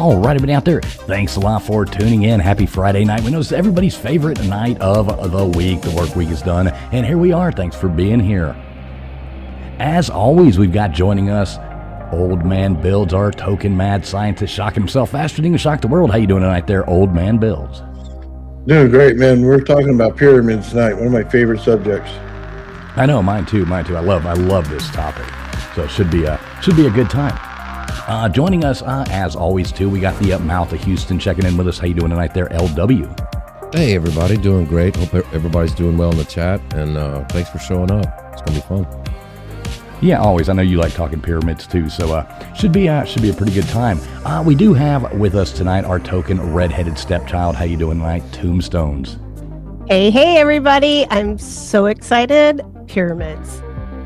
All right, everybody out there, thanks a lot for tuning in. Happy Friday night. We know it's everybody's favorite night of the week. The work week is done, and here we are. Thanks for being here. As always, we've got joining us Old Man Builds, our token mad scientist, shocking himself faster than he can shock the world. How you doing tonight there, Old Man Builds? Doing great, man. We're talking about pyramids tonight, one of my favorite subjects. I know, mine too. I love this topic. So it should be a good time. Joining us, as always, too, we got the mouth of Houston checking in with us. How you doing tonight there, LW? Hey, everybody. Doing great. Hope everybody's doing well in the chat, and thanks for showing up. It's going to be fun. Yeah, always. I know you like talking pyramids, too, so should be a pretty good time. We do have with us tonight our token redheaded stepchild. How you doing tonight, Tombstones? Hey, everybody. I'm so excited. Pyramids.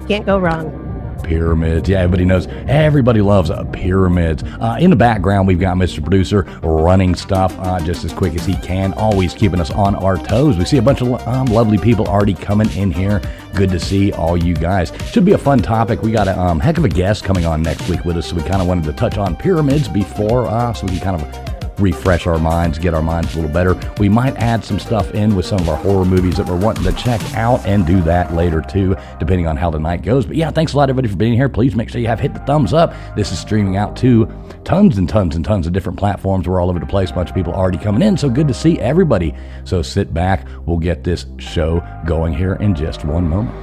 Can't go wrong. Pyramids. Yeah, everybody loves pyramids. In the background, we've got Mr. Producer running stuff just as quick as he can, always keeping us on our toes. We see a bunch of lovely people already coming in here. Good to see all you guys. Should be a fun topic. We got a heck of a guest coming on next week with us, so we kind of wanted to touch on pyramids before, so we can kind of refresh our minds, get our minds a little better. We might add some stuff in with some of our horror movies that we're wanting to check out and do that later too, depending on how the night goes. But yeah, thanks a lot everybody for being here. Please make sure you have hit the thumbs up. This is streaming out to tons and tons and tons of different platforms. We're all over the place. A bunch of people already coming in, so good to see everybody. So sit back. We'll get this show going here in just one moment.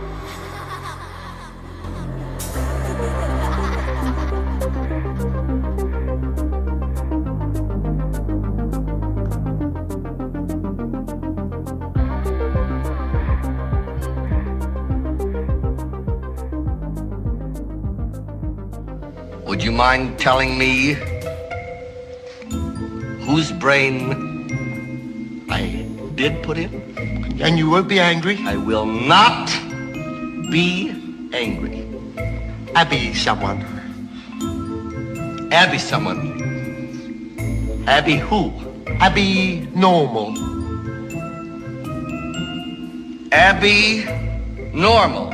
Would you mind telling me whose brain I did put in? And you won't be angry? I will not be angry. Abby someone. Abby someone. Abby who? Abby normal. Abby normal.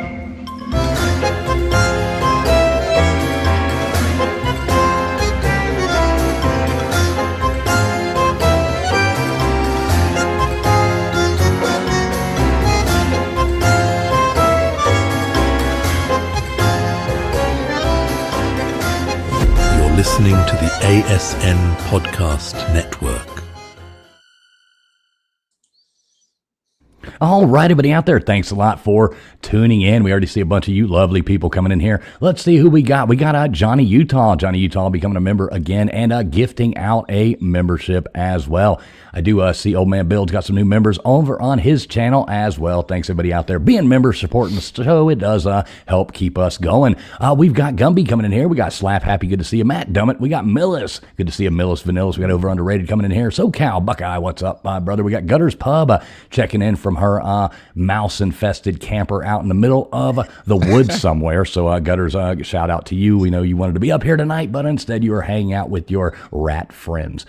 Listening to the ASN Podcast Network. All right, everybody out there, thanks a lot for tuning in. We already see a bunch of you lovely people coming in here. Let's see who we got. We got Johnny Utah. Johnny Utah becoming a member again and gifting out a membership as well. I do see Old Man Bill's got some new members over on his channel as well. Thanks, everybody out there being members, supporting the show. It does help keep us going. We've got Gumby coming in here. We got Slap Happy. Good to see you. Matt Dummett. We got Millis. Good to see you, Millis Vanillas. We got Over Underrated coming in here. SoCal Buckeye. What's up, brother? We got Gutters Pub checking in from her mouse-infested camper out in the middle of the woods somewhere. So Gutters, shout out to you. We know you wanted to be up here tonight, but instead you were hanging out with your rat friends.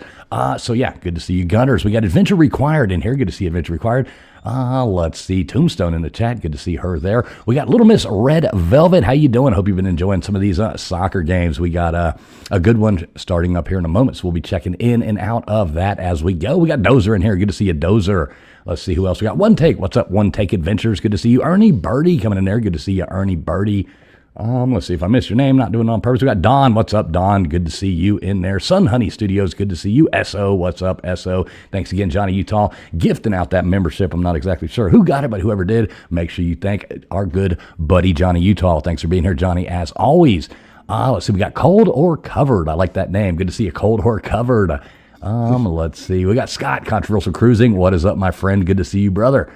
So yeah, good to see you, Gutters. We got Adventure Required in here. Good to see Adventure Required. Let's see, Tombstone in the chat. Good to see her there. We got Little Miss Red Velvet. How you doing? Hope you've been enjoying some of these soccer games. We got a good one starting up here in a moment, so we'll be checking in and out of that as we go. We got Dozer in here. Good to see you, Dozer. Let's see who else we got. One Take. What's up, One Take Adventures? Good to see you. Ernie Birdie coming in there. Good to see you, Ernie Birdie. Let's see if I missed your name. Not doing it on purpose. We got Don. What's up, Don? Good to see you in there. Sun Honey Studios. Good to see you. SO. What's up, SO? Thanks again, Johnny Utah, gifting out that membership. I'm not exactly sure who got it, but whoever did, make sure you thank our good buddy, Johnny Utah. Thanks for being here, Johnny, as always. Let's see. We got Cold or Covered. I like that name. Good to see you, Cold or Covered. Let's see. We got Scott, Controversial Cruising. What is up, my friend? Good to see you, brother.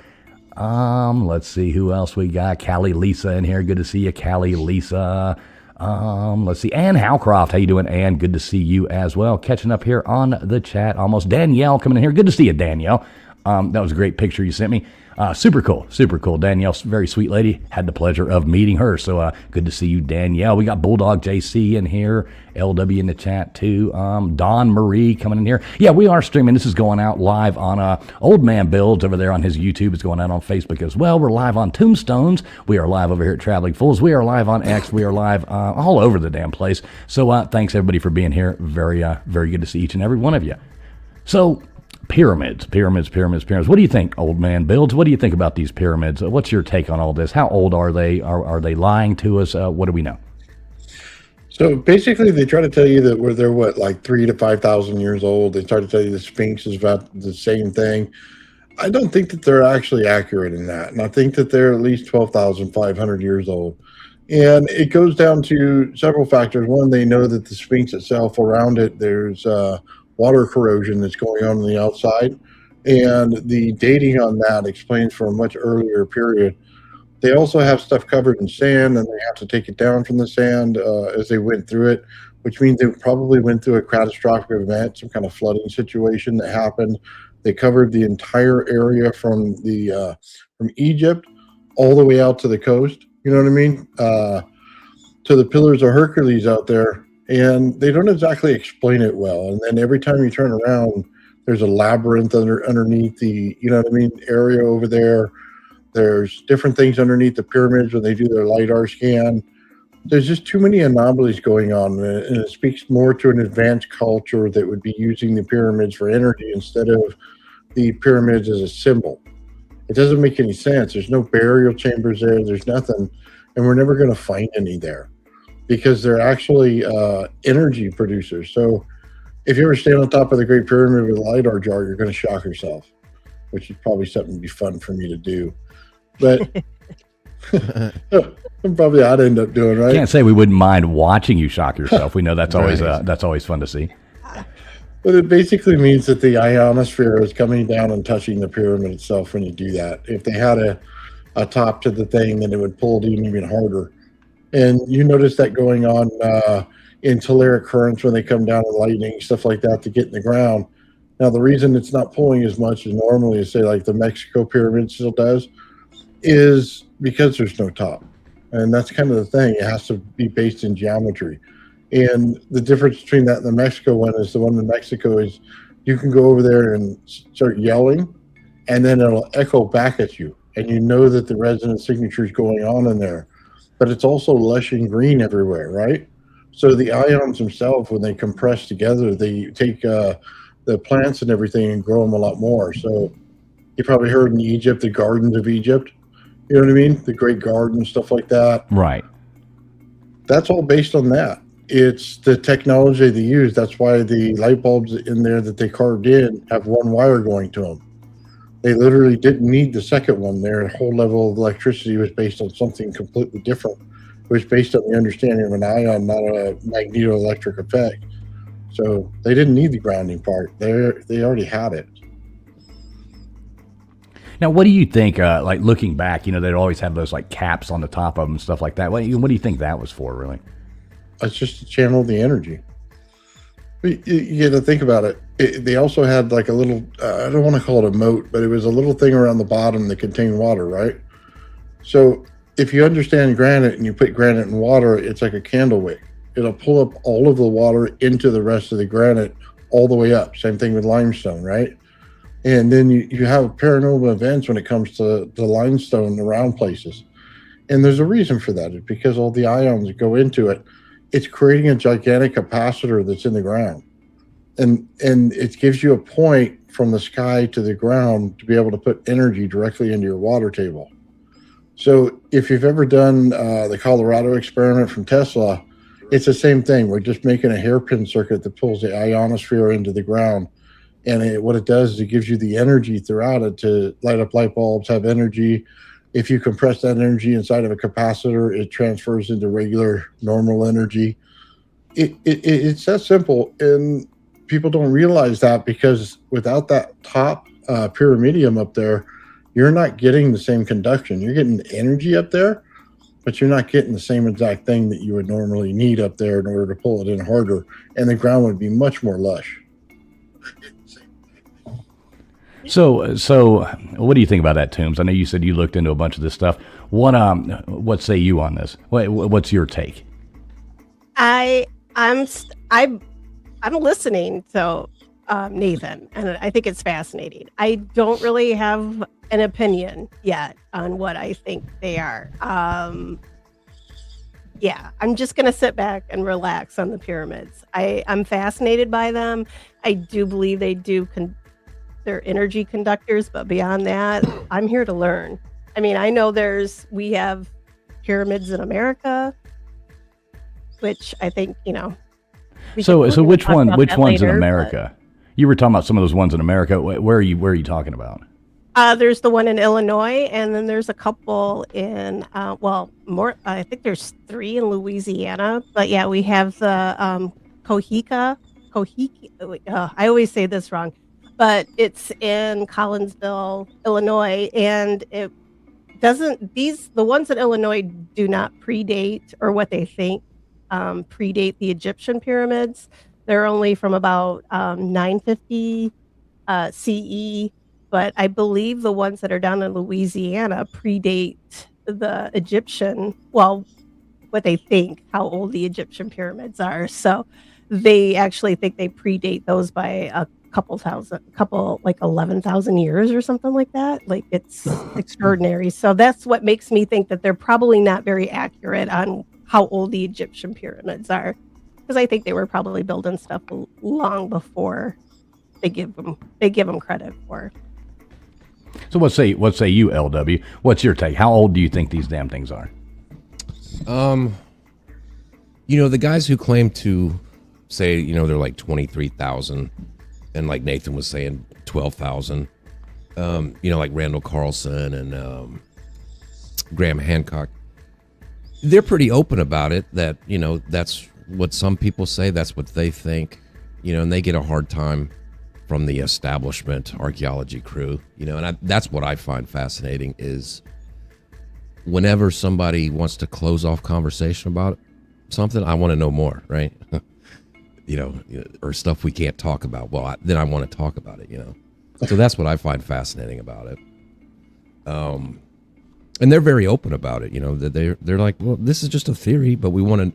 Let's see who else we got. Callie Lisa in here. Good to see you, Callie Lisa. Let's see. Ann Howcroft. How you doing, Ann? Good to see you as well. Catching up here on the chat almost. Danielle coming in here. Good to see you, Danielle. That was a great picture you sent me. Super cool. Super cool. Danielle, very sweet lady. Had the pleasure of meeting her. So good to see you, Danielle. We got Bulldog JC in here. LW in the chat too. Dawn Marie coming in here. Yeah, we are streaming. This is going out live on Old Man Builds over there on his YouTube. It's going out on Facebook as well. We're live on Tombstones. We are live over here at Traveling Fools. We are live on X. We are live all over the damn place. So thanks everybody for being here. Very good to see each and every one of you. So pyramids. What do you think, Old Man Builds? What do you think about these pyramids? What's your take on all this? How old are they? Are they lying to us? What do we know? So basically, they try to tell you that they're like 3,000 to 5,000 years old. They try to tell you the Sphinx is about the same thing. I don't think that they're actually accurate in that, and I think that they're at least 12,500 years old. And it goes down to several factors. One, they know that the Sphinx itself, around it, there's water corrosion that's going on the outside, and the dating on that explains for a much earlier period. They also have stuff covered in sand, and they have to take it down from the sand as they went through it, which means they probably went through a catastrophic event, some kind of flooding situation that happened. They covered the entire area from Egypt all the way out to the coast. You know what I mean? To the Pillars of Hercules out there, and they don't exactly explain it well. And then every time you turn around, there's a labyrinth underneath the, you know what I mean, area over there. There's different things underneath the pyramids when they do their LiDAR scan. There's just too many anomalies going on, and it speaks more to an advanced culture that would be using the pyramids for energy instead of the pyramids as a symbol. It doesn't make any sense. There's no burial chambers there. There's nothing, and we're never going to find any there because they're actually energy producers. So if you ever stand on top of the Great Pyramid with a LiDAR jar, you're going to shock yourself, which is probably something to be fun for me to do. But probably I'd end up doing, right? Can't say we wouldn't mind watching you shock yourself. We know that's always fun to see. But it basically means that the ionosphere is coming down and touching the pyramid itself when you do that. If they had a top to the thing, then it would pull it even harder. And you notice that going on in telluric currents when they come down with lightning, stuff like that, to get in the ground. Now, the reason it's not pulling as much as normally, say, like the Mexico pyramid still does, is because there's no top. And that's kind of the thing. It has to be based in geometry. And the difference between that and the Mexico one is the one in Mexico is you can go over there and start yelling, and then it'll echo back at you. And you know that the resonant signature is going on in there. But it's also lush and green everywhere, right? So the ions themselves, when they compress together, they take the plants and everything and grow them a lot more. So you probably heard in Egypt, the gardens of Egypt. You know what I mean? The Great Garden, stuff like that. Right. That's all based on that. It's the technology they use. That's why the light bulbs in there that they carved in have one wire going to them. They literally didn't need the second one. Their whole level of electricity was based on something completely different. It was based on the understanding of an ion, not a magnetoelectric effect. So they didn't need the grounding part. They already had it. Now, what do you think, like looking back, they'd always have those like caps on the top of them and stuff like that. What do you think that was for, really? It's just to channel the energy. You got to think about it. They also had like a little, I don't want to call it a moat, but it was a little thing around the bottom that contained water, right? So if you understand granite and you put granite in water, it's like a candle wick. It'll pull up all of the water into the rest of the granite all the way up. Same thing with limestone, right? And then you have paranormal events when it comes to the limestone around places. And there's a reason for that. It's because all the ions that go into it, it's creating a gigantic capacitor that's in the ground. And it gives you a point from the sky to the ground to be able to put energy directly into your water table. So if you've ever done the Colorado experiment from Tesla, it's the same thing. We're just making a hairpin circuit that pulls the ionosphere into the ground. And what it does is it gives you the energy throughout it to light up light bulbs, have energy. If you compress that energy inside of a capacitor, it transfers into regular, normal energy. It's that simple, and people don't realize that because without that top pyramidium up there, you're not getting the same conduction. You're getting energy up there, but you're not getting the same exact thing that you would normally need up there in order to pull it in harder, and the ground would be much more lush. So what do you think about that, Toombs? I know you said you looked into a bunch of this stuff. What say you on this? What's your take? I'm listening to Nathan, and I think it's fascinating. I don't really have an opinion yet on what I think they are. Yeah, I'm just gonna sit back and relax on the pyramids. I'm fascinated by them. I do believe they're energy conductors, but beyond that, I'm here to learn. I mean, I know we have pyramids in America, which I think, So which ones in later, America? You were talking about some of those ones in America. Where are you talking about? There's the one in Illinois, and then there's a couple in more. I think there's 3 in Louisiana. But yeah, we have the Kohiki. I always say this wrong, but it's in Collinsville, Illinois, and it doesn't. The ones in Illinois do not predate, or what they think predate the Egyptian pyramids. They're only from about 950 CE. But I believe the ones that are down in Louisiana predate the Egyptian, well, what they think, how old the Egyptian pyramids are. So they actually think they predate those by a couple, like 11,000 years or something like that. Like, it's extraordinary. So that's what makes me think that they're probably not very accurate on how old the Egyptian pyramids are. Because I think they were probably building stuff long before they give them credit for. So what say you, LW? What's your take? How old do you think these damn things are? The guys who claim to say, they're like 23,000, and like Nathan was saying, 12,000. Like Randall Carlson and Graham Hancock. They're pretty open about it. That that's what some people say. That's what they think. And they get a hard time from the establishment archaeology crew, and that's what I find fascinating is whenever somebody wants to close off conversation about something, I want to know more, right? Or stuff we can't talk about. Well, then I want to talk about it, So that's what I find fascinating about it. And they're very open about it, that they're like, well, this is just a theory, but we want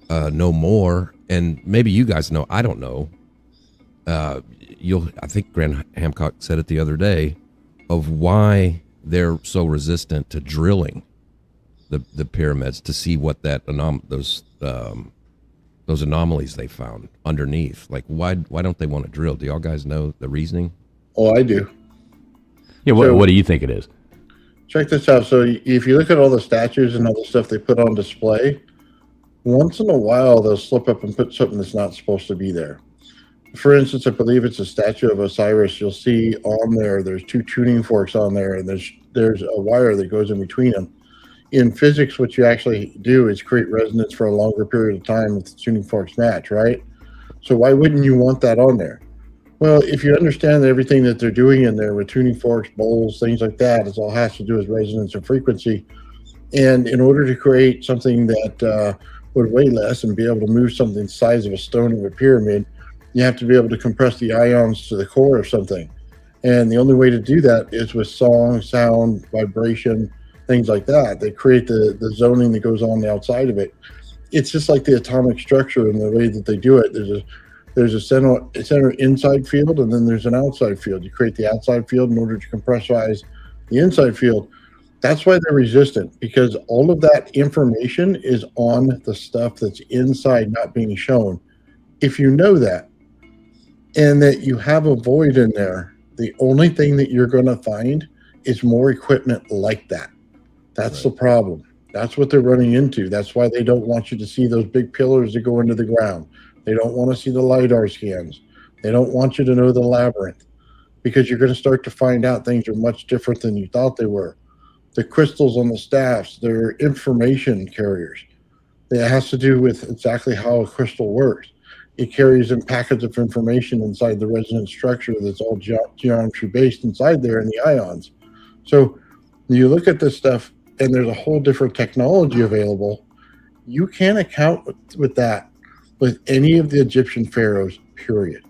to know more. And maybe you guys know, I don't know. I think Graham Hancock said it the other day of why they're so resistant to drilling the pyramids to see what those anomalies they found underneath. Like, why don't they want to drill? Do y'all guys know the reasoning? Oh, I do. Yeah, what do you think it is? Check this out. So if you look at all the statues and all the stuff they put on display, once in a while they'll slip up and put something that's not supposed to be there. For instance, I believe it's a statue of Osiris. You'll see on there's 2 tuning forks on there, and there's a wire that goes in between them. In physics, what you actually do is create resonance for a longer period of time if the tuning forks match, right? So why wouldn't you want that on there? Well, if you understand that everything that they're doing in there with tuning forks, bowls, things like that, it all has to do with resonance and frequency. And in order to create something that would weigh less and be able to move something the size of a stone of a pyramid, you have to be able to compress the ions to the core of something. And the only way to do that is with song, sound, vibration, things like that. They create the zoning that goes on the outside of it. It's just like the atomic structure and the way that they do it. There's a center inside field, and then there's an outside field. You create the outside field in order to compressionize the inside field. That's why they're resistant, because all of that information is on the stuff that's inside, not being shown. If you know that, and that you have a void in there, the only thing that you're going to find is more equipment like that. That's right. The problem. That's what they're running into. That's why they don't want you to see those big pillars that go into the ground. They don't want to see the LiDAR scans. They don't want you to know the labyrinth, because you're going to start to find out things are much different than you thought they were. The crystals on the staffs, they're information carriers. It has to do with exactly how a crystal works. It carries in packets of information inside the resonance structure that's all geometry based inside there in the ions. So you look at this stuff and there's a whole different technology available. You can't account with that with any of the Egyptian pharaohs, period.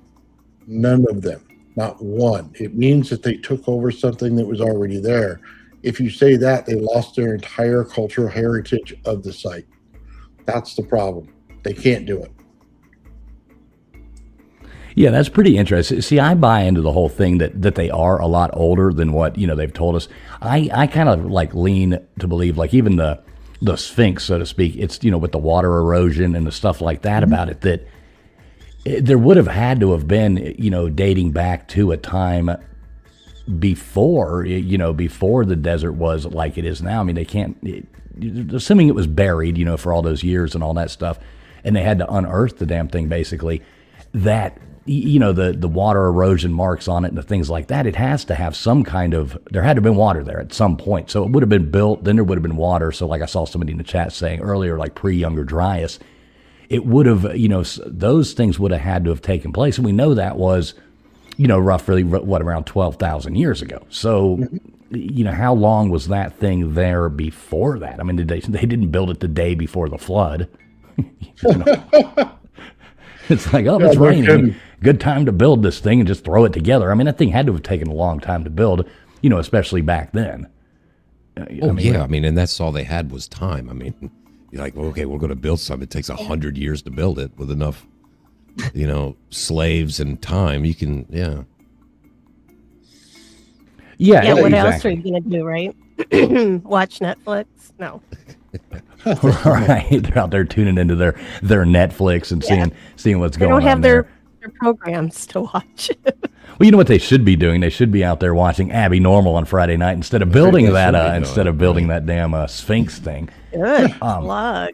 None of them. Not one. It means that they took over something that was already there. If you say that, they lost their entire cultural heritage of the site. That's the problem. They can't do it. Yeah, that's pretty interesting. See, I buy into the whole thing that they are a lot older than what they've told us. I kind of like lean to believe, like, even the Sphinx, so to speak. It's with the water erosion and the stuff like that about it, that there would have had to have been dating back to a time before before the desert was like it is now. I mean, they can't, assuming it was buried for all those years and all that stuff, and they had to unearth the damn thing basically. That the water erosion marks on it and the things like that, it has to have some kind of, there had to have been water there at some point. So it would have been built, then there would have been water. So like I saw somebody in the chat saying earlier, like pre-Younger Dryas, it would have, those things would have had to have taken place. And we know that was, roughly around 12,000 years ago. So, how long was that thing there before that? I mean, they didn't build it the day before the flood. It's like, oh, it's raining. Good time to build this thing and just throw it together. I mean, that thing had to have taken a long time to build, especially back then. And that's all they had was time. I mean, you're like, well, okay, we're going to build something. It takes 100 years to build it with enough, slaves and time. You can, Yeah, what exactly. else are you going to do, right? Watch Netflix? No. Right, they're out there tuning into their Netflix and seeing what's going on. They don't have there. their programs to watch. Well, you know what they should be doing? They should be out there watching Abbinormal on Friday night instead of building that damn Sphinx thing. Good plug.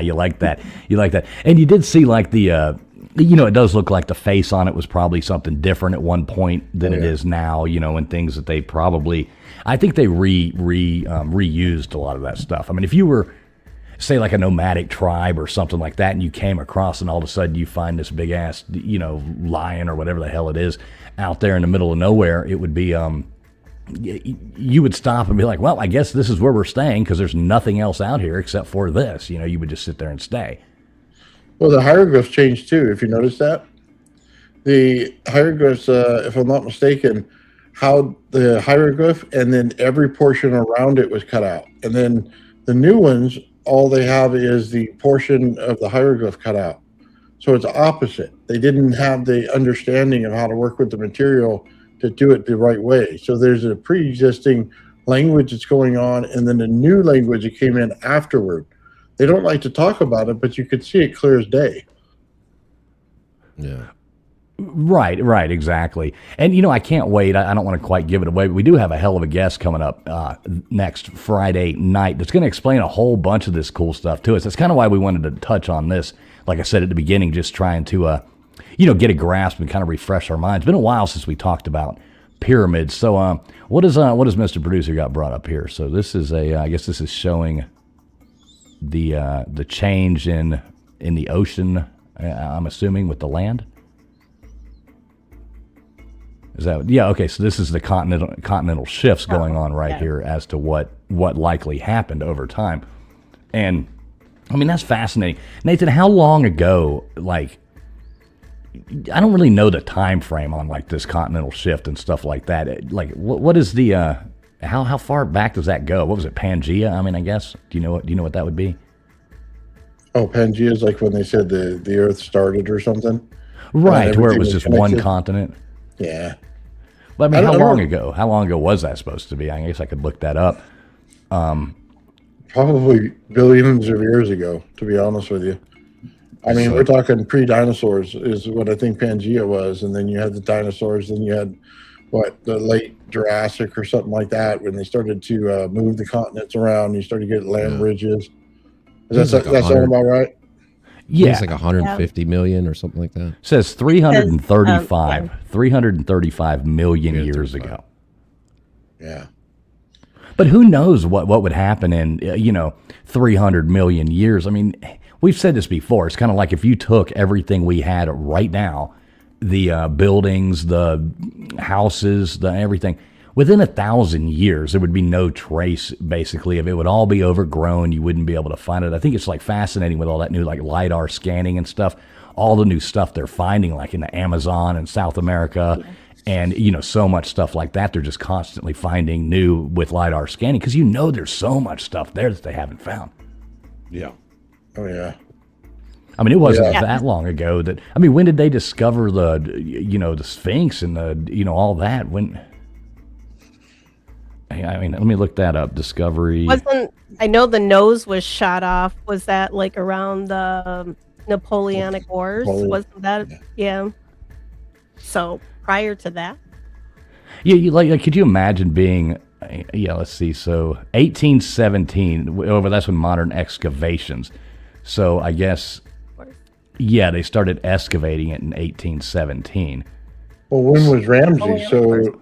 You like that? You like that? And you did see like the. It does look like the face on it was probably something different at one point than it is now, and things that they probably, I think they reused a lot of that stuff. I mean, if you were, say, like a nomadic tribe or something like that, and you came across and all of a sudden you find this big ass, lion or whatever the hell it is out there in the middle of nowhere, it would be, you would stop and be like, well, I guess this is where we're staying because there's nothing else out here except for this. You would just sit there and stay. Well, the hieroglyphs changed too, if you notice that. The hieroglyphs, if I'm not mistaken, how the hieroglyph and then every portion around it was cut out. And then the new ones, all they have is the portion of the hieroglyph cut out. So it's opposite. They didn't have the understanding of how to work with the material to do it the right way. So there's a pre-existing language that's going on, and then a new language that came in afterward. They don't like to talk about it, but you could see it clear as day. Yeah. Right, exactly. And, I can't wait. I don't want to quite give it away, but we do have a hell of a guest coming up next Friday night that's going to explain a whole bunch of this cool stuff to us. That's kind of why we wanted to touch on this, like I said at the beginning, just trying to, get a grasp and kind of refresh our minds. It's been a while since we talked about pyramids. So what does Mr. Producer got brought up here? So this is I guess this is showing the change in the ocean, I'm assuming, with the land. Is that, yeah, okay, so this is the continental shifts going on right here as to what likely happened over time. And I mean, that's fascinating. Nathan, how long ago, like, I don't really know the time frame on like this continental shift and stuff like that. Like, what is the how far back does that go? What was it, Pangea? I mean, I guess. Do you know what that would be? Oh, Pangea is like when they said the Earth started or something. Right, where it was just one continent. Yeah. But I mean, how long ago? How long ago was that supposed to be? I guess I could look that up. Probably billions of years ago, to be honest with you. I mean, we're talking pre-dinosaurs is what I think Pangea was, and then you had the dinosaurs, then you had the late Jurassic or something like that when they started to move the continents around. You started getting land bridges. Is that sound about right? Yeah, it's like 150 million or something like that. It says 335 million years ago. Yeah. But who knows what would happen in 300 million years? I mean, we've said this before. It's kind of like if you took everything we had right now, the buildings, the houses, the everything, within 1,000 years, there would be no trace, basically, of it. Would all be overgrown. You wouldn't be able to find it. I think it's like fascinating with all that new like LiDAR scanning and stuff. all the new stuff they're finding, like in the Amazon and South America. And, you know, so much stuff like that. They're just constantly finding new with LiDAR scanning because, you know, there's so much stuff there that they haven't found. Yeah. Oh yeah. I mean, it wasn't that long ago that, I mean, when did they discover the, you know, the Sphinx and the, you know, all that? When, I mean, let me look that up. Discovery. I know the nose was shot off. Was that like around the Napoleonic Wars? Wasn't that? Yeah. So prior to that. Yeah, like, could you imagine being? Yeah, let's see. So 1817. Well, that's when modern excavations. So I guess. Yeah, they started excavating it in 1817. Well, when was Ramses? So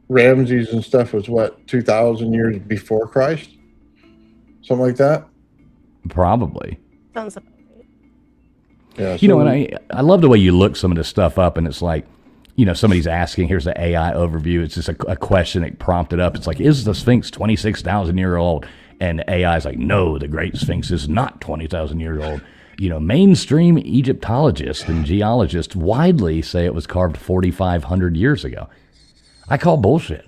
Ramses and stuff was what, 2,000 years before Christ? Something like that? Probably. Sounds about right. Yeah. You know, and I love the way you look some of this stuff up, and it's like, you know, somebody's asking, here's the AI overview. It's just a question that prompted up. It's like, is the Sphinx 26,000 year old? And AI is like, no, the Great Sphinx is not 20,000 years old. You know, mainstream Egyptologists and geologists widely say it was carved 4,500 years ago. I call bullshit.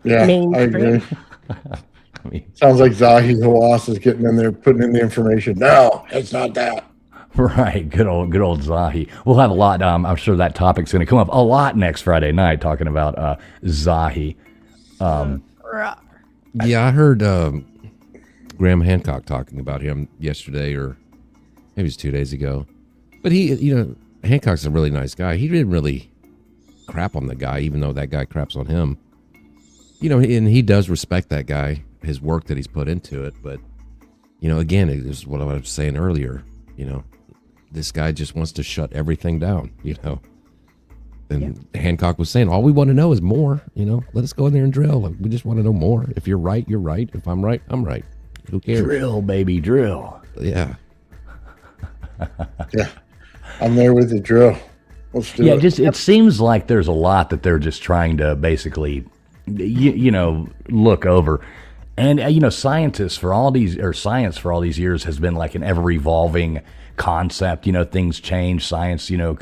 Yeah, I agree. I mean, sounds like Zahi Hawass is getting in there, putting in the information. No, it's not that. Right, good old Zahi. We'll have a lot. I'm sure that topic's going to come up a lot next Friday night, talking about Zahi. Yeah, I heard Graham Hancock talking about him yesterday, or maybe it was 2 days ago. But he, you know, Hancock's a really nice guy. He didn't really crap on the guy, even though that guy craps on him. You know, and he does respect that guy, his work that he's put into it. But, you know, again, it is what I was saying earlier. You know, this guy just wants to shut everything down, you know. And Hancock was saying, all we want to know is more, you know. Let us go in there and drill. Like, we just want to know more. If you're right, you're right. If I'm right, I'm right. Who cares? Drill, baby, drill. Yeah. Yeah, I'm there with the drill. Let's do it. It seems like there's a lot that they're just trying to basically, you know, look over. And, you know, science for all these years has been like an ever evolving concept. You know, things change. Science, you know,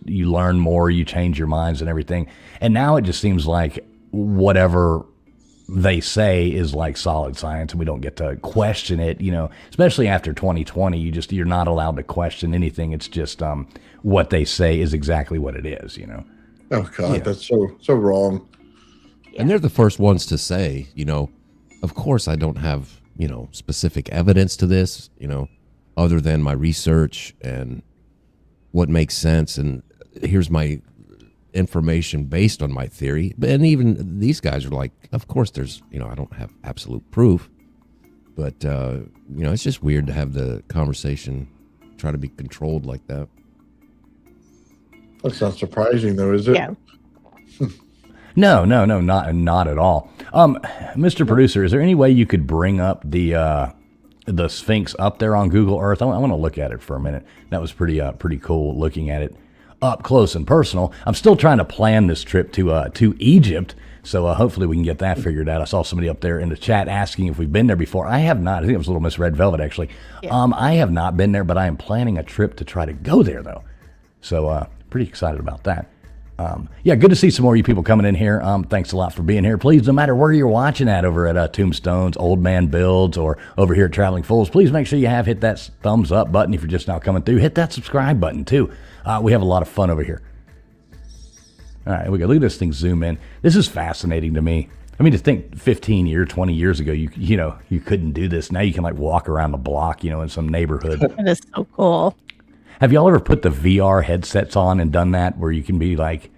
you learn more, you change your minds and everything. And now it just seems like whatever they say is like solid science, and we don't get to question it, you know, especially after 2020. You're not allowed to question anything. It's just what they say is exactly what it is, you know. Oh God, that's so wrong. And they're the first ones to say, you know, of course I don't have, you know, specific evidence to this, you know, other than my research and what makes sense, and here's my information based on my theory. And even these guys are like, of course there's, you know, I don't have absolute proof, but you know, it's just weird to have the conversation try to be controlled like that. That's not surprising though, is it? Yeah. No, not at all. Mr. Producer, is there any way you could bring up the Sphinx up there on Google Earth? I want to look at it for a minute. That was pretty cool looking at it up close and personal. I'm still trying to plan this trip to Egypt, so hopefully we can get that figured out. I saw somebody up there in the chat asking if we've been there before. I have not. I think it was Little Miss Red Velvet, actually. Yeah. I have not been there, but I am planning a trip to try to go there, though. So pretty excited about that. Good to see some more of you people coming in here. Thanks a lot for being here. Please, no matter where you're watching at, over at Tombstones, Old Man Builds, or over here at Traveling Fools, please make sure you hit that thumbs up button. If you're just now coming through, hit that subscribe button too. We have a lot of fun over here. All right, we go. Look at this thing zoom in. This is fascinating to me. I mean, to think 15 years, 20 years ago, you know, you couldn't do this. Now you can like walk around the block, you know, in some neighborhood. That is so cool. Have y'all ever put the VR headsets on and done that, where you can be like,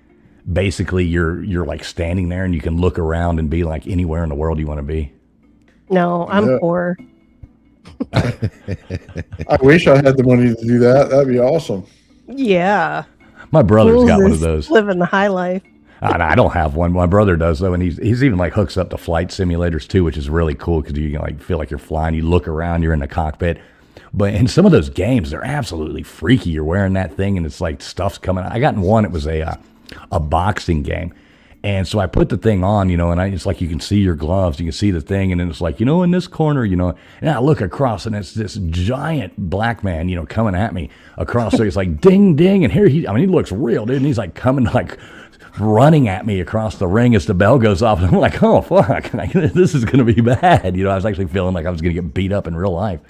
basically you're like standing there and you can look around and be like anywhere in the world you want to be? No, I'm poor. I wish I had the money to do that. That'd be awesome. Yeah. My brother's got one of those. Living the high life. I don't have one. My brother does though, and he's even like hooks up to flight simulators too, which is really cool because you can like feel like you're flying. You look around, you're in the cockpit. But in some of those games, they're absolutely freaky. You're wearing that thing, and it's like stuff's coming out. I got in one. It was a boxing game, And so I put the thing on, and it's like you can see your gloves, you can see the thing, and then it's like, in this corner, and I look across, and it's this giant black man, coming at me across. So it's like ding, ding, and here he looks real, dude, and he's like coming, like running at me across the ring as the bell goes off, and I'm like, oh fuck, like, this is gonna be bad. I was actually feeling like I was gonna get beat up in real life.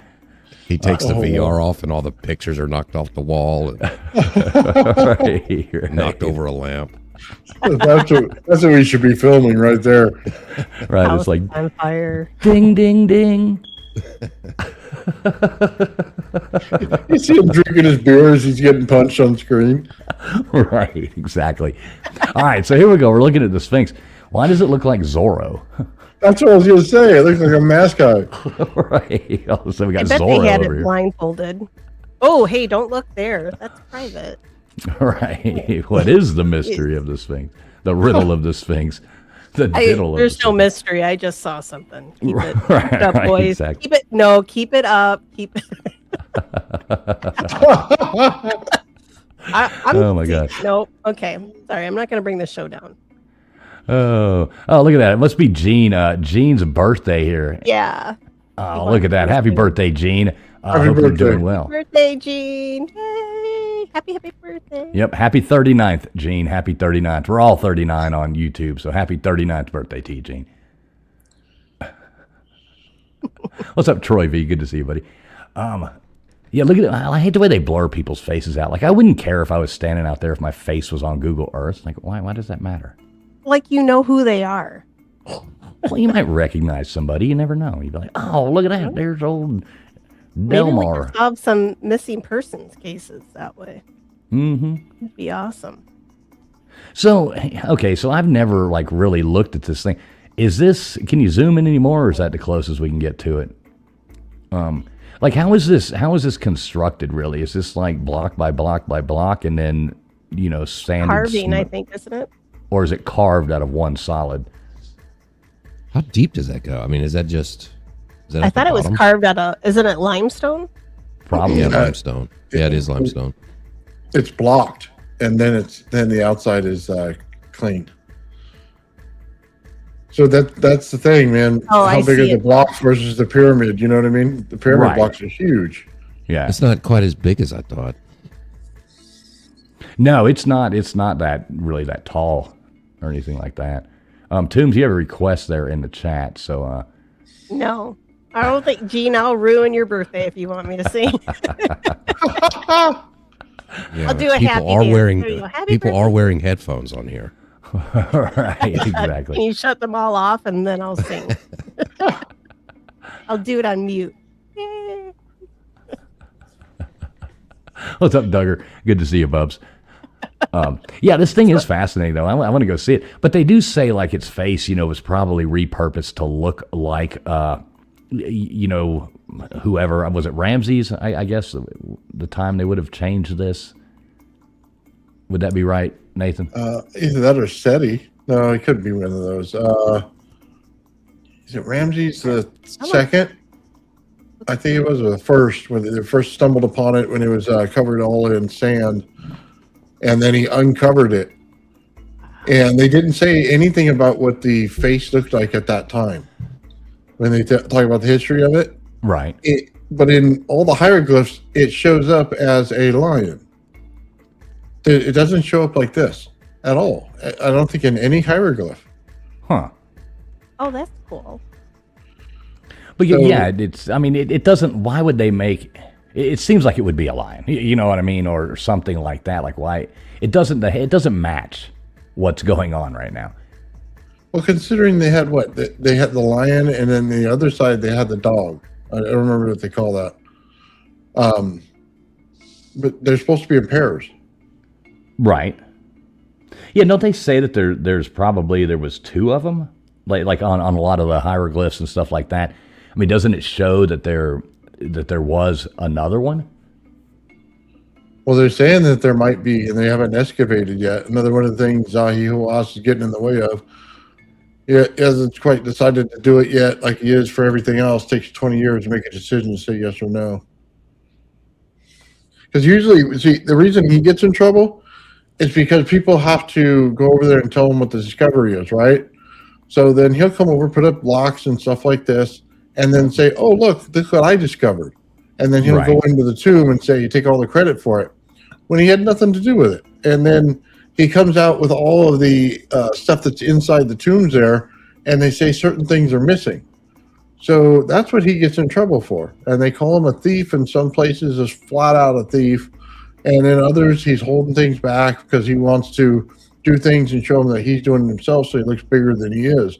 He takes the VR off, and all the pictures are knocked off the wall, and right. knocked over a lamp. That's what we should be filming right there. Right, House it's like on fire. ding, ding, ding. You see him drinking his beer as he's getting punched on screen. Right, exactly. All right, so here we go. We're looking at the Sphinx. Why does it look like Zorro? That's what I was going to say. It looks like a mascot. Right. Oh, so we I got bet Zorro they had over it here. blindfolded. Oh, hey, don't look there. That's private. Right. What is the mystery of the Sphinx? The riddle of the Sphinx. The diddle of There's the no Sphinx. mystery. I just saw something. Keep it, keep it up, Right, boys. exactly. Keep it. No, keep it up. Keep it. Oh, my gosh. Nope. Okay. Sorry, I'm not going to bring the show down. Oh, look at that. It must be Gene. Gene's birthday here. Yeah. Oh, look at that. Happy birthday, Gene. I Happy hope you're birthday. doing well. Birthday, Gene. Hey. Happy birthday. Yep. Happy 39th, Gene. Happy 39th. We're all 39 on YouTube, so happy 39th birthday to you, Gene. What's up, Troy V? Good to see you, buddy. Yeah, look at it. I hate the way they blur people's faces out. Like, I wouldn't care if I was standing out there if my face was on Google Earth. Like, why does that matter? Like you know who they are. Well, you might recognize somebody. You never know. You'd be like, oh, look at that. There's old Maybe we Delmar. could solve some missing persons cases that way. Mm-hmm. It'd be awesome. So, okay, so I've never, like, really looked at this thing. Is this, can you zoom in anymore, or is that the closest we can get to it? Like, how is this constructed, really? Is this, like, block by block by block, and then, sanded? Carving, I think, isn't it? Or is it carved out of one solid? How deep does that go? I mean, is that just? Is that I at the thought it was bottom? carved out of, isn't it limestone? Probably. Yeah, limestone. Yeah, it is limestone. It's blocked, and then the outside is clean. So that's the thing, man. Oh, I How big are see the it. blocks versus the pyramid? You know what I mean? The pyramid Right. blocks are huge. Yeah. It's not quite as big as I thought. No, it's not. It's not that really that tall or anything like that. Toombs, you have a request there in the chat, so No. I don't think, Gene, I'll ruin your birthday if you want me to sing. Yeah, I'll do a people happy are dance. wearing There you go. Happy people birthday. are wearing headphones on here. right, Can exactly. you shut them all off and then I'll sing? I'll do it on mute. Yay. What's up, Duggar? Good to see you, Bubs. Yeah, this thing is fascinating, though. I want to go see it. But they do say, like, its face, was probably repurposed to look like, whoever. Was it Ramses, I guess, the time they would have changed this? Would that be right, Nathan? Either that or SETI. No, it couldn't be one of those. Is it Ramses the second? I think it was the first, when they first stumbled upon it when it was covered all in sand. And then he uncovered it. And they didn't say anything about what the face looked like at that time when they talk about the history of it. Right. But in all the hieroglyphs, it shows up as a lion. It doesn't show up like this at all. I don't think in any hieroglyph. Huh. Oh, that's cool. But So- yeah, it doesn't, why would they make, it seems like it would be a lion, you know what I mean? Or something like that. Like, why, it doesn't match what's going on right now. Well, considering they had what? They had the lion, and then the other side, they had the dog. I don't remember what they call that. But they're supposed to be in pairs. Right. Yeah, don't they say that there was two of them? Like on a lot of the hieroglyphs and stuff like that. I mean, doesn't it show that there was another one? Well, they're saying that there might be, and they haven't excavated yet. Another one of the things Zahi Hawass is getting in the way of. Yeah, he hasn't quite decided to do it yet, like he is for everything else. Takes 20 years to make a decision to say yes or no. Because usually, see, the reason he gets in trouble, It's because people have to go over there and tell him what the discovery is, right? So then he'll come over, put up blocks and stuff like this, and then say, "Oh, look, this is what I discovered." And then he'll go into the tomb and say, "You take all the credit for it," when he had nothing to do with it. And then he comes out with all of the stuff that's inside the tombs there, and they say certain things are missing. So that's what he gets in trouble for. And they call him a thief in some places, is flat out a thief. And in others, he's holding things back because he wants to do things and show them that he's doing it himself so he looks bigger than he is.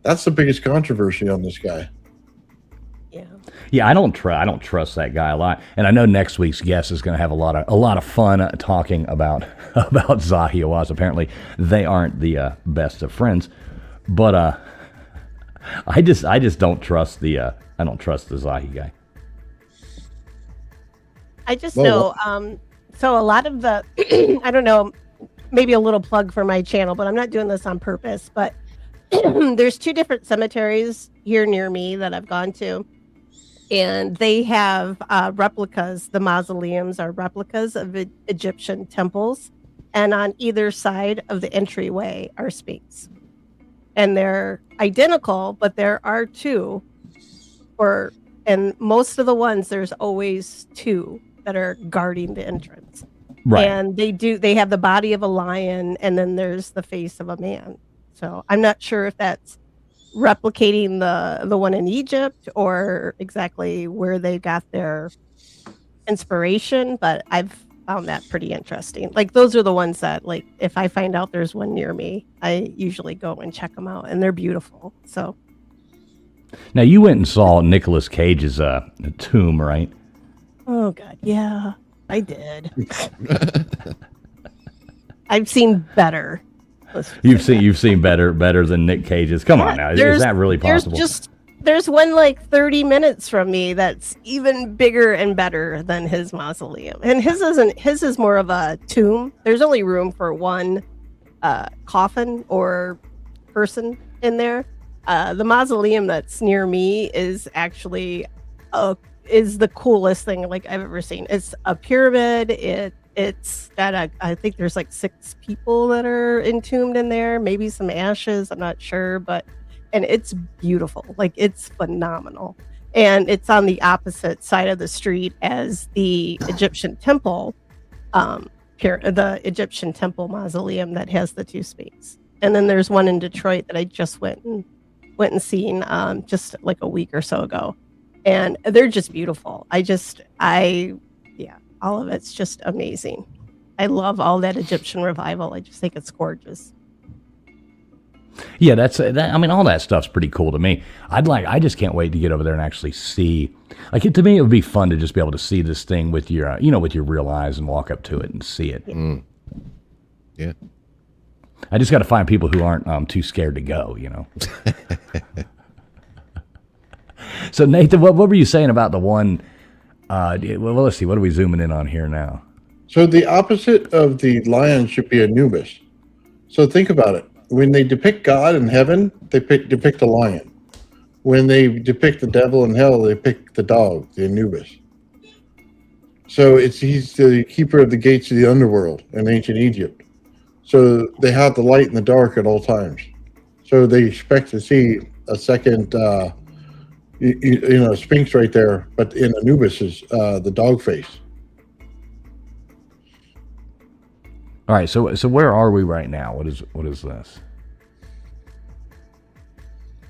That's the biggest controversy on this guy. Yeah, I don't trust that guy a lot, and I know next week's guest is going to have a lot of fun talking about Zahi Hawass. Apparently, they aren't the best of friends, but I just don't trust the Zahi guy. I just know. So a lot of the, I don't know, maybe a little plug for my channel, but I'm not doing this on purpose. But there's 2 different cemeteries here near me that I've gone to. And they have replicas. The mausoleums are replicas of Egyptian temples. And on either side of the entryway are sphinx. And they're identical, but there are 2. And most of the ones, there's always 2 that are guarding the entrance. Right. And they have the body of a lion, and then there's the face of a man. So I'm not sure if that's replicating the one in Egypt or exactly where they got their inspiration, but I've found that pretty interesting. Like, those are the ones that, like, if I find out there's one near me, I usually go and check them out, and they're beautiful. So now, you went and saw Nicolas Cage's tomb, right? Oh God, yeah, I did. I've seen better. You've seen better than Nick Cage's. Come on now, is that really possible? There's one like 30 minutes from me that's even bigger and better than his mausoleum, and his is more of a tomb. There's only room for one coffin or person in there. The mausoleum that's near me is actually is the coolest thing like I've ever seen. It's a pyramid. It's got I think there's like 6 people that are entombed in there, maybe some ashes, I'm not sure, and it's beautiful. Like, it's phenomenal. And it's on the opposite side of the street as the Egyptian temple, the Egyptian temple mausoleum that has the 2 sphinx. And then there's one in Detroit that I just went and seen just like a week or so ago. And they're just beautiful. All of it's just amazing. I love all that Egyptian revival. I just think it's gorgeous. Yeah, I mean, all that stuff's pretty cool to me. I just can't wait to get over there and actually see. To me, it would be fun to just be able to see this thing with your, with your real eyes and walk up to it and see it. Yeah. I just got to find people who aren't too scared to go. So Nathan, what were you saying about the one? Well, let's see. What are we zooming in on here now? So the opposite of the lion should be Anubis. So think about it. When they depict God in heaven, they depict a lion. When they depict the devil in hell, they pick the dog, the Anubis. So he's the keeper of the gates of the underworld in ancient Egypt. So they have the light in the dark at all times. So they expect to see a second Sphinx right there, but in Anubis is the dog face. All right, so where are we right now? What is this?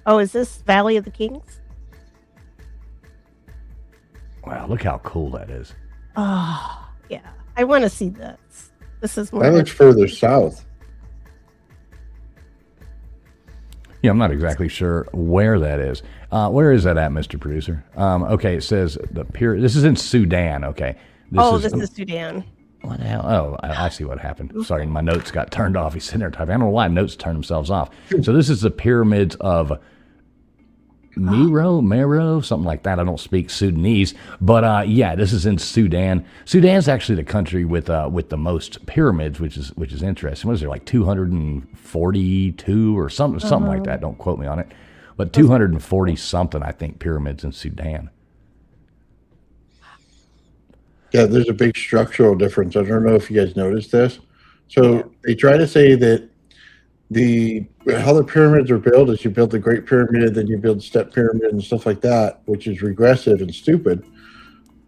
Oh, is this Valley of the Kings? Wow, look how cool that is. Oh, yeah. I want to see this. This is more. That looks further south. Yeah, I'm not exactly sure where that is. Where is that at, Mr. Producer? Okay, it says this is in Sudan. Okay. This is Sudan. What the hell? Oh, I see what happened. Sorry, my notes got turned off. He's sitting there typing. I don't know why notes turn themselves off. So this is the pyramids of Mero, something like that. I don't speak Sudanese, but yeah, this is in Sudan. Sudan's actually the country with the most pyramids, which is interesting. What is there, like 242 or something like that? Don't quote me on it, but 240 something, I think, pyramids in Sudan. Yeah, there's a big structural difference. I don't know if you guys noticed this, So they try to say that how the pyramids are built is you build the Great Pyramid, then you build Step Pyramid and stuff like that, which is regressive and stupid.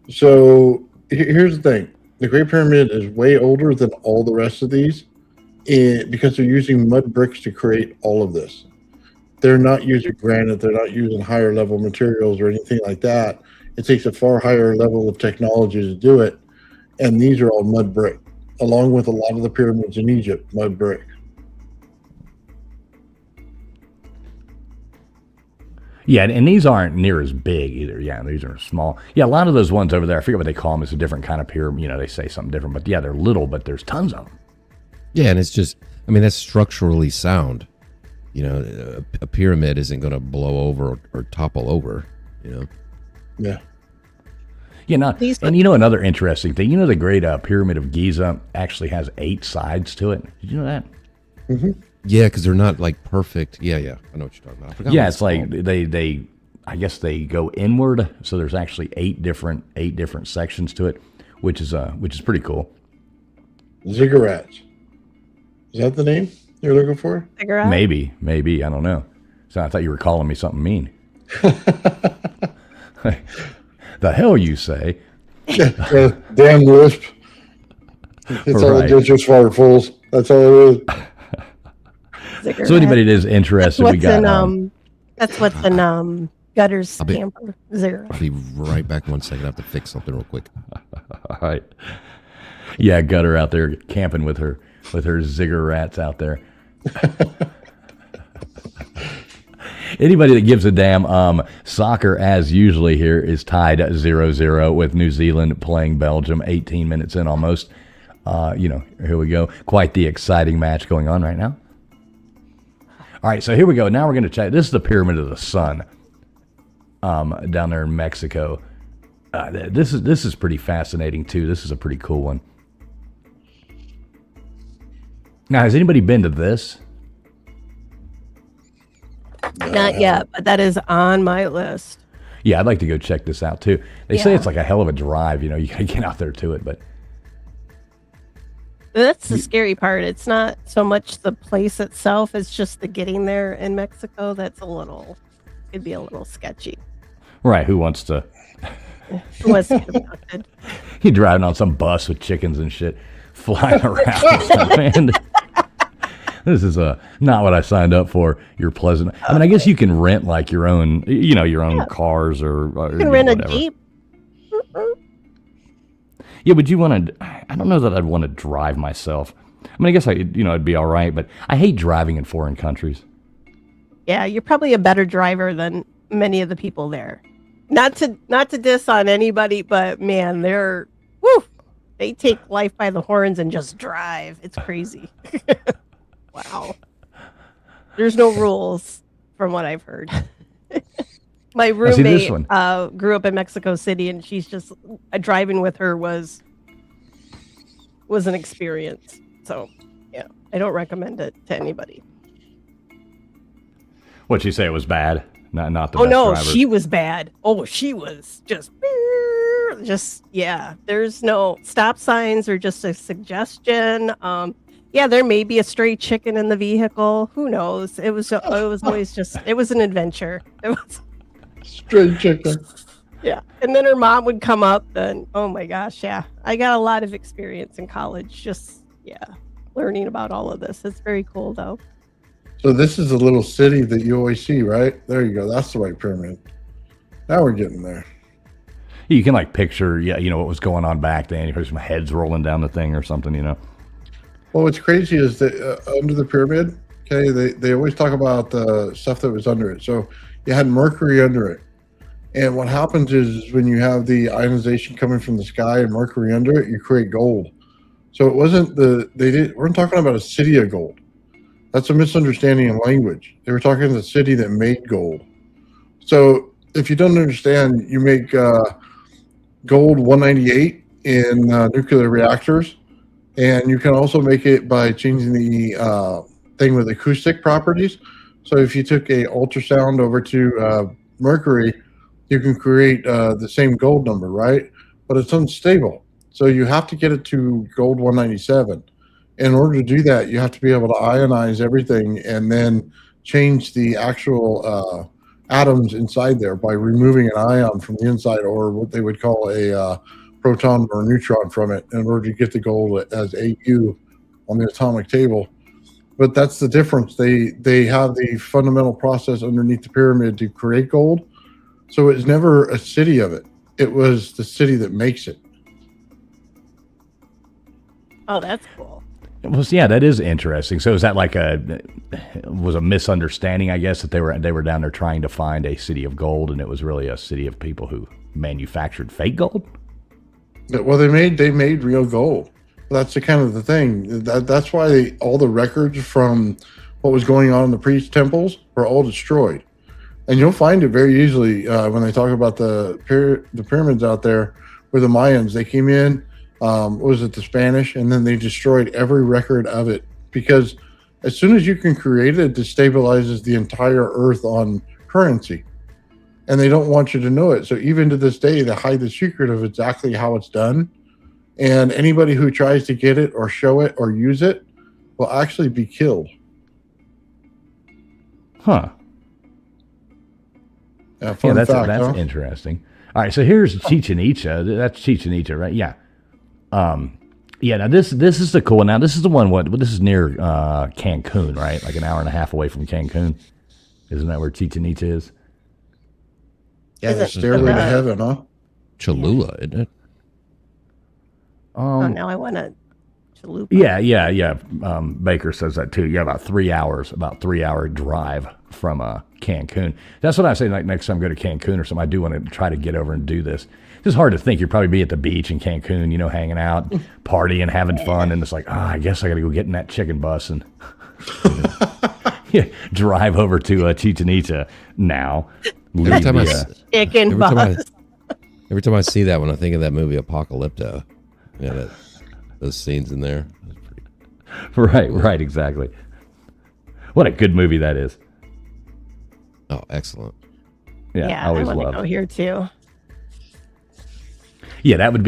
So here's the thing: the Great Pyramid is way older than all the rest of these, because they're using mud bricks to create all of this. They're not using granite. They're not using higher level materials or anything like that. It takes a far higher level of technology to do it, and these are all mud brick, along with a lot of the pyramids in Egypt, mud brick. Yeah, and these aren't near as big either. Yeah, these are small. Yeah, a lot of those ones over there, I forget what they call them. It's a different kind of pyramid. You know, they say something different. But yeah, they're little, but there's tons of them. Yeah, and it's just, I mean, that's structurally sound. You know, a pyramid isn't going to blow over or topple over, you know? Yeah. Yeah, and you know another interesting thing? You know the Great Pyramid of Giza actually has 8 sides to it? Did you know that? Mm-hmm. Yeah, because they're not like perfect. Yeah, I know what you're talking about. I forgot Yeah, it's like they I guess they go inward, so there's actually 8 different sections to it, which is pretty cool. Ziggurats. Is that the name you're looking for? Cigarette? Maybe, I don't know. So I thought you were calling me something mean. The hell you say? Damn lisp. It's all Right. digits for fools. That's all it is. Cigarette. So anybody that is interested, we got. That's what's in Gutter's camper. Zero. I'll be right back 1 second. I have to fix something real quick. All right. Yeah, Gutter out there camping with her ziggurats out there. Anybody that gives a damn, soccer, as usually here, is tied 0-0 with New Zealand playing Belgium, 18 minutes in almost. Here we go. Quite the exciting match going on right now. All right, so here we go. Now we're going to check. This is the Pyramid of the Sun down there in Mexico. This is pretty fascinating, too. This is a pretty cool one. Now, has anybody been to this? Not yet, but that is on my list. Yeah, I'd like to go check this out, too. They say it's like a hell of a drive. You know, you got to get out there to it, but... That's the scary part. It's not so much the place itself, it's just the getting there in Mexico. It'd be a little sketchy. Right, who wants to... Who wants to get abducted? You're driving on some bus with chickens and shit flying around. Man, this is not what I signed up for. You're pleasant. I mean, I guess you can rent like your own, your own cars or You can rent a whatever. Jeep. Yeah, but you want to? I don't know that I'd want to drive myself. I mean, I guess it'd be all right, but I hate driving in foreign countries. Yeah, you're probably a better driver than many of the people there. Not to diss on anybody, but man, they take life by the horns and just drive. It's crazy. Wow. There's no rules from what I've heard. My roommate grew up in Mexico City, and she's just driving with her was an experience. So, yeah, I don't recommend it to anybody. What'd she say? It was bad? Not the Oh best no, driver. she was bad. Oh, she was just yeah. There's no stop signs or just a suggestion. Yeah, there may be a stray chicken in the vehicle. Who knows? It was always just it was an adventure. It was Stray chicken. yeah. And then her mom would come up and oh my gosh, yeah. I got a lot of experience in college just learning about all of this. It's very cool though. So this is a little city that you always see, right? There you go. That's the right pyramid. Now we're getting there. You can picture, what was going on back then. You heard some heads rolling down the thing or something, Well, what's crazy is that under the pyramid, okay, they always talk about the stuff that was under it. So you had mercury under it. And what happens is when you have the ionization coming from the sky and mercury under it, you create gold. So it wasn't we're talking about a city of gold. That's a misunderstanding in language. They were talking the city that made gold. So if you don't understand, you make gold 198 in nuclear reactors. And you can also make it by changing the thing with acoustic properties. So if you took a ultrasound over to mercury, you can create the same gold number, right? But it's unstable. So you have to get it to gold 197. In order to do that, you have to be able to ionize everything and then change the actual atoms inside there by removing an ion from the inside, or what they would call a proton or a neutron from it, in order to get the gold as AU on the atomic table. But that's the difference. They have the fundamental process underneath the pyramid to create gold. So it's never a city of it. It was the city that makes it. Oh, that's cool. Well, yeah, that is interesting. So is that like a misunderstanding, I guess, that they were down there trying to find a city of gold, and it was really a city of people who manufactured fake gold? Well, they made real gold. That's the kind of the thing. That's why all the records from what was going on in the priest temples were all destroyed. And you'll find it very easily when they talk about the pyramids out there where the Mayans, they came in, was it the Spanish? And then they destroyed every record of it, because as soon as you can create it, it destabilizes the entire earth on currency. And they don't want you to know it. So even to this day, they hide the secret of exactly how it's done. And anybody who tries to get it or show it or use it will actually be killed. Huh. Yeah, that's interesting. All right, so here's Chichen Itza. That's Chichen Itza, right? Yeah. Yeah. Now this is the cool one. Now this is the one. This is near Cancun, right? Like an hour and a half away from Cancun. Isn't that where Chichen Itza is? Yeah, the stairway to heaven, huh? Cholula, isn't it? Oh, now I want to chalupa. Yeah. Baker says that too. Yeah, about 3 hours, about 3 hour drive from Cancun. That's what I say. Like next time I go to Cancun or something, I do want to try to get over and do this. It's hard to think. You'd probably be at the beach in Cancun, hanging out, partying, having fun, and it's like, I guess I got to go get in that chicken bus and drive over to Chichen Itza now. Every time I see that, when I think of that movie Apocalypto, those scenes in there. Right, exactly. What a good movie that is. Oh, excellent. Yeah, I always want love to go here too. Yeah, that would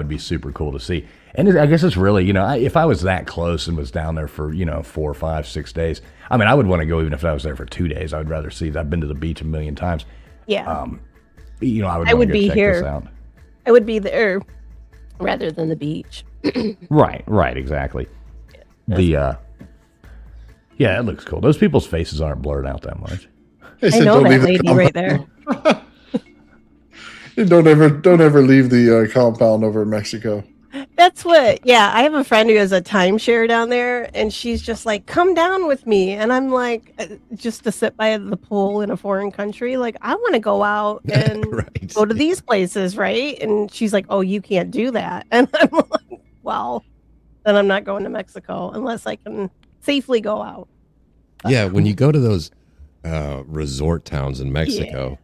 be super cool to see. And I guess it's really, if I was that close and was down there for, 4, 5, 6 days, I mean, I would want to go even if I was there for 2 days. I would rather see. I've been to the beach a million times. Yeah. I would be check here. This out. I would be there rather than the beach. Right, exactly. Yeah. It looks cool. Those people's faces aren't blurred out that much. I know that lady right there. Don't ever leave the compound over in Mexico. That's what, I have a friend who has a timeshare down there, and she's just like, come down with me. And I'm like, just to sit by the pool in a foreign country, like, I want to go out and go to these places, right? And she's like, oh, you can't do that. And I'm like, well, then I'm not going to Mexico unless I can safely go out. Yeah, when you go to those resort towns in Mexico,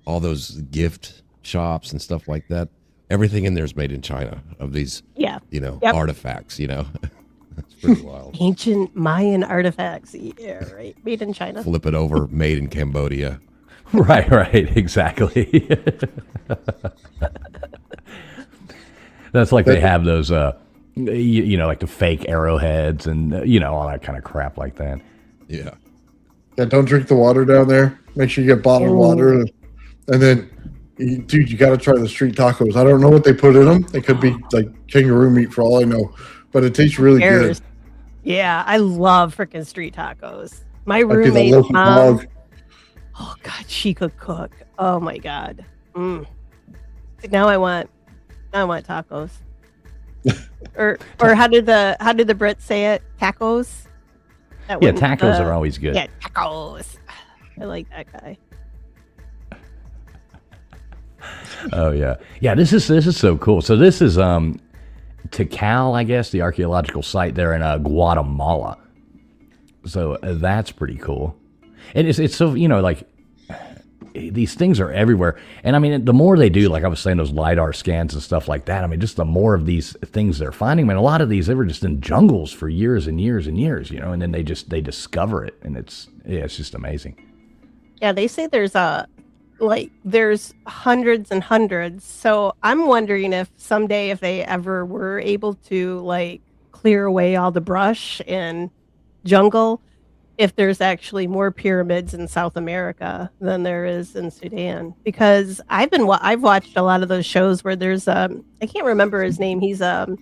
all those gift shops and stuff like that, everything in there is made in China of these, artifacts, That's pretty wild. Ancient Mayan artifacts. Yeah, right. Made in China. Flip it over, made in Cambodia. Right, exactly. That's like they have those, like the fake arrowheads and, all that kind of crap like that. Yeah. Yeah, don't drink the water down there. Make sure you get bottled water. And then, dude, you got to try the street tacos. I don't know what they put in them. They could be like kangaroo meat for all I know, but it tastes really good. Yeah, I love freaking street tacos. My roommate's mom. Oh God, she could cook. Oh my God. Now I want tacos. or how did the Brits say it? Tacos. Tacos are always good. Yeah, tacos. I like that guy. Oh yeah. This is so cool. So this is Tikal, I guess, the archaeological site there in Guatemala. So that's pretty cool. And it's so like these things are everywhere. And I mean, the more they do, like I was saying, those LiDAR scans and stuff like that. I mean, just the more of these things they're finding. I mean, a lot of these, they were just in jungles for years and years and years, and then they discover it, and it's just amazing. Yeah, they say there's there's hundreds and hundreds. So I'm wondering if someday, if they ever were able to clear away all the brush and jungle, if there's actually more pyramids in South America than there is in Sudan. Because I've watched a lot of those shows where there's I can't remember his name. He's a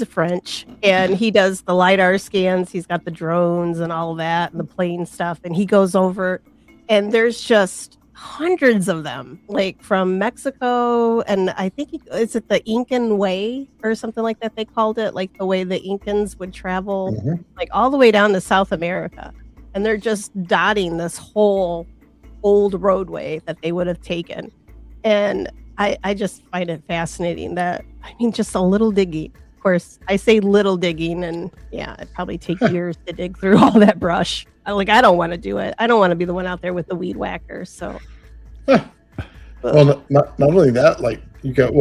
French, and he does the LiDAR scans. He's got the drones and all of that and the plane stuff, and he goes over, and there's just hundreds of them, like from Mexico, and I think is it the Incan way or something like that they called it, like the way the Incans would travel, like all the way down to South America, and they're just dotting this whole old roadway that they would have taken. And I just find it fascinating that, I mean, just a little digging. Of course, I say little digging, and yeah, it'd probably take years to dig through all that brush. I don't want to do it. I don't want to be the one out there with the weed whacker. So, well, not only that, like you got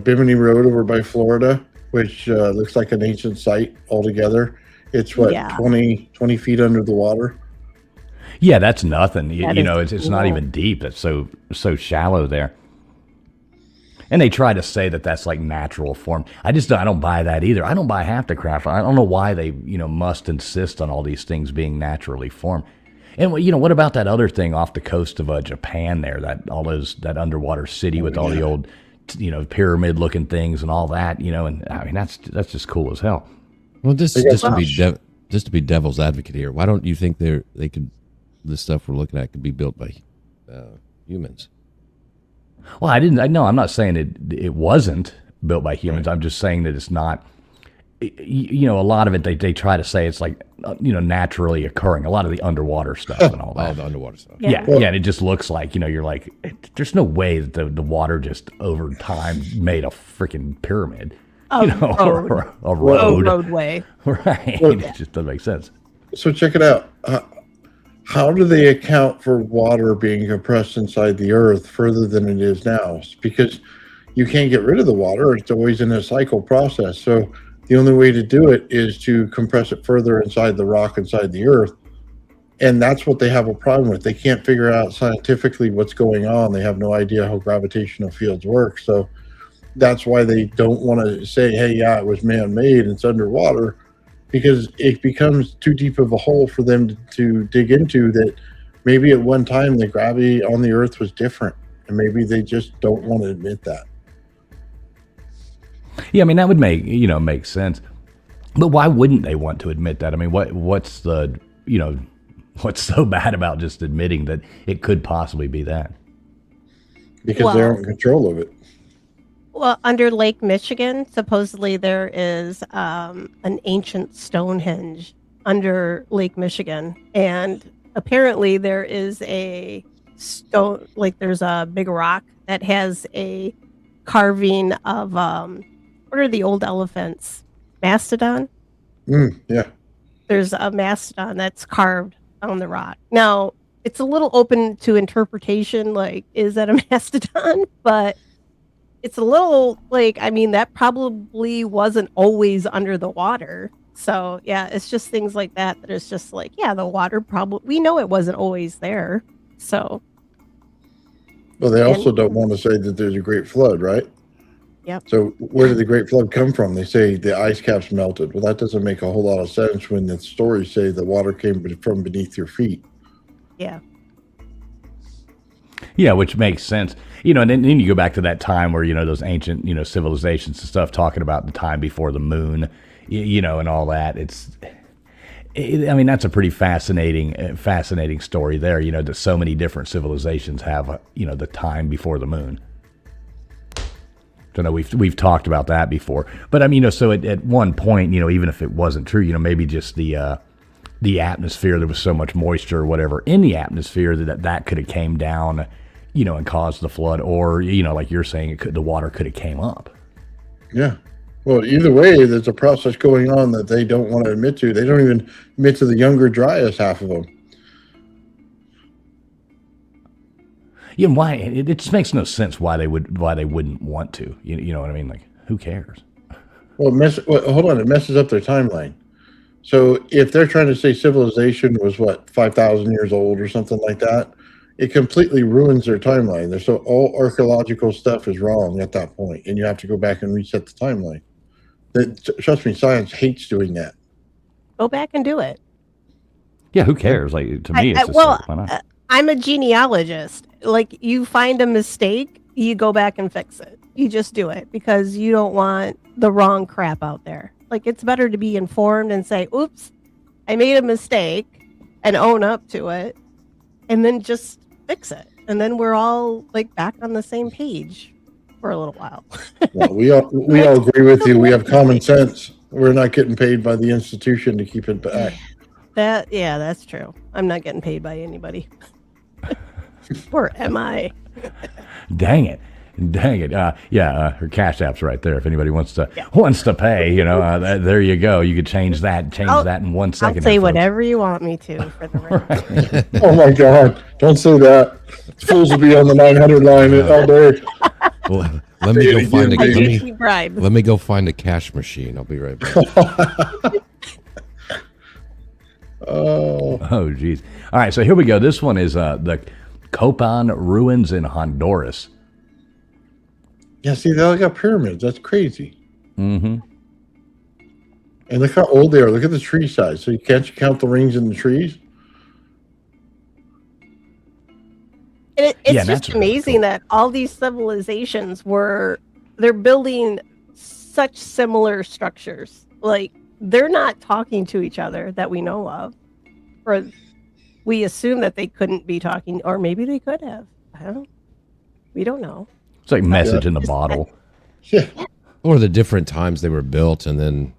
Bimini Road over by Florida, which looks like an ancient site altogether. It's 20 feet under the water. Yeah, that's nothing. You know, it's not even deep. It's so shallow there. And they try to say that that's like natural form. I don't buy that either. I don't buy half the crap. I don't know why they, must insist on all these things being naturally formed. And what about that other thing off the coast of Japan there? That underwater city with all the old, pyramid looking things and all that. And I mean that's just cool as hell. Well, just to be devil's advocate here, why don't you think the stuff we're looking at could be built by humans? Well, I'm not saying it wasn't built by humans. Right. I'm just saying that it's not, a lot of it, they try to say it's like, naturally occurring, a lot of the underwater stuff and all that. All the underwater stuff. Yeah. And it just looks like, you're like, there's no way that the water just over time made a freaking pyramid, or a roadway. Right. It just doesn't make sense. So check it out. How do they account for water being compressed inside the earth further than it is now? It's because you can't get rid of the water. It's always in a cycle process. So the only way to do it is to compress it further inside the rock, inside the earth. And that's what they have a problem with. They can't figure out scientifically what's going on. They have no idea how gravitational fields work. So that's why they don't want to say, hey, yeah, it was man-made, it's underwater, because it becomes too deep of a hole for them to dig into, that maybe at one time the gravity on the earth was different, and maybe they just don't want to admit that. Yeah, I mean, that would make sense. But why wouldn't they want to admit that? I mean, what's so bad about just admitting that it could possibly be that? Because they're in control of it. Well, under Lake Michigan, supposedly there is an ancient Stonehenge under Lake Michigan, and apparently there is a stone, like there's a big rock that has a carving of what are the old elephants? Mastodon? Yeah. There's a mastodon that's carved on the rock. Now, it's a little open to interpretation, like, is that a mastodon? But it's a little like, I mean, that probably wasn't always under the water. So, yeah, it's just things like that it's just like, yeah, the water probably, we know it wasn't always there. So. Well, they also don't want to say that there's a great flood, right? Yep. So where did the great flood come from? They say the ice caps melted. Well, that doesn't make a whole lot of sense when the stories say the water came from beneath your feet. Yeah. Yeah, which makes sense. And then you go back to that time where, those ancient, civilizations and stuff talking about the time before the moon, and all that. I mean, that's a pretty fascinating story there, that so many different civilizations have, the time before the moon. So no, we've talked about that before. But I mean, so at one point, even if it wasn't true, maybe just the atmosphere, there was so much moisture or whatever in the atmosphere that could have came down, and caused the flood, or, like you're saying, the water could have came up. Yeah. Well, either way, there's a process going on that they don't want to admit to. They don't even admit to the younger Dryas, half of them. Yeah, why? It just makes no sense why they wouldn't want to. You know what I mean? Like, who cares? Well, hold on. It messes up their timeline. So if they're trying to say civilization was 5,000 years old or something like that, it completely ruins their timeline. So all archaeological stuff is wrong at that point, and you have to go back and reset the timeline. Trust me, science hates doing that. Go back and do it. Yeah, who cares? Like to me, it's just well, like, why not? I'm a genealogist. Like you find a mistake, you go back and fix it. You just do it because you don't want the wrong crap out there. Like it's better to be informed and say, "Oops, I made a mistake," and own up to it, and then just fix it. And then we're all like back on the same page for a little while. Well, we all agree with you. We have common sense. We're not getting paid by the institution to keep it back. That's true. I'm not getting paid by anybody. Or am I? Dang it. Her Cash App's right there. If anybody wants to pay, there you go. You could change that in 1 second. I'll say whatever you want me to for the record. Oh my God! Don't say that. Fools will be on the 900 line all day. Well, let me go find bribe. Let me go find a cash machine. I'll be right back. Oh, geez. All right, so here we go. This one is the Copan ruins in Honduras. Yeah, see, they all got pyramids. That's crazy. Mm-hmm. And look how old they are. Look at the tree size. So you can't count the rings in the trees? And it's just amazing cool. That all these civilizations they're building such similar structures. Like they're not talking to each other that we know of. Or we assume that they couldn't be talking, or maybe they could have. We don't know. It's like message in the bottle. Yeah. Or the different times they were built, and then,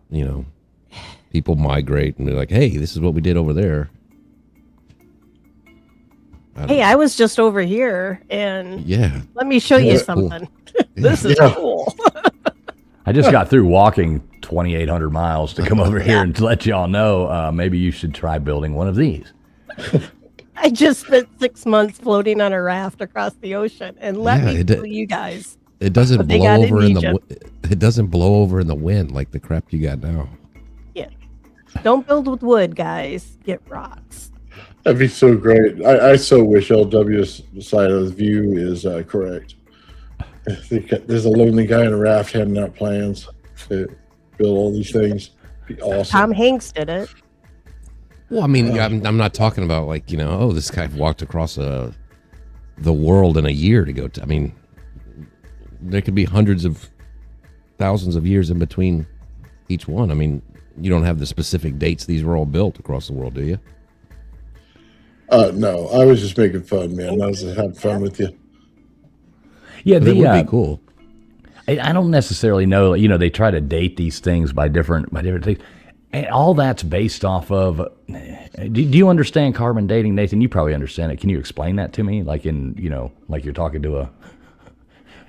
people migrate and they're like, hey, this is what we did over there. I was just over here, and let me show you something. Cool. This is cool. I just got through walking 2,800 miles to come over here and to let y'all know maybe you should try building one of these. I just spent 6 months floating on a raft across the ocean, and let me tell you guys, it doesn't blow over it doesn't blow over in the wind like the crap you got now. Yeah, don't build with wood, guys. Get rocks. That'd be so great. I so wish LW's side of the view is correct. There's a lonely guy in a raft handing out plans to build all these things. It'd be awesome. Tom Hanks did it. Well, I mean, I'm not talking about like, this guy walked across the world in a year to go to. I mean, there could be hundreds of thousands of years in between each one. I mean, you don't have the specific dates these were all built across the world, do you? No, I was just making fun, man. I was just having fun with you. Yeah, that would be cool. I don't necessarily know. They try to date these things by different things. And all that's based off of. Do you understand carbon dating, Nathan? You probably understand it. Can you explain that to me, like like you're talking to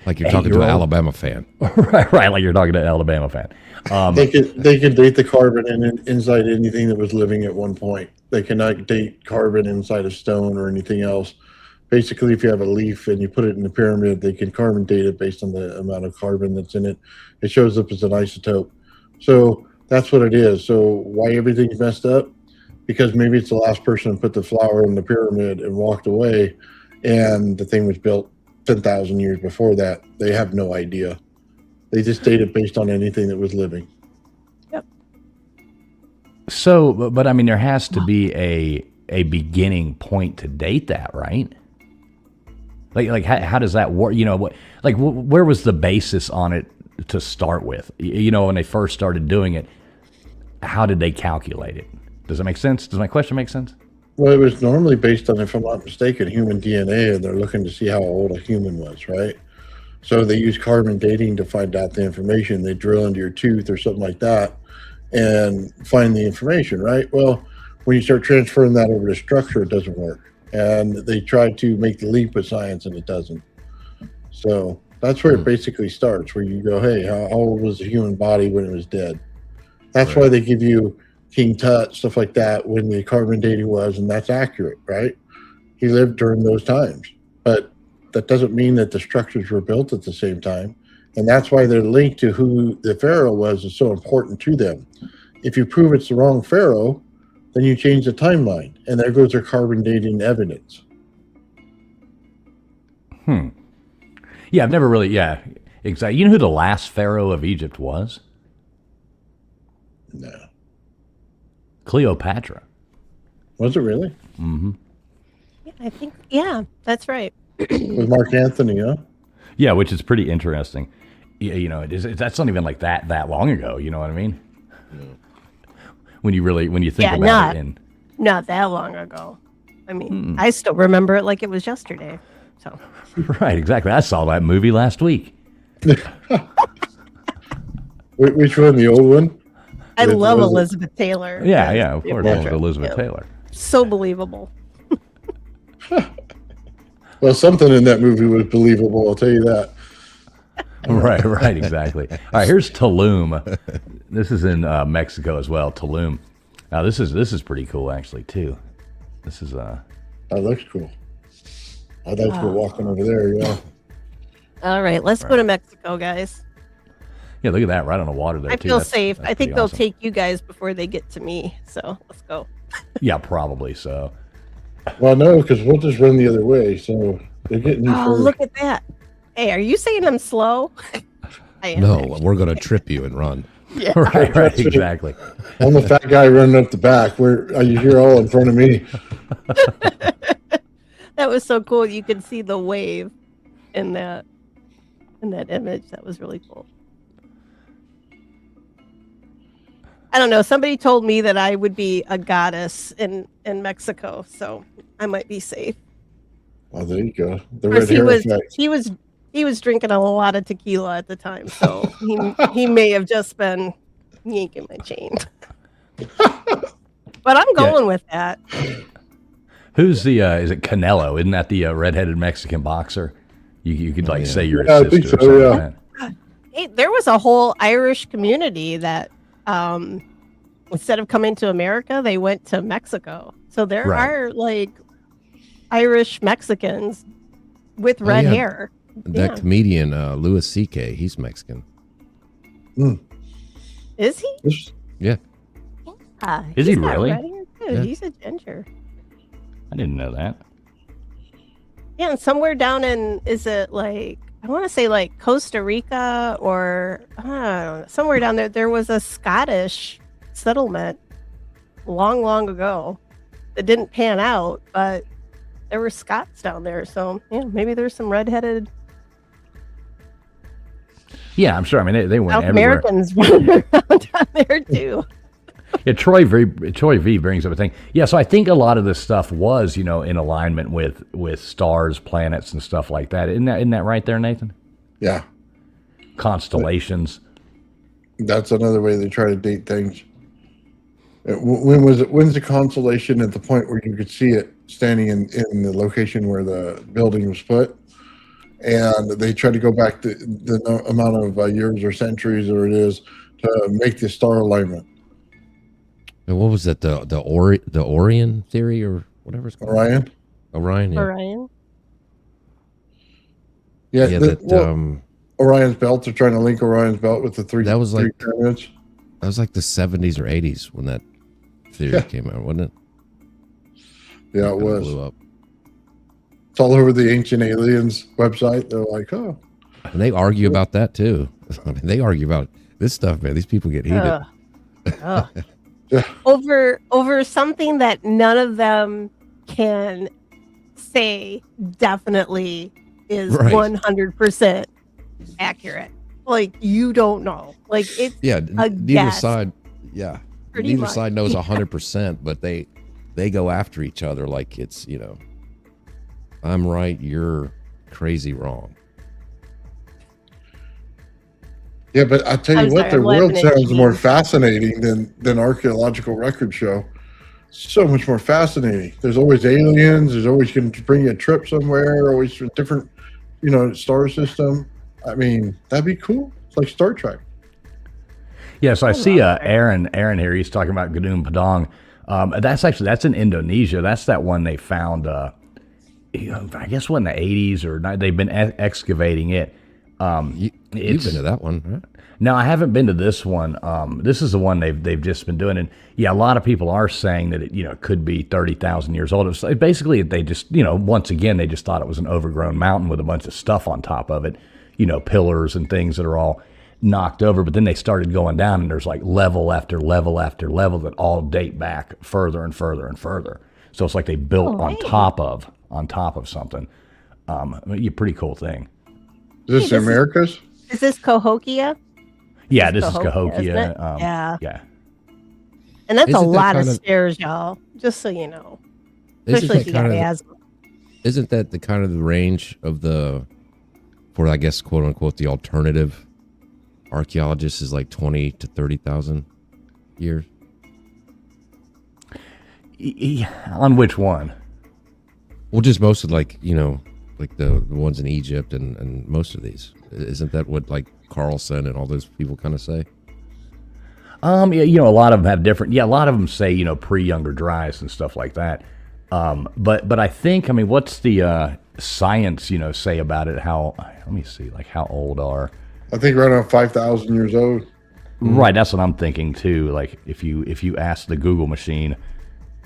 an Alabama fan, right? Like you're talking to an Alabama fan. They could date the carbon inside anything that was living at one point. They cannot date carbon inside of stone or anything else. Basically, if you have a leaf and you put it in the pyramid, they can carbon date it based on the amount of carbon that's in it. It shows up as an isotope. So that's what it is. So why everything's messed up? Because maybe it's the last person who put the flower in the pyramid and walked away, and the thing was built 10,000 years before that. They have no idea. They just date it based on anything that was living. Yep. So, but I mean, there has to be a beginning point to date that, right? Like how does that work? Where was the basis on it to start with? When they first started doing it, how did they calculate it? Does that make sense? Does my question make sense? Well, it was normally based on, if I'm not mistaken, human DNA, and they're looking to see how old a human was, right? So they use carbon dating to find out the information. They drill into your tooth or something like that and find the information, right? Well, when you start transferring that over to structure, it doesn't work. And they try to make the leap with science, and it doesn't. So that's where it basically starts, where you go, hey, how old was the human body when it was dead? That's why they give you King Tut, stuff like that, when the carbon dating was, and that's accurate, right? He lived during those times. But that doesn't mean that the structures were built at the same time. And that's why they're linked to who the pharaoh was is so important to them. If you prove it's the wrong pharaoh, then you change the timeline. And there goes their carbon dating evidence. Yeah, I've never really, exactly. You know who the last pharaoh of Egypt was? No. Cleopatra. Was it really? Yeah, I think. Yeah, that's right. With Mark Anthony, huh? Yeah, which is pretty interesting. That's not even like that long ago. You know what I mean? When you think Yeah, about it, and not that long ago. I mean, I still remember it like it was yesterday. So right, exactly. I saw that movie last week. Which one? The old one? I With love Elizabeth- Elizabeth Taylor. Yeah, as yeah, of course, Cleopatra. Elizabeth Yeah. Taylor. So believable. Well, something in that movie was believable. I'll tell you that. Right, exactly. All right, here's Tulum. This is in Mexico as well. Tulum. Now this is pretty cool actually too. This is That looks cool. I'd like to go walking over there. Yeah. All right, let's go to Mexico, guys. yeah. Look at that, right on the water there I too. feel That's- safe. that's I think pretty they'll awesome. take you guys before they get to me. So let's go. Yeah, probably so. Well, no, because we'll just run the other way. So they're getting you Oh, first. look at that. Hey, are you saying I'm slow? I am. No, actually. we're gonna trip you and run. Yeah. Right, exactly. I'm the fat guy running up the back. You're all in front of me. That was so cool. You could see the wave in that image. That was really cool. I don't know. Somebody told me that I would be a goddess in Mexico, so I might be safe. Oh, there you go. The Of course, red hair effect. he was drinking a lot of tequila at the time, so he may have just been yanking my chain. But I'm going with that. Who's the? Is it Canelo? Isn't that the redheaded Mexican boxer? You could like say you're Yeah, I a think sister. so, or something yeah. like that. Hey, there was a whole Irish community that instead of coming to America, they went to Mexico. So there Right. are like Irish Mexicans with red yeah. hair. That Yeah. comedian Louis C.K. He's Mexican. Is he? Yeah. Is he he's got really? red hair too. Yeah. He's a ginger. I didn't know that. Yeah, and somewhere down in, is it like, I want to say like Costa Rica or I don't know, somewhere down there was a Scottish settlement long ago that didn't pan out, but there were Scots down there. So yeah, maybe there's some redheaded Yeah, I'm sure. I mean, they went South everywhere. Americans running around down there too. Yeah, Troy V brings up a thing. Yeah, so I think a lot of this stuff was, in alignment with stars, planets, and stuff like that. Isn't that right there, Nathan? Yeah. Constellations. That's another way they try to date things. When's the constellation at the point where you could see it standing in the location where the building was put? And they try to go back to the amount of years or centuries or it is to make the star alignment. And what was that? The Orion theory or whatever it's called? Orion. Yeah. Orion. Yeah, Yeah. Orion's belt. They're trying to link Orion's belt with the three. That was like- three pyramids. That was like the 70s or 80s when that theory Yeah. came out, wasn't it? Yeah, it Kinda was. blew up. It's all over the Ancient Aliens website. They're like, oh, And they argue about that too. I mean, they argue about this stuff, man. These people get heated. Ugh. Ugh. Yeah. Over something that none of them can say definitely is Right. 100% accurate. Like you don't know. Like it's Yeah, a neither guess. side. Yeah, Pretty neither much. side knows 100%, but they go after each other like it's I'm right, you're crazy wrong. yeah. But I tell you I'm what, sorry, their I'm world laughing at sounds you. more fascinating than archaeological record show. So much more fascinating. There's always aliens. There's always going to bring you a trip somewhere. Always a different, star system. I mean, that'd be cool. It's like Star Trek. Yeah, so I see Aaron here. He's talking about Gunung Padang. That's in Indonesia. That's that one they found. I guess what in the 80s or not, they've been excavating it. You've been to that one, right? No, I haven't been to this one. This is the one they've just been doing, and yeah, a lot of people are saying that it could be 30,000 years old. It's basically they just once again they just thought it was an overgrown mountain with a bunch of stuff on top of it, pillars and things that are all knocked over, but then they started going down, and there's like level after level after level that all date back further and further and further. So it's like they built on top of something. A pretty cool thing. Is this Americas? Is this Cahokia? Yeah, this is Cahokia, Cahokia. Yeah. And that's Isn't a that lot of kind of- stairs, y'all. Just so you know, Isn't especially if that you got kind of asthma. Isn't that the kind of the range of for I guess quote unquote the alternative archaeologists is like 20 to 30,000 years? On which one? Well, just most of like the ones in Egypt and most of these. Isn't that what like Carlson and all those people kind of say? Yeah, a lot of them have different. Yeah, a lot of them say pre-Younger Dryas and stuff like that. But I think what's the science say about it? Let me see, like how old are? I think right around 5,000 years old. Right, that's what I'm thinking too. Like if you ask the Google machine,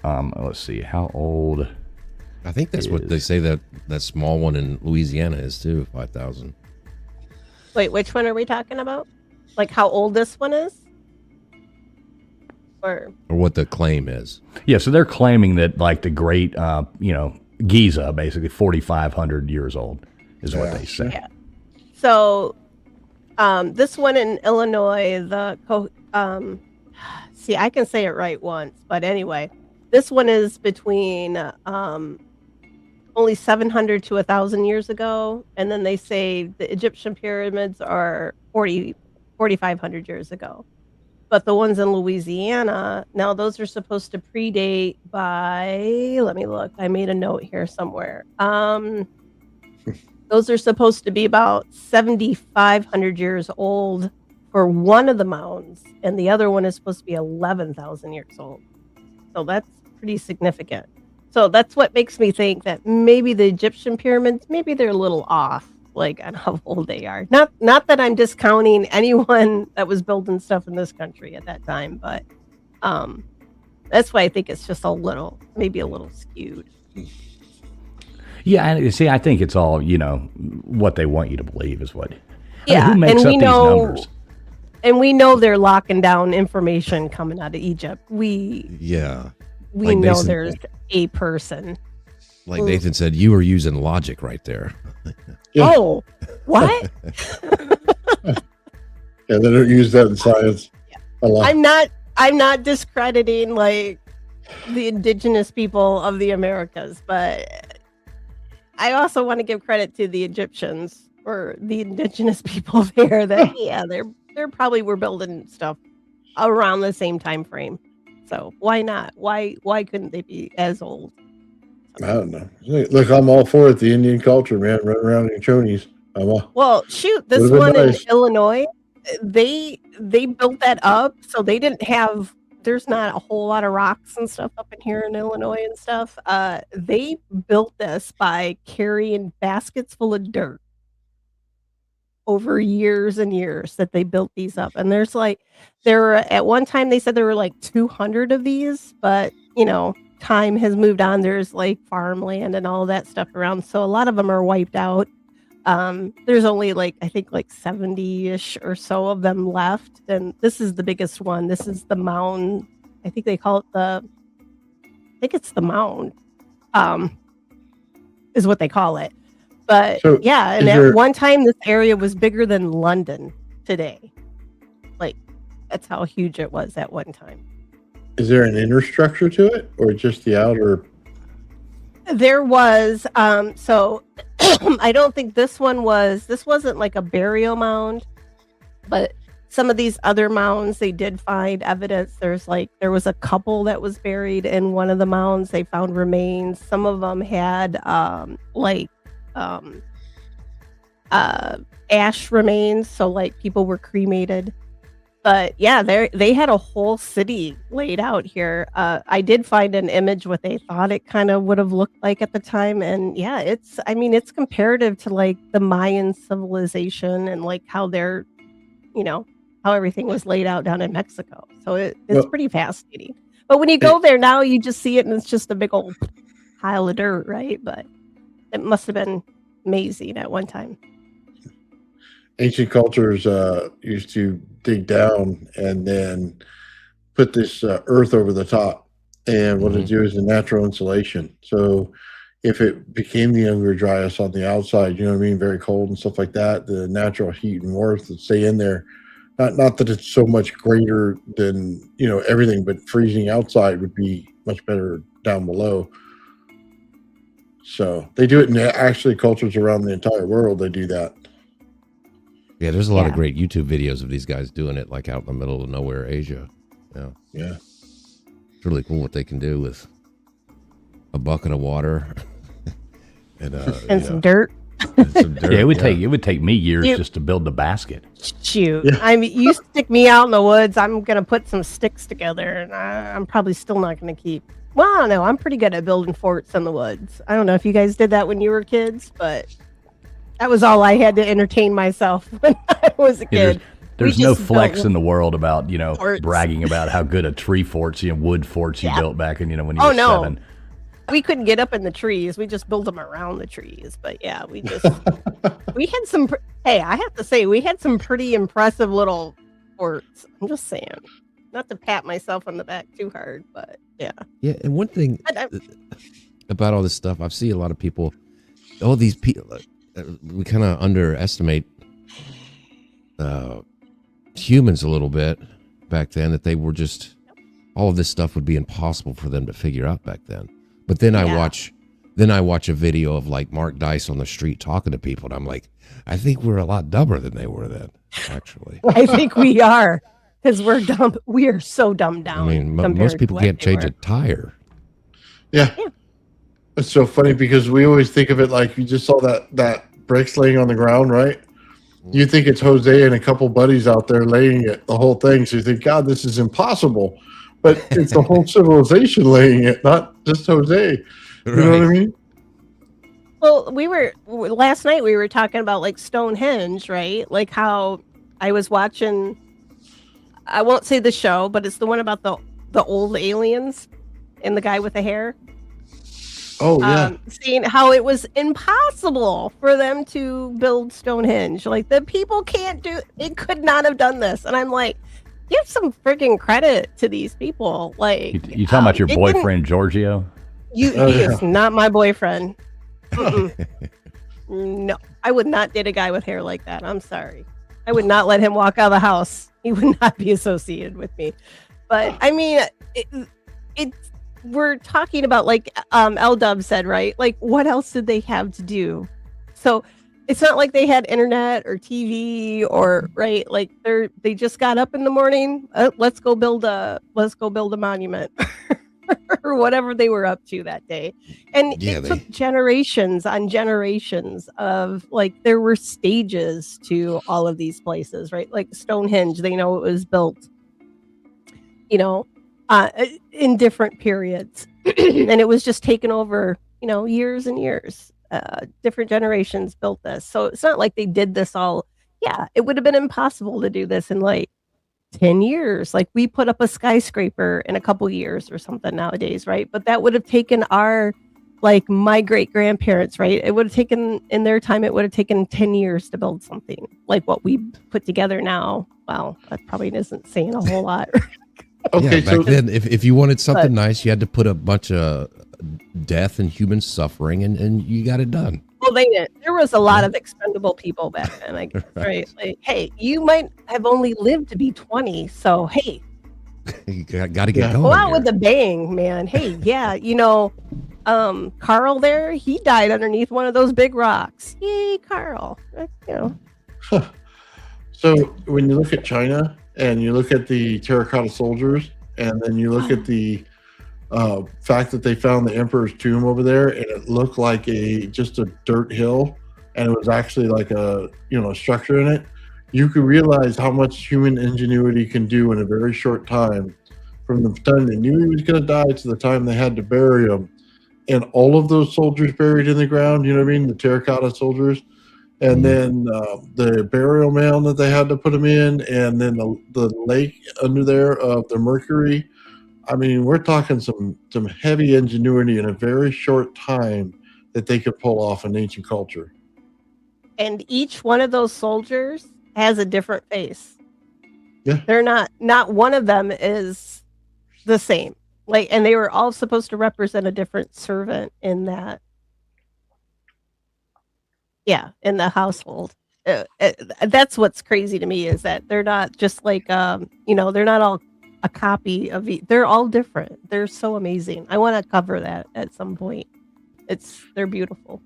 let's see, how old? I think that's what they say that small one in Louisiana is too, 5,000. Wait, which one are we talking about? Like how old this one is? Or what the claim is. Yeah, so they're claiming that like the great, Giza, basically 4,500 years old is what they say. Yeah. So, this one in Illinois, see, I can say it right once, but anyway, this one is between only 700 to 1,000 years ago, and then they say the Egyptian pyramids are 4,500 years ago. But the ones in Louisiana, now those are supposed to predate by, let me look, I made a note here somewhere. Those are supposed to be about 7,500 years old for one of the mounds, and the other one is supposed to be 11,000 years old. So that's pretty significant. So that's what makes me think that maybe the Egyptian pyramids, maybe they're a little off, like on how old they are. Not that I'm discounting anyone that was building stuff in this country at that time, but that's why I think it's just maybe a little skewed. Yeah, and see, I think it's all what they want you to believe is what. Yeah, who makes and up we these know, numbers? and we know they're locking down information coming out of Egypt. We Like know Nathan, there's a person. like Nathan said, you were using logic right there. Yeah. Oh, what? Yeah, they don't use that in science a lot. I'm not discrediting like the indigenous people of the Americas, but I also want to give credit to the Egyptians or the indigenous people there that they're probably were building stuff around the same time frame. So why not? Why couldn't they be as old? I don't know. Look, I'm all for it. The Indian culture, man, running around in chonies. Well, shoot, this Would've been one nice. in Illinois, they built that up, so they didn't have. There's not a whole lot of rocks and stuff up in here in Illinois and stuff. They built this by carrying baskets full of dirt over years and years that they built these up. And at one time they said there were like 200 of these, but time has moved on. There's like farmland and all that stuff around, so a lot of them are wiped out. There's only I think 70-ish or so of them left, and this is the biggest one. This is the mound. I think they call it it's the mound, is what they call it. But So, yeah, and is at there- one time this area was bigger than London today. That's how huge it was at one time. Is there an inner structure to it, or just the outer? There was so I don't think this wasn't like a burial mound, but some of these other mounds they did find evidence. There was a couple that was buried in one of the mounds. They found remains. Some of them had ash remains, so people were cremated. But yeah, they had a whole city laid out here. I did find an image what they thought it kind of would have looked like at the time, and yeah, it's comparative to the Mayan civilization and how they're, how everything was laid out down in Mexico. So it's pretty fascinating. But when you go there now, you just see it and it's just a big old pile of dirt, right? But it must have been amazing at one time. ancient cultures used to dig down and then put this earth over the top. And what it do is a natural insulation. So if it became the younger dryas on the outside, you know what I mean, very cold and stuff like that, the natural heat and warmth would stay in there. Not that it's so much greater than, you know, everything, but freezing outside would be much better down below. So they do it in actually cultures around the entire world. They do that. Yeah, there's a lot of great YouTube videos of these guys doing it, like out in the middle of nowhere, Asia. Yeah. Yeah. It's really cool what they can do with a bucket of water and some dirt. And some dirt. Yeah, it would take me years just to build the basket. Shoot. Yeah. I mean, you stick me out in the woods, I'm going to put some sticks together, and I'm probably still not going to keep. Well, I don't know. I'm pretty good at building forts in the woods. I don't know if you guys did that when you were kids, but that was all I had to entertain myself when I was a kid. There's no flex in the world about, you know, forts. bragging about how good a tree forts, you know, wood forts you built back in, you know, when you were 7. We couldn't get up in the trees. We just built them around the trees. But yeah, we had some, hey, I have to say, we had some pretty impressive little forts. I'm just saying. Not to pat myself on the back too hard, but yeah. Yeah, and one thing about all this stuff, I've seen a lot of people, all these people, we kind of underestimate humans a little bit back then, that they were just, all of this stuff would be impossible for them to figure out back then. But then I watch a video of like Mark Dice on the street talking to people, and I'm like, I think we're a lot dumber than they were then, actually. I think we are. Because we're dumb. We are so dumbed down. I mean, most people can't change a tire. Yeah. It's so funny because we always think of it like you just saw that bricks laying on the ground, right? You think it's Jose and a couple buddies out there laying it, the whole thing. So you think, God, this is impossible. But it's the whole civilization laying it, not just Jose. You know what I mean? Well, last night we were talking about like Stonehenge, right? Like how I was watching, I won't say the show, but it's the one about the old aliens and the guy with the hair. Oh, yeah. Seeing how it was impossible for them to build Stonehenge. Like, the people it could not have done this. And I'm like, give some freaking credit to these people. Like, you talking about your boyfriend, Giorgio? He is not my boyfriend. No, I would not date a guy with hair like that. I'm sorry. I would not let him walk out of the house. He would not be associated with me. But I mean, we're talking about, like L-Dub said, right? Like, what else did they have to do? So it's not like they had internet or TV or, right? Like, they just got up in the morning. Let's go build a monument or whatever they were up to that day. And it took generations on generations of, like, there were stages to all of these places, right? Like Stonehenge, they know it was built, you know, in different periods. And it was just taken over, you know, years and years. Different generations built this. So it's not like they did this all. Yeah, it would have been impossible to do this in like 10 years. Like, we put up a skyscraper in a couple years or something nowadays, right? But that would have taken my great grandparents, right? It would have taken, in their time, it would have taken 10 years to build something like what we put together now. Well, that probably isn't saying a whole lot. Okay, back then, if you wanted something nice, you had to put a bunch of death and human suffering, and you got it done. Well, they didn't. There was a lot of expendable people back then, I guess, right? Like, hey, you might have only lived to be 20, so hey, you got to get going. Go out with a bang, man. Hey, yeah, you know, Carl there, he died underneath one of those big rocks. Yay, Carl! You know. So when you look at China and you look at the terracotta soldiers, and then you look at the fact that they found the emperor's tomb over there, and it looked like just a dirt hill, and it was actually like a structure in it, you could realize how much human ingenuity can do in a very short time, from the time they knew he was going to die to the time they had to bury him. And all of those soldiers buried in the ground, you know what I mean, the terracotta soldiers, and then the burial mound that they had to put them in, and then the lake under there of the mercury. I mean, we're talking some heavy ingenuity in a very short time that they could pull off in ancient culture. And each one of those soldiers has a different face. Yeah. They're not one of them is the same. Like, and they were all supposed to represent a different servant in that. Yeah, in the household. That's what's crazy to me is that they're not just like they're not all a copy of they're all different. They're so amazing. I want to cover that at some point. They're beautiful.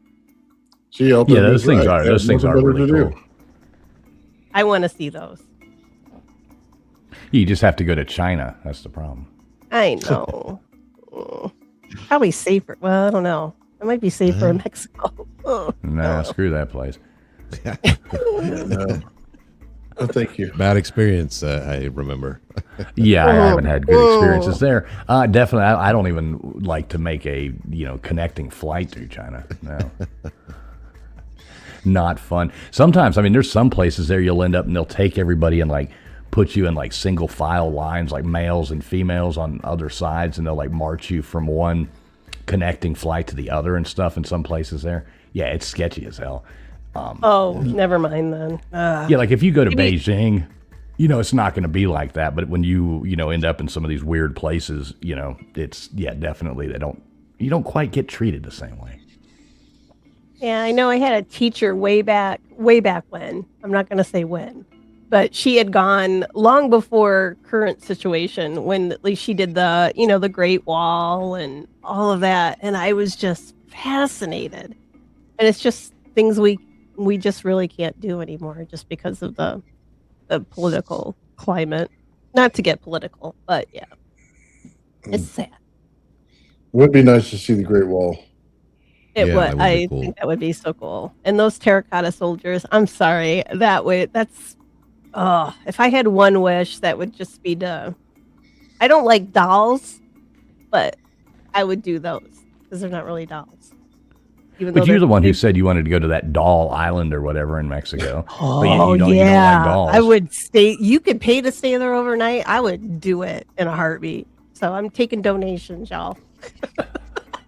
See, Elton Yeah, those is things right. are those things Nothing are better really to cool. do. I want to see those. You just have to go to China. That's the problem. I know. Probably safer. Well, I don't know. It might be safer in Mexico. No, screw that place. No. Oh, thank you. Bad experience, I remember. Yeah, I haven't had good experiences there. Definitely, I don't even like to make a connecting flight through China. No, not fun. Sometimes, I mean, there's some places there you'll end up and they'll take everybody and like put you in like single file lines, like males and females on other sides, and they'll like march you from one connecting flight to the other and stuff. In some places there, yeah, it's sketchy as hell. Never mind then. Yeah, like if you go to Beijing, it's not going to be like that. But when you end up in some of these weird places, it's definitely you don't quite get treated the same way. Yeah, I know I had a teacher way back when. I'm not going to say when, but she had gone long before current situation when at least she did the, the Great Wall and all of that. And I was just fascinated. And it's just things we just really can't do anymore just because of the political climate. Not to get political, but yeah, it's sad. Would be nice to see the Great Wall. It Yeah, would. that would be I cool. think that would be so cool. And those terracotta soldiers, I'm sorry, that's if I had one wish, that would just be I don't like dolls, but I would do those because they're not really dolls. Even But though you're they're the one who big. said you wanted to go to that doll island or whatever in Mexico. Oh, but you don't yeah. like dolls. I would stay. You could pay to stay there overnight. I would do it in a heartbeat. So I'm taking donations, y'all.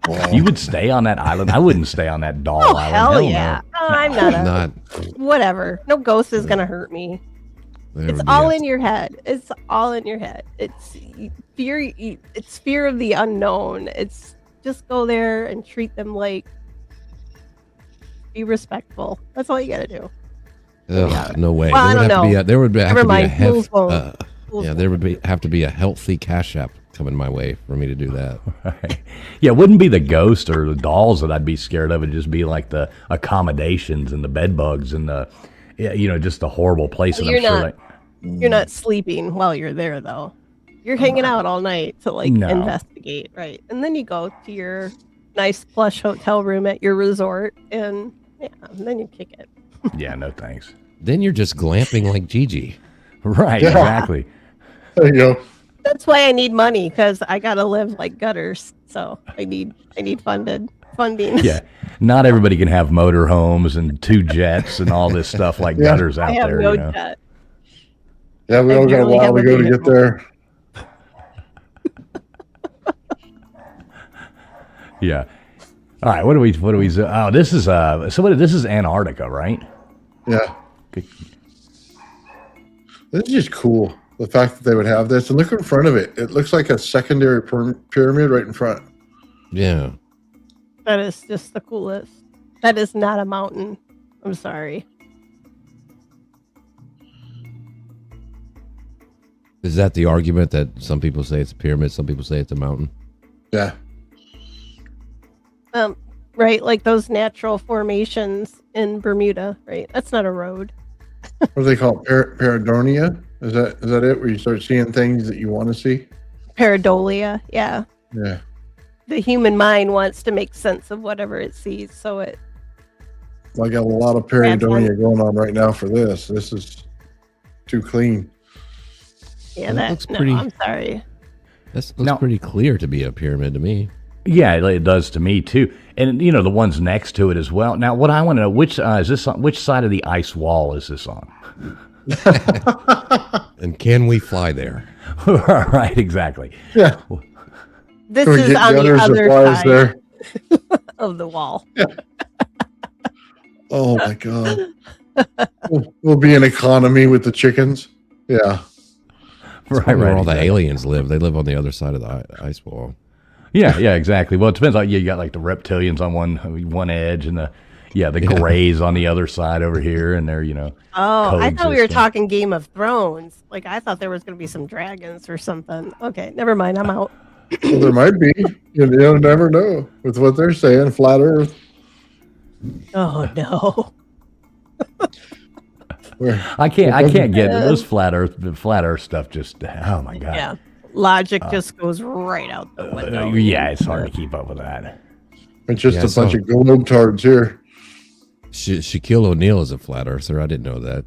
Wow. You would stay on that island? I wouldn't stay on that doll Oh, island. hell no. yeah. No, I'm not Not whatever. No ghost is going to hurt me. there It's would be all a- in your head. It's all in your head. It's fear. It's fear of the unknown. It's just go there and treat them like, be respectful. That's all you got to do. Ugh, no way. Well, I don't know. There would have Never to be a mind. Fools won't. Fools yeah, there would have to be a healthy cash app coming my way for me to do that. Right. Yeah, it wouldn't be the ghost or the dolls that I'd be scared of. It'd just be like the accommodations and the bed bugs and the, just the horrible place. Well, that you're I'm sure not- You're not sleeping while you're there, though. You're hanging out all night to No. investigate, right? And then you go to your nice plush hotel room at your resort, and and then you kick it. Yeah, no thanks. Then you're just glamping like Gigi. Right, Yeah. exactly. There you go. That's why I need money because I gotta live like gutters. So I need funding. Yeah, not everybody can have motor homes and 2 jets and all this stuff like Yeah. gutters out I have there. no you know? jet. Yeah, we I all got a barely while have to a go to get vehicle. there. Yeah. All right. What do we? Oh, this is this is Antarctica, right? Yeah. Good. This is just cool. The fact that they would have this. And look in front of it. It looks like a secondary pyramid right in front. Yeah. That is just the coolest. That is not a mountain. I'm sorry. Is that the argument that some people say it's a pyramid, some people say it's a mountain? Yeah. Right, like those natural formations in Bermuda, right? That's not a road. What do they call it? Pareidolia? Is that it? Where you start seeing things that you want to see? Pareidolia, yeah. Yeah. The human mind wants to make sense of whatever it sees, so it I got a lot of pareidolia going on right now for this. This is too clean. That looks pretty- I'm sorry. That looks No. pretty clear to be a pyramid to me. Yeah, it does to me too, and the ones next to it as well. Now, what I want to know, which is this on? Which side of the ice wall is this on? And can we fly there? Right, exactly. Yeah. This Can we is get on the gutters or other flies side there? of the wall. Oh my god. We'll be an economy with the chickens. Yeah. Right, where all exactly. the aliens live. They live on the other side of the ice wall. Yeah, exactly. Well, it depends. Like, you got like the reptilians on one edge, and the grays on the other side over here, and they're Oh, I thought we were coexisting. talking Game of Thrones. Like, I thought there was going to be some dragons or something. Okay, never mind. I'm out. Well, there might be. You never know with what they're saying. Flat Earth. Oh, no. I can't get those flat Earth stuff. Just oh my god. Yeah. Logic just goes right out the window. Yeah, it's hard to keep up with that. It's just Yeah, a bunch so- of globetards here. Shaquille O'Neal is a flat earther. I didn't know that.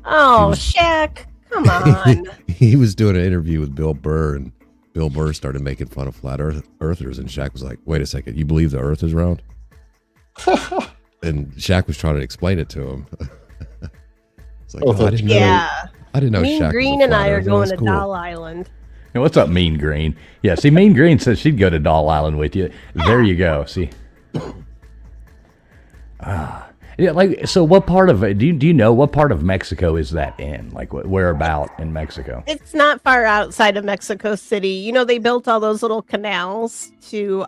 Oh, Shaq. Come on. He was doing an interview with Bill Burr, and Bill Burr started making fun of flat earthers, and Shaq was like, "Wait a second, you believe the Earth is round?" And Shaq was trying to explain it to him. It's like, Oh, I didn't know. Yeah. I didn't know. Mean Shaq Green was a and I flat are earther. going That's to cool. Doll Island. Hey, what's up, Mean Green? Yeah, see, Mean Green says she'd go to Doll Island with you. There you go. See. Yeah, like, so what part of do you know what part of Mexico is that in? Like, where about in Mexico? It's not far outside of Mexico City. You know, they built all those little canals to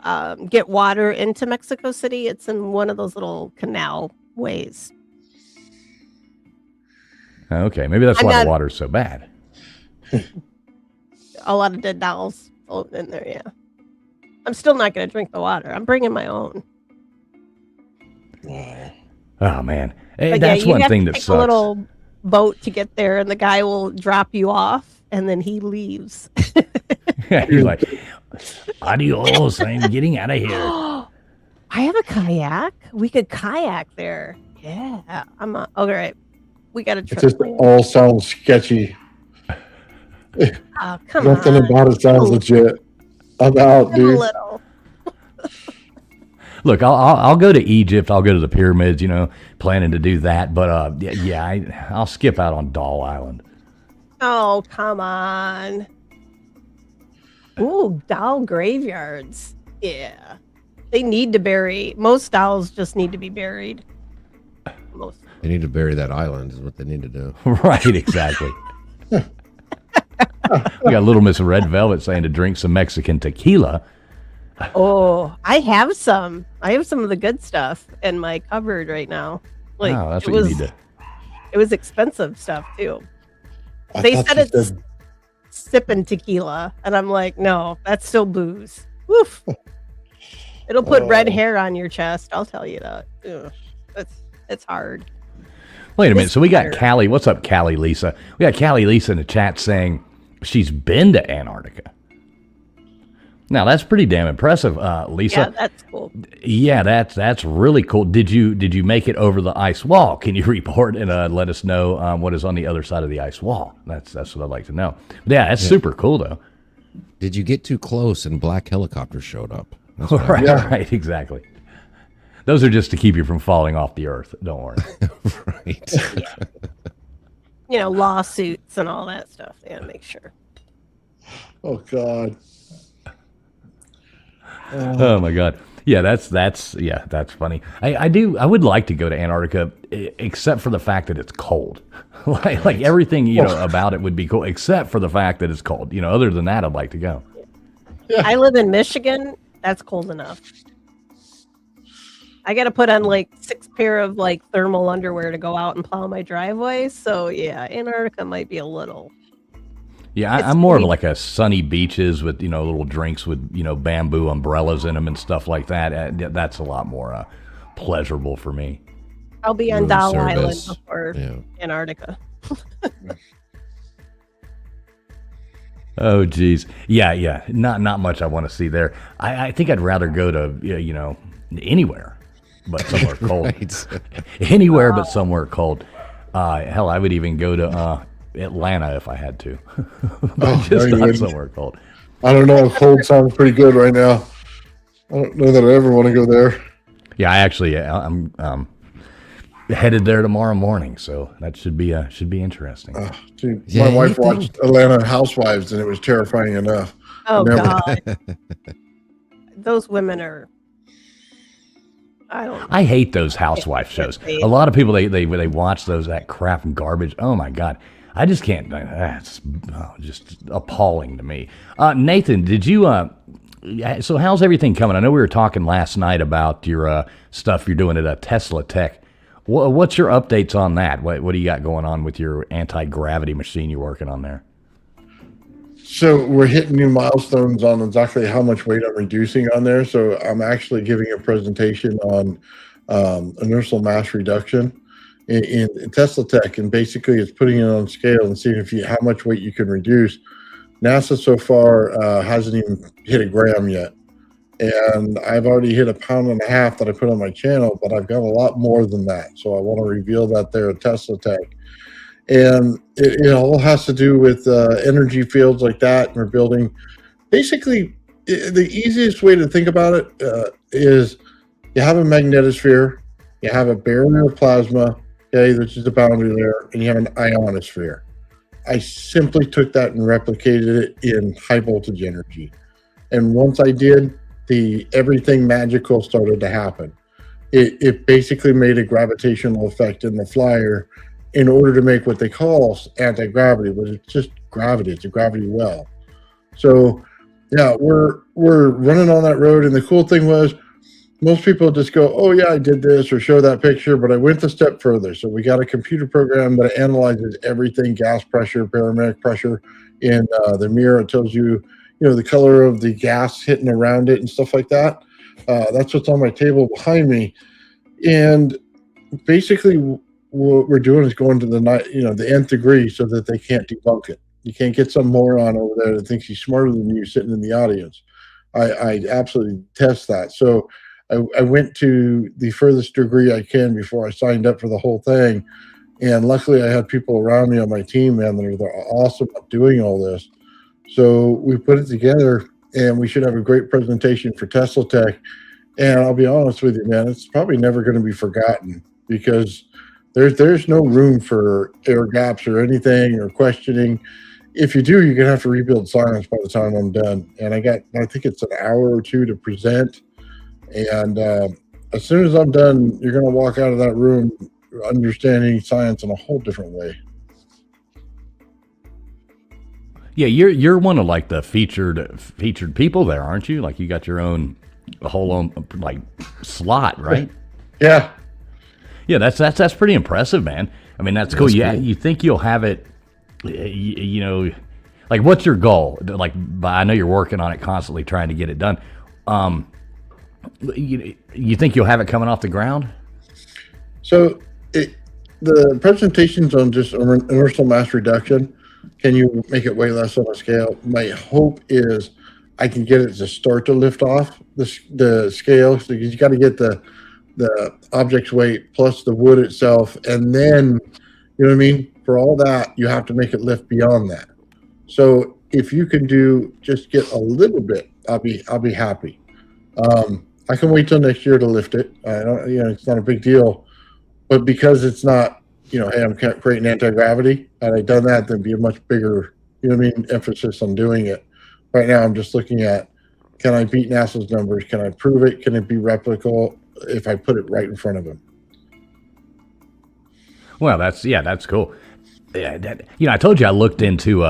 get water into Mexico City. It's in one of those little canal ways. Okay, maybe that's I'm why not- the water's so bad. A lot of dead dolls floating in there, yeah. I'm still not going to drink the water. I'm bringing my own. Oh man, hey, But that's you one have thing to that take sucks. a little boat to get there, and the guy will drop you off, and then he leaves. You're like, adios, I'm getting out of here. I have a kayak. We could kayak there. Yeah, I'm not. Okay, right. We got a It trip. just planned. all sounds sketchy. Oh, come Nothing on. about it sounds legit. I'm out, A dude. little. Look, I'll go to Egypt. I'll go to the pyramids. Planning to do that. But I'll skip out on Doll Island. Oh, come on. Ooh, doll graveyards. Yeah. They need to bury. Most dolls just need to be buried. Most. They need to bury that island. Is what they need to do. Right, exactly. We got Little Miss Red Velvet saying to drink some Mexican tequila. Oh, I have some. I have some of the good stuff in my cupboard right now. Like, Oh, that's it what was, you need to. It was expensive stuff too. I They thought said you it's sipping tequila, and I'm like, no, that's still booze. Woof. It'll put red hair on your chest. I'll tell you that. Ugh. It's hard. Wait a minute. So we got It's Callie. What's up, Callie Lisa? We got Callie Lisa in the chat saying she's been to Antarctica. Now that's pretty damn impressive, Yeah, Lisa. that's cool. Yeah, that's really cool. Did you make it over the ice wall? Can you report and let us know what is on the other side of the ice wall? That's what I'd like to know. Yeah, that's super cool though. Did you get too close and black helicopters showed up? That's what I- Right, Yeah. right, exactly. Those are just to keep you from falling off the earth. Don't worry. right. Lawsuits and all that stuff. They gotta make sure. Oh God. Oh my God. Yeah, that's funny. I would like to go to Antarctica, except for the fact that it's cold. like everything about it would be cool, except for the fact that it's cold. Other than that, I'd like to go. I live in Michigan. That's cold enough. I got to put on like 6 pair of like thermal underwear to go out and plow my driveway. So yeah, Antarctica might be a little. Yeah, It's I'm more of pretty- like a sunny beaches with little drinks with bamboo umbrellas in them and stuff like that. That's a lot more pleasurable for me. I'll be on Room Doll Island service. before Yeah. Antarctica. Oh geez, yeah. Not much I want to see there. I think I'd rather go to anywhere, but somewhere cold. Right. Anywhere but somewhere cold. Hell, I would even go to Atlanta if I had to, but Oh, just no, you not wouldn't. somewhere cold. I don't know. Cold sounds pretty good right now. I don't know that I ever want to go there. Yeah, I'm headed there tomorrow morning, so that should be interesting. Dude, Yeah, my wife anything- watched Atlanta Housewives, and it was terrifying enough. Oh Never. God, those women are. I don't. I hate those housewife shows. A lot of people they watch that crap and garbage. Oh my god, I just can't. That's just appalling to me. Nathan, did you? So how's everything coming? I know we were talking last night about your stuff you're doing at Tesla Tech. What's your updates on that? What do you got going on with your anti-gravity machine you're working on there? So we're hitting new milestones on exactly how much weight I'm reducing on there. So I'm actually giving a presentation on inertial mass reduction in Tesla Tech, and basically it's putting it on scale and seeing how much weight you can reduce. NASA so far hasn't even hit a gram yet, and I've already hit 1.5 pounds that I put on my channel, but I've got a lot more than that. So I want to reveal that there at Tesla Tech. And it all has to do with energy fields like that. And we're building, basically, the easiest way to think about it is you have a magnetosphere, you have a barrier of plasma, okay, which is the boundary there, and you have an ionosphere. I simply took that and replicated it in high voltage energy. And once I did, everything magical started to happen. It basically made a gravitational effect in the flyer in order to make what they call anti-gravity, but it's just gravity. It's a gravity well. So yeah, we're running on that road. And the cool thing was, most people just go, oh yeah, I did this, or show that picture, but I went a step further. So we got a computer program that analyzes everything, gas pressure, barometric pressure in the mirror. It tells you, the color of the gas hitting around it and stuff like that. That's what's on my table behind me. And basically what we're doing is going to the nth degree so that they can't debunk it. You can't get some moron over there that thinks he's smarter than you sitting in the audience. I absolutely test that. So I went to the furthest degree I can before I signed up for the whole thing. And luckily I had people around me on my team, man, that are awesome at doing all this. So we put it together, and we should have a great presentation for Tesla Tech. And I'll be honest with you, man, it's probably never going to be forgotten, because there's no room for air gaps or anything or questioning. If you do, you're going to have to rebuild science by the time I'm done. And I think it's an hour or two to present. And as soon as I'm done, you're going to walk out of that room understanding science in a whole different way. Yeah, you're one of like the featured people there, aren't you? Like you got your own like slot, right? Yeah. Yeah, that's pretty impressive, man. I mean, that's cool. Yeah, you think you'll have it, like what's your goal? Like, I know you're working on it constantly, trying to get it done. You think you'll have it coming off the ground? So the presentations on just inertial mass reduction, can you make it way less on a scale? My hope is I can get it to start to lift off the scale. So you got to get the object's weight plus the wood itself, and then, you know what I mean? For all that, you have to make it lift beyond that. So if you can just get a little bit, I'll be happy. I can wait till next year to lift it. I don't, it's not a big deal, but because it's not, hey, I'm creating anti-gravity, and I've done that, there'd be a much bigger, emphasis on doing it. Right now, I'm just looking at, can I beat NASA's numbers? Can I prove it? Can it be replicable if I put it right in front of them? Well, that's cool. Yeah, I told you I looked into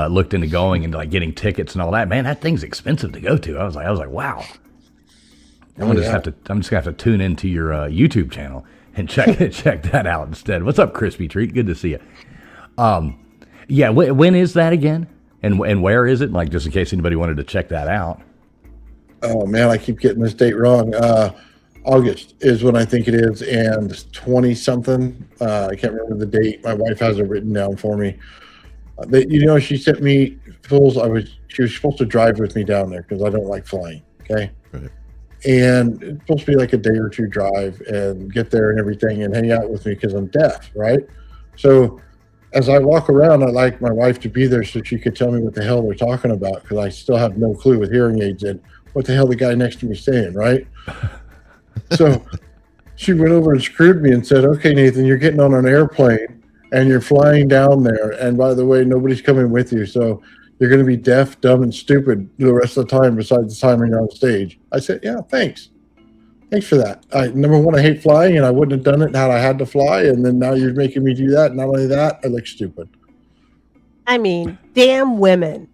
going into like getting tickets and all that. Man, that thing's expensive to go to. I was like, wow. I'm just gonna have to tune into your YouTube channel and check that out instead. What's up, Crispy Treat? Good to see you. Yeah, when is that again? And where is it? Like, just in case anybody wanted to check that out. Oh man, I keep getting this date wrong. August is when I think it is, and 20 something. I can't remember the date. My wife has it written down for me. She sent me fools. She was supposed to drive with me down there because I don't like flying. Okay. Right. And it's supposed to be like a day or two drive and get there and everything and hang out with me because I'm deaf, right? So as I walk around, I like my wife to be there so she could tell me what the hell they're talking about, because I still have no clue with hearing aids in what the hell the guy next to me is saying, right? So she went over and screwed me and said, okay, Nathan, you're getting on an airplane and you're flying down there. And by the way, nobody's coming with you. So you're going to be deaf, dumb, and stupid the rest of the time besides the time when you're on stage. I said, yeah, thanks. Thanks for that. Number one, I hate flying, and I wouldn't have done it had I had to fly. And then now you're making me do that. Not only that, I look stupid. I mean, damn women.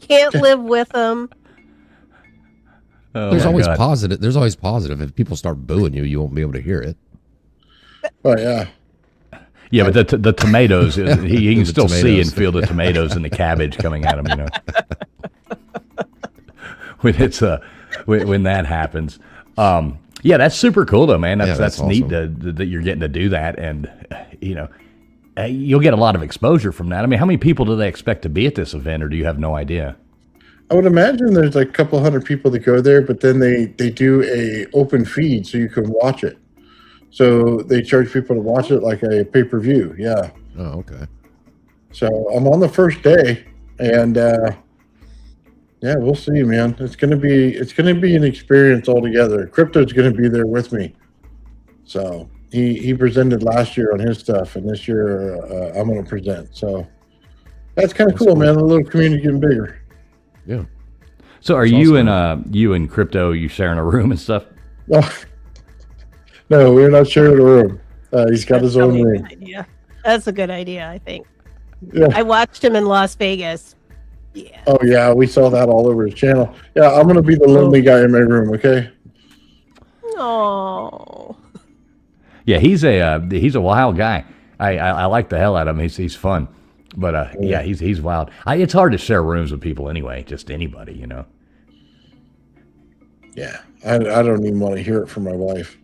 Can't live with them. Oh, There's my always God. positive. There's always positive. If people start booing you, you won't be able to hear it. Oh yeah. Yeah, but the tomatoes, he can The still see tomatoes. and feel the tomatoes and the cabbage coming at him, you know. When that happens. Yeah, that's super cool though, man. That's that's neat awesome. that you're getting to do that, and you know, you'll get a lot of exposure from that. I mean, how many people do they expect to be at this event, or do you have no idea? I would imagine there's like a couple hundred people that go there, but then they do a open feed so you can watch it. So they charge people to watch it like a pay-per-view. Yeah. Oh, okay. So I'm on the first day, and yeah, we'll see, man. It's gonna be an experience altogether. Crypto's gonna be there with me. So he presented last year on his stuff, and this year I'm gonna present. So that's kind of cool, man. The little community getting bigger. Yeah. So are That's you awesome. and you and Crypto, you sharing a room and stuff? No, we're not sharing a room. He's got his own Probably a room. good idea. That's a good idea, I think. Yeah. I watched him in Las Vegas. Yeah. Oh yeah, we saw that all over his channel. Yeah, I'm gonna be the lonely guy in my room. Okay. Oh. Yeah, he's a wild guy. I like the hell out of him. He's fun, but yeah, he's wild. It's hard to share rooms with people anyway, just anybody, you know. Yeah, I don't even want to hear it from my wife.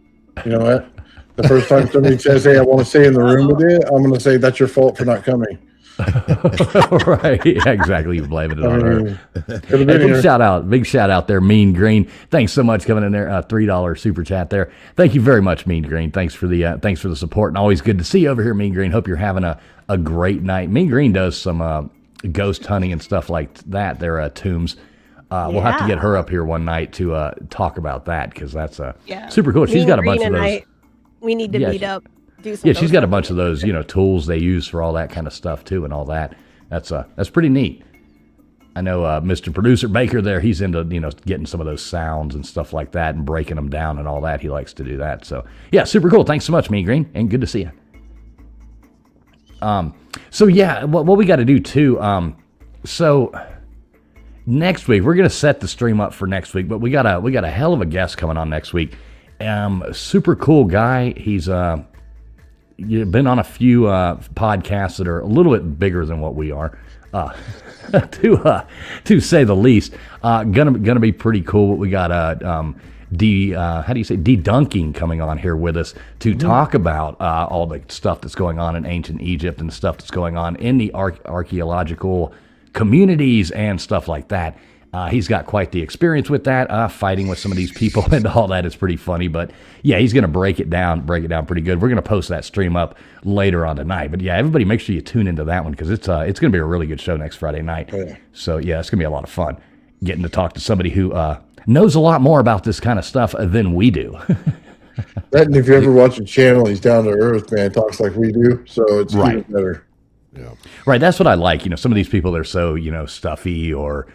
You know what? The first time somebody says, "Hey, I want to stay in the room with you," I'm going to say, "That's your fault for not coming." Right, yeah, exactly. You're blaming it on her. Could have Hey, been here. big shout out there, Mean Green. Thanks so much coming in there. $3 super chat there. Thank you very much, Mean Green. Thanks for the support, and always good to see you over here, Mean Green. Hope you're having a great night. Mean Green does some ghost hunting and stuff like that. There, tombs. We'll have to get her up here one night to talk about that because that's super cool. She's Mean got a Green bunch of and those. we need to Yeah, meet she- up. Do some Yeah, she's got a ghost bunch of those, tools they use for all that kind of stuff too, and all that. That's pretty neat. I know Mr. Producer Baker there. He's into getting some of those sounds and stuff like that and breaking them down and all that. He likes to do that. So yeah, super cool. Thanks so much, Mean Green, and good to see you. So yeah, what we got to do too. So next week we're gonna set the stream up for next week, but we got a hell of a guest coming on next week. Super cool guy. He's been on a few podcasts that are a little bit bigger than what we are, to say the least. Gonna be pretty cool. We got how do you say de-dunking coming on here with us to talk about all the stuff that's going on in ancient Egypt and the stuff that's going on in the archaeological communities and stuff like that. He's got quite the experience with that, fighting with some of these people and all that is pretty funny. But yeah, he's going to break it down pretty good. We're going to post that stream up later on tonight. But yeah, everybody make sure you tune into that one because it's going to be a really good show next Friday night. Yeah. So yeah, it's going to be a lot of fun getting to talk to somebody who knows a lot more about this kind of stuff than we do. That, and if you ever watch the channel, he's down to earth, man. Talks like we do, so it's even better. Yeah. Right, that's what I like. Some of these people they're so stuffy or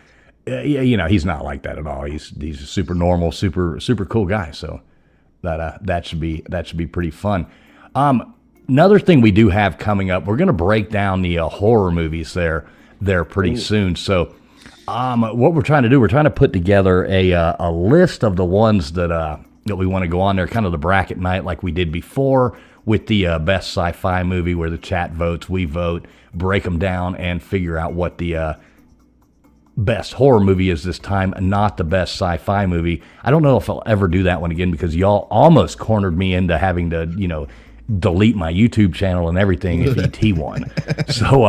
he's not like that at all. He's a super normal, super cool guy. So that should be pretty fun. Another thing we do have coming up, we're going to break down the horror movies there pretty soon. So what we're trying to do, we're trying to put together a list of the ones that we want to go on there, kind of the bracket night like we did before with the best sci-fi movie where the chat votes, we vote, break them down, and figure out what the best horror movie is this time, not the best sci-fi movie. I don't know if I'll ever do that one again because y'all almost cornered me into having to, delete my YouTube channel and everything if ET won. So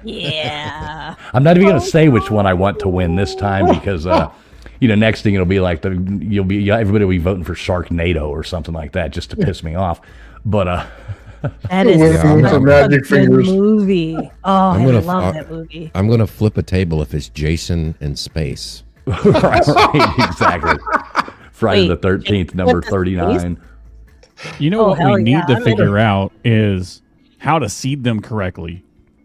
Yeah. I'm not even going to say which one I want to win this time because next thing it'll be like everybody will be voting for Sharknado or something like that just to piss me off. But That is With such some a magic good fingers. movie. Oh, I gonna love f- that movie. I'm gonna flip a table if it's Jason in space. right, exactly. Friday the 13th, number went to 39. You know Oh, what hell we need yeah, to I'm figure in. out is how to seed them correctly.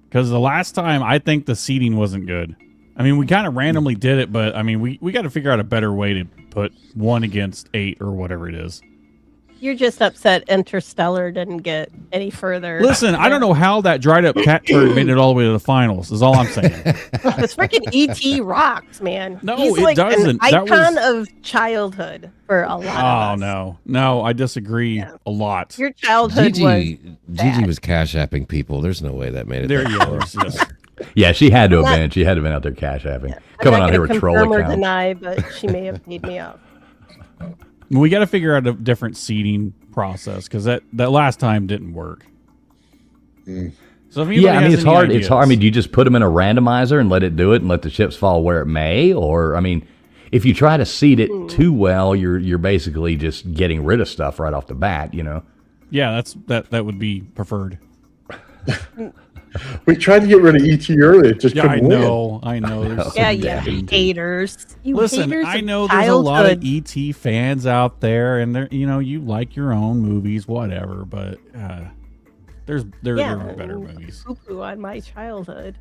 Because the last time, I think the seeding wasn't good. I mean, we kind of randomly did it, but I mean, we got to figure out a better way to put 1 against 8 or whatever it is. You're just upset Interstellar didn't get any further. Listen, I don't know how that dried up cat turd made it all the way to the finals. Is all I'm saying. This freaking ET rocks, man. No, He's it like doesn't. an That icon was- of childhood for a lot of us. No, I disagree a lot. Your childhood Gigi bad. was cash apping people. There's no way that made it. There that you far. go. Yes. Yeah, she had to have Not- been. She had to have been out there cash having. I'm Coming not out here gonna with troll confirm or accounts. deny, but she may have paid me off. We got to figure out a different seating process because that last time didn't work. So if anybody Yeah, I mean has it's any hard. It's ideas- hard. I mean, do you just put them in a randomizer and let it do it and let the chips fall where it may? Or I mean, if you try to seed it too well, you're basically just getting rid of stuff right off the bat. You know. yeah, that would be preferred. We tried to get rid of ET earlier. It just Yeah, I couldn't win. know. There's Yeah, some yeah, damn- haters. You Listen, haters I of know there's a lot of childhood. ET fans out there, and they're you like your own movies, whatever. But there are better movies. Poo-poo on my childhood.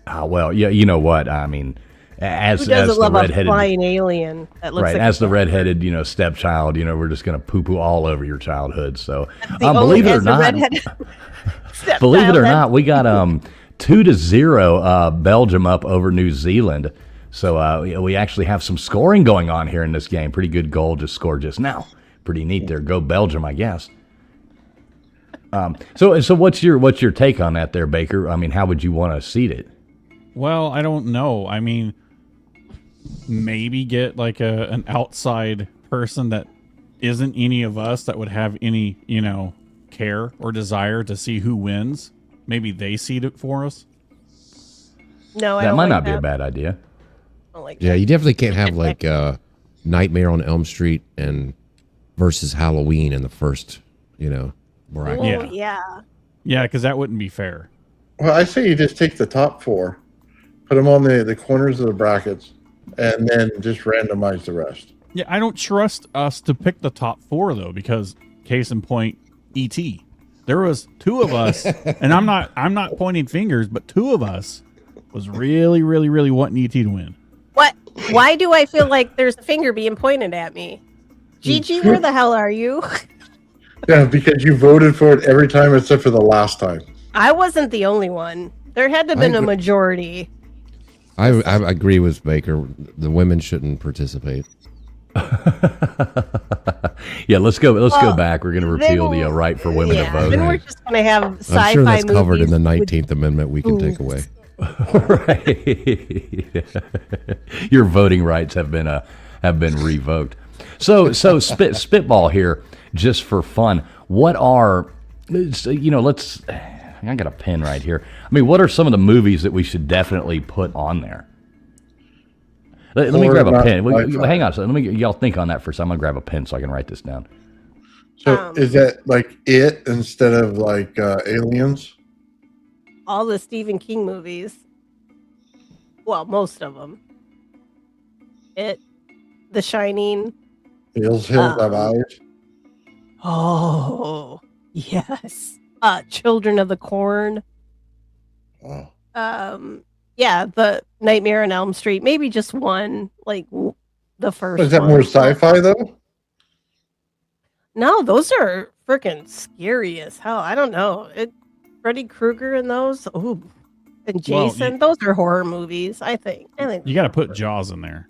Well, yeah, you know what? I mean, as Who doesn't the love a redheaded flying alien that looks right like as a the redheaded stepchild, we're just gonna poo poo all over your childhood. So The only- believe it or as the not, redheaded believe it or stepchild, not, we got 2-0 Belgium up over New Zealand. So we actually have some scoring going on here in this game. Pretty good goal just scored just now. Pretty neat there. Go Belgium, I guess. So what's your take on that there, Baker? I mean, how would you want to seed it? Well, I don't know. I mean, maybe get like an outside person that isn't any of us that would have any, care or desire to see who wins. Maybe they seed it for us. No, I That don't might like not be that. a bad idea. I don't like Yeah, that. you definitely can't have like Nightmare on Elm Street and versus Halloween in the first, bracket. Oh, Yeah. yeah. Yeah, because that wouldn't be fair. Well, I say you just take the top four, put them on the corners of the brackets, and then just randomize the rest. Yeah, I don't trust us to pick the top four though, because case in point, ET. There was two of us, and I'm not pointing fingers, but two of us was really, really, really wanting ET to win. What? Why do I feel like there's a finger being pointed at me? Gigi, where the hell are you? Yeah, because you voted for it every time except for the last time. I wasn't the only one. There had to have been a agree. majority. I agree with Baker. The women shouldn't participate. Yeah, let's go Well, back. We're going to repeal the then- right for women to Yeah, vote. then we're just gonna have sci-fi I'm sure that's movies covered in the with 19th Amendment we can take away. Right. Your voting rights have been revoked. So spitball here just for fun. What are let's I got a pen right here. I mean, what are some of the movies that we should definitely put on there? Let me Or grab a not pen. sci-fi. Hang on a second. Let me y'all think on that for a second. I'm gonna grab a pen so I can write this down. So is that like it instead of like aliens? all the Stephen King movies. Well, most of them. The Shining. Hills have eyes. Oh, yes. Children of the Corn. Oh. Yeah, the Nightmare on Elm Street. Maybe just one, like the first. Is that one. more sci-fi though? No, those are freaking scary as hell. I don't know. Freddy Krueger and those. Ooh, and Well, Jason. Those are horror movies. I think. You got to put Jaws in there.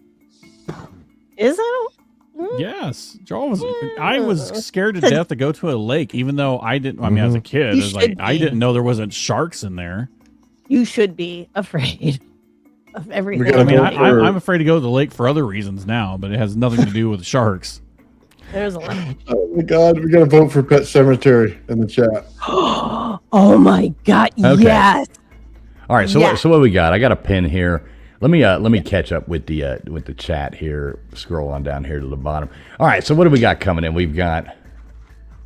Is it? Yes, Jaws. I was scared to death to go to a lake, even though I didn't. I mean, as a kid, You it's like should I be. didn't know there wasn't sharks in there. You should be afraid of everything. gotta I mean, vote for- I'm afraid to go to the lake for other reasons now, but it has nothing to do with sharks. There's a lot. Oh my God, we got to vote for Pet Cemetery in the chat. Oh my god! Okay. Yes. All right, so Yeah. what we got? I got a pen here. Let me catch up with the chat here. Scroll on down here to the bottom. All right, so what do we got coming in? We've got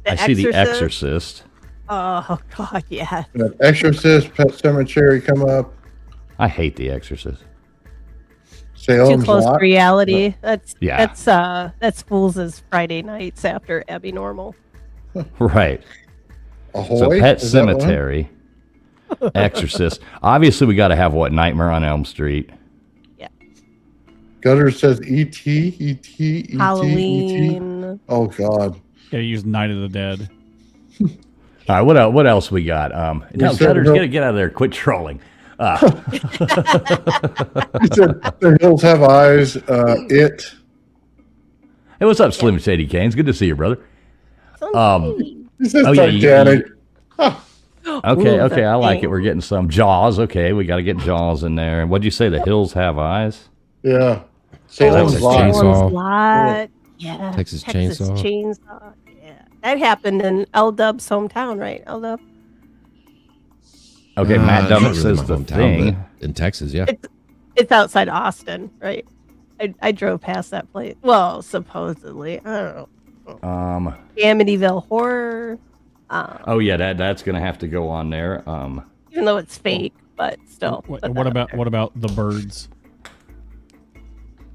I see The Exorcist. Oh god, yeah. We got Exorcist, Pet Cemetery come up. I hate The Exorcist. Too Salem's close to Lot. reality. That's Yeah. that's Fools' Friday nights after Abbinormal. Right. Ahoy. So Pet Is that one? Cemetery, Exorcist. Obviously, we got to have what? Nightmare on Elm Street. Gutter says E.T. E.T. E.T. E.T. Halloween. Oh God. Gotta use Night of the Dead. All right, what else we got? Now, Gutters, get out of there. Quit trolling. He said, "The hills have eyes." It. Hey, what's up, Slim Shady Canes? Good to see you, brother. He says Oh, yeah, Titanic. Okay, I like it. We're getting some Jaws. Okay, we got to get Jaws in there. And what'd you say? The hills have eyes? Yeah. Salem's Salem's Lot. Chainsaw. Lot. Yeah. Texas Chainsaw. Chainsaw. Yeah. That happened in L Dub's hometown, right? L Dub. Okay, Matt Not Dummett really says my the hometown, thing. but in Texas, yeah. It's outside Austin, right? I drove past that place. Well, supposedly. I don't know. Amityville Horror. Oh yeah, that's gonna have to go on there. Even though it's fake, but still. What put that up there. about the birds?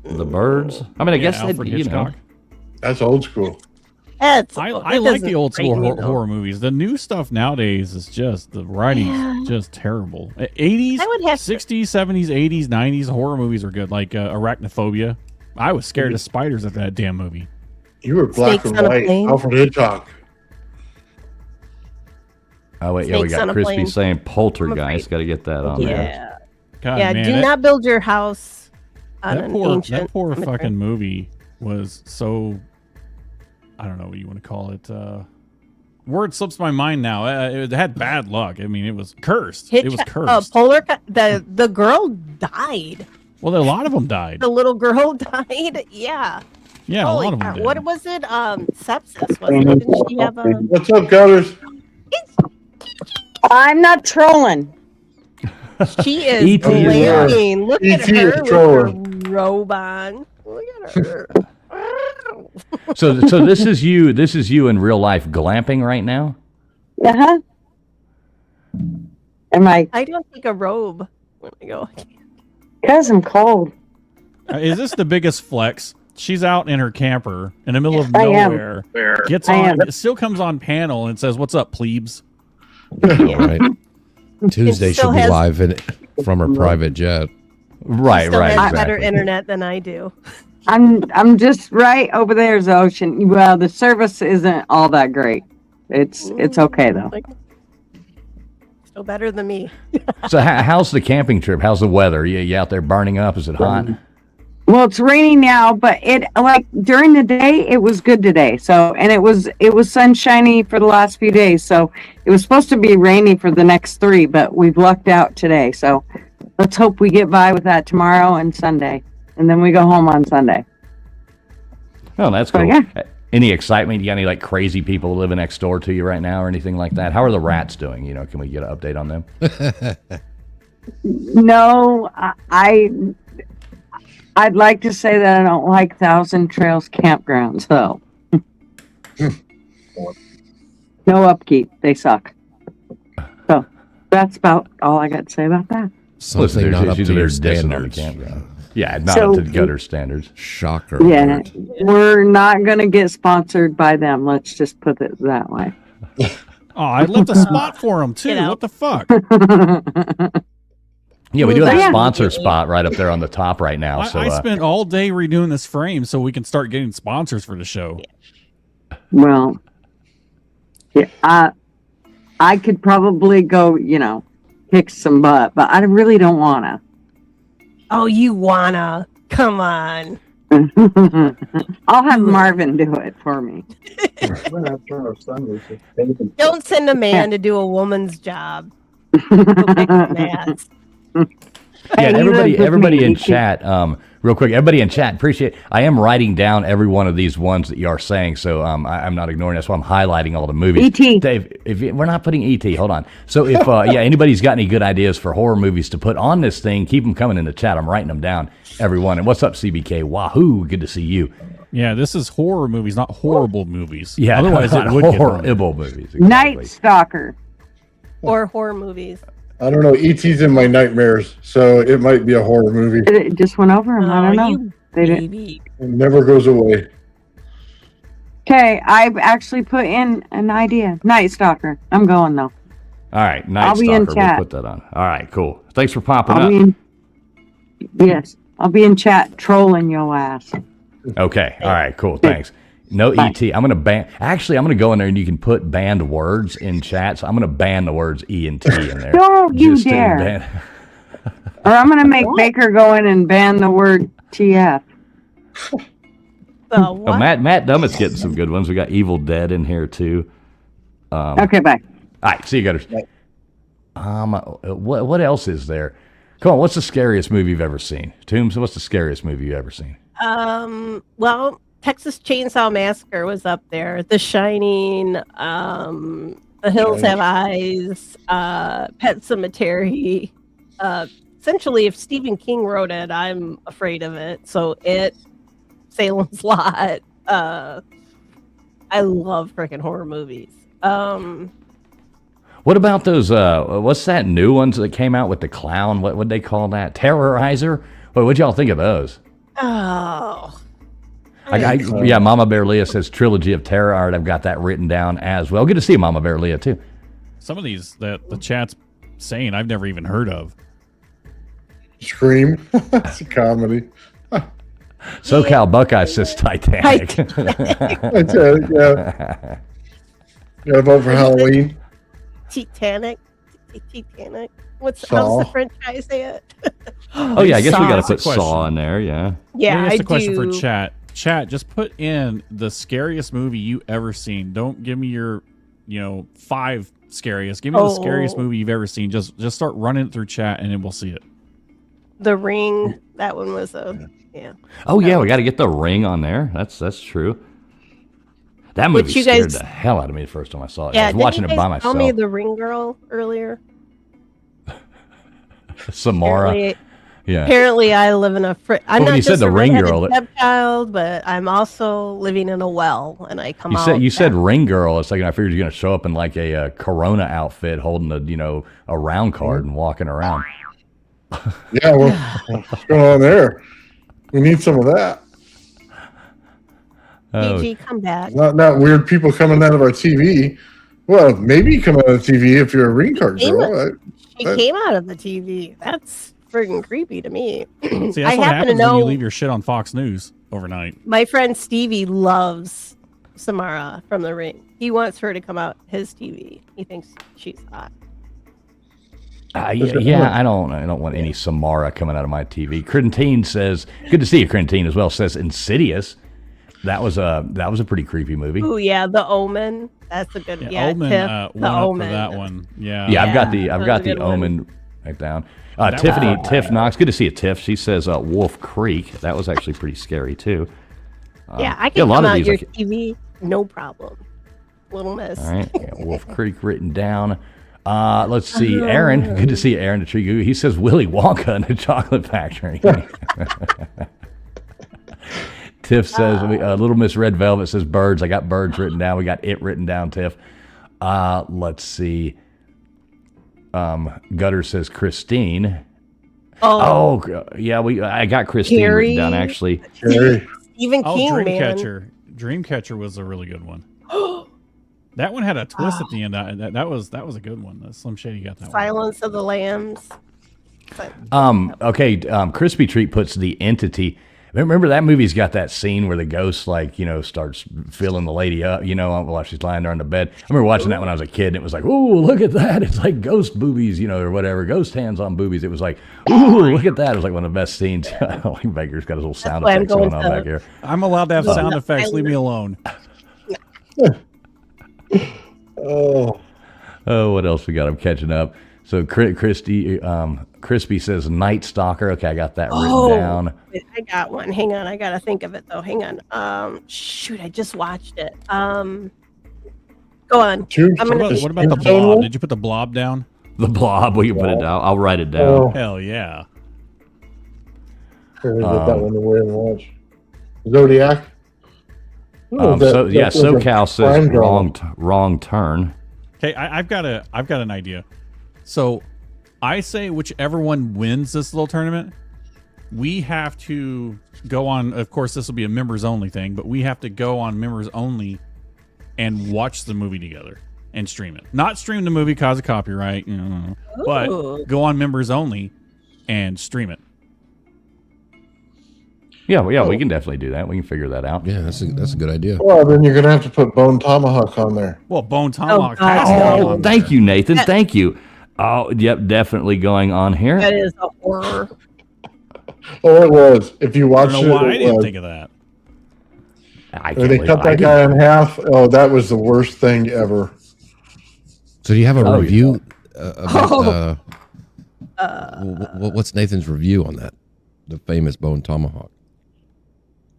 The birds. I mean, I guess Alfred you know. Hitchcock. That's old school. That's, I it like doesn't the old school rate me, though. horror movies. The new stuff nowadays is just the writing's just terrible. 80s, I would have to- 60s, 70s, 80s, 90s horror movies are good. Like Arachnophobia. I was scared of spiders after that damn movie. You were black Snakes and on a white. plane. Alfred Hitchcock. Oh wait, yeah, we Snakes got on a Crispy plane. saying I'm Poltergeist. afraid. Got to get that on there. Yeah. God, Yeah, man, do not build your house on that an poor ancient fucking cemetery. movie was so, I don't know what you want to call it. Word slips my mind now. It had bad luck. I mean, it was cursed. It was cursed. The girl died. Well, a lot of them died. The little girl died. Yeah. Yeah, a Holy lot of them cow. did. What was it? Sepsis, wasn't it? Didn't she have a... What's up, Gutters? I'm not trolling. She is E.T. is glaring. Look at E.T. her is with trolling. her robe on. Look at her. So this is you. This is you in real life glamping right now. Uh-huh. Am I? I don't take a robe when I go. Because I'm cold. Is this the biggest flex? She's out in her camper in the middle of I am. nowhere. Gets I on, am. still comes on panel and says, "What's up, plebes?" All right. Tuesday still she'll be has- live from her private jet. Right, Still right, has exactly. better internet than I do. I'm just right over there's the ocean. Well, the service isn't all that great. It's okay though. Like, still better than me. So how's the camping trip? How's the weather? You out there burning up? Is it hot? Well, it's raining now, but it like during the day it was good today. So and it was sunshiny for the last few days. So it was supposed to be rainy for the next 3, but we've lucked out today. So let's hope we get by with that tomorrow and Sunday, and then we go home on Sunday. Oh, that's So, cool. yeah. Any excitement? You got any like crazy people living next door to you right now or anything like that? How are the rats doing? You know, can we get an update on them? No, I'd like to say that I don't like Thousand Trails campgrounds, though. No upkeep. They suck. So that's about all I got to say about that. Something not up to your dissing on the standards. campground. Yeah, not So- up to Gutter standards. Shocker. Yeah, alert. we're not going to get sponsored by them. Let's just put it that way. Oh, I left a spot for him too. Get out. What the fuck? Yeah, we do have a Yeah. sponsor spot right up there on the top right now. So I spent all day redoing this frame so we can start getting sponsors for the show. Well, yeah, I could probably go, kick some butt, but I really don't want to. Oh, you wanna? Come on. I'll have Marvin do it for me. Don't send a man to do a woman's job. He'll kick some ass. Yeah, and Hey, he lives with everybody me. in He can- chat, real quick, everybody in chat, appreciate. I am writing down every one of these ones that you are saying, so I'm not ignoring. That's why I'm highlighting all the movies. E.T.. Dave, we're not putting ET. Hold on. So if anybody's got any good ideas for horror movies to put on this thing, keep them coming in the chat. I'm writing them down, everyone. And what's up, CBK? Wahoo! Good to see you. Yeah, this is horror movies, not horrible movies. Yeah, otherwise not it would get on. horrible movies. Exactly. Night Stalker. Or horror movies. I don't know. E.T.'s in my nightmares, so it might be a horror movie. It just went over him. I don't know. You They didn't. baby. It never goes away. Okay, I've actually put in an idea. Night Stalker. I'm going though. All right, Night I'll be in Stalker. We'll chat. put that on. All right, cool. Thanks for popping I'll up. be in. Yes, I'll be in chat trolling your ass. Okay. All right. Cool. Thanks. No Bye. ET. I'm going to ban. Actually, I'm going to go in there and you can put banned words in chat. So I'm going to ban the words E and T in there. Don't you Just to dare. ban- Or I'm going to make Baker go in and ban the word TF. The Oh, what? Matt Dummett's getting some good ones. We got Evil Dead in here too. Okay, bye. All right, see you guys. What else is there? Come on, what's the scariest movie you've ever seen? Toombs, what's the scariest movie you've ever seen? Well, Texas Chainsaw Massacre was up there. The Shining, The Hills Have Eyes, Pet Cemetery. Essentially, if Stephen King wrote it, I'm afraid of it. So Salem's Lot. I love freaking horror movies. What about those? What's that new ones that came out with the clown? What would they call that? Terrorizer. What'd y'all think of those? Oh, Yeah, Mama Bear Leah says Trilogy of Terror. All right, I've got that written down as well. Good to see you, Mama Bear Leah, too. Some of these that the chat's saying I've never even heard of. Scream. It's a comedy. SoCal Buckeye says Titanic. That's it. Yeah. You gotta vote for Halloween. Titanic. How's Saw. the French guy say it? Oh, yeah, I guess we got to Saw. put Saw in there, yeah. Yeah, Maybe that's I a question do. for chat. Chat, just put in the scariest movie you ever seen. Don't give me your, 5 scariest. Give me the scariest movie you've ever seen. Just start running it through chat, and then we'll see it. The Ring. That one was yeah. Oh, yeah, we got to get the Ring on there. That's true. That movie you scared guys- the hell out of me the first time I saw it. Yeah, I was watching didn't it you by guys tell me myself. the Ring Girl earlier? Samara. Apparently, Yeah. apparently I live in a. I'm Well, when not you just said the a Ring redheaded Girl, stepchild, but I'm also living in a well, and I come out. You said Ring Girl. It's like I figured you're going to show up in like a Corona outfit holding a round card and walking around. Yeah, well, what's going on there? We need some of that. Oh, PG, come back. Not weird people coming out of our TV. Well, maybe come out of the TV if you're a ring card girl. She came out of the TV. That's friggin' creepy to me. See, I that's what happen to happens when know you leave your shit on Fox News overnight. my friend Stevie loves Samara from The Ring. He wants her to come out his TV. He thinks she's hot. yeah, I don't want any Samara coming out of my TV. Crentine says, good to see you, Crentine, as well. Says Insidious. That was a pretty creepy movie. Oh yeah, The Omen. That's a good. Yeah, Omen, Tiff, one The up Omen. for that one. Yeah. Yeah, I've got that's a the good one. Omen right down. Tiff Knox, good to see you, Tiff. She says Wolf Creek. That was actually pretty scary too. Yeah, I yeah, can a lot come of out these your I TV, no problem. Little Miss. All right, yeah, Wolf Creek written down. Let's see, Aaron. Good to see you, Aaron the Tree Goo. He says Willy Wonka and the Chocolate Factory. Tiff says Little Miss Red Velvet says Birds. I got Birds written down. We got It written down. Tiff. Let's see. Gutter says Christine. Oh, yeah. I got Christine Carrie. written down actually. Stephen King, man. Dreamcatcher was a really good one. That one had a twist at the end. That was a good one. Slim Shady got that Silence of the Lambs. Okay. Crispy Treat puts The Entity. Remember that movie's got that scene where the ghost starts filling the lady up, while she's lying there on the bed. I remember watching that when I was a kid, and it was like, ooh, look at that. It's like ghost boobies, or whatever. Ghost hands on boobies. It was like, ooh, look at that. It was like one of the best scenes. Like Baker's got his little sound effects going on back here. I'm allowed to have sound effects. Leave me alone. Oh, what else we got? I'm catching up. So Crispy says Night Stalker. Okay, I got that written down. Wait, I got one. Hang on, I gotta think of it though. Hang on. Shoot, I just watched it. Go on. What about the Blob? Did you put the Blob down? The Blob. We can put it down. I'll write it down. Hell yeah. Get that one away and watch. Zodiac. SoCal says wrong turn. Okay, I've got an idea. So I say whichever one wins this little tournament, we have to go on. Of course, this will be a members only thing, but we have to go on members only and watch the movie together and stream it. Not stream the movie cause of copyright, but go on members only and stream it. Yeah, well, yeah, we can definitely do that. We can figure that out. Yeah, that's a good idea. Well, then you're gonna have to put bone tomahawk on there. Well, Bone Tomahawk. God, has to be no. on Thank there. you, Nathan. That- Thank you. Oh, yep, definitely going on here. That is a horror. Oh, it was. If you I watch don't know why I it, didn't think of that. I when they believe cut I that did- guy in half. Oh, that was the worst thing ever. So do you have a Oh, review about what's Nathan's review on that? The famous Bone Tomahawk.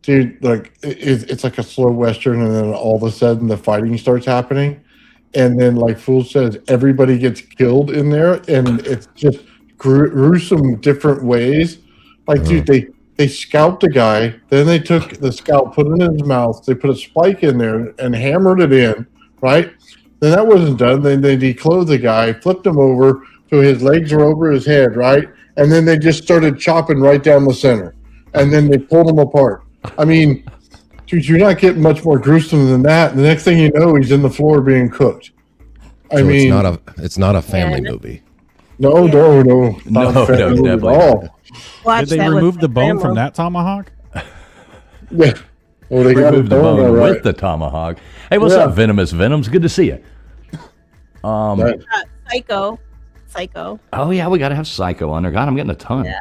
Dude, like it's like a slow western, and then all of a sudden the fighting starts happening, and then like Fool says, everybody gets killed in there, and it's just gruesome different ways. Like, dude, they scalped a guy, then they took the scalp, put it in his mouth, they put a spike in there and hammered it in, right? Then that wasn't done. Then they declothed the guy, flipped him over so his legs were over his head, right? And then they just started chopping right down the center, and then they pulled him apart. I mean, dude, you're not getting much more gruesome than that. And the next thing you know, he's in the floor being cooked. I So mean, it's not a family movie. no, not No, a family movie definitely at all. Watch Did they that with remove my the bone grandma. from that tomahawk? Yeah. Well, they got Remove it the done, bone all right. with the tomahawk. Hey, what's Yeah. up, Venomous Venoms? Good to see you. Right. Psycho. Oh yeah, we got to have Psycho on there. God, I'm getting a ton. Yeah.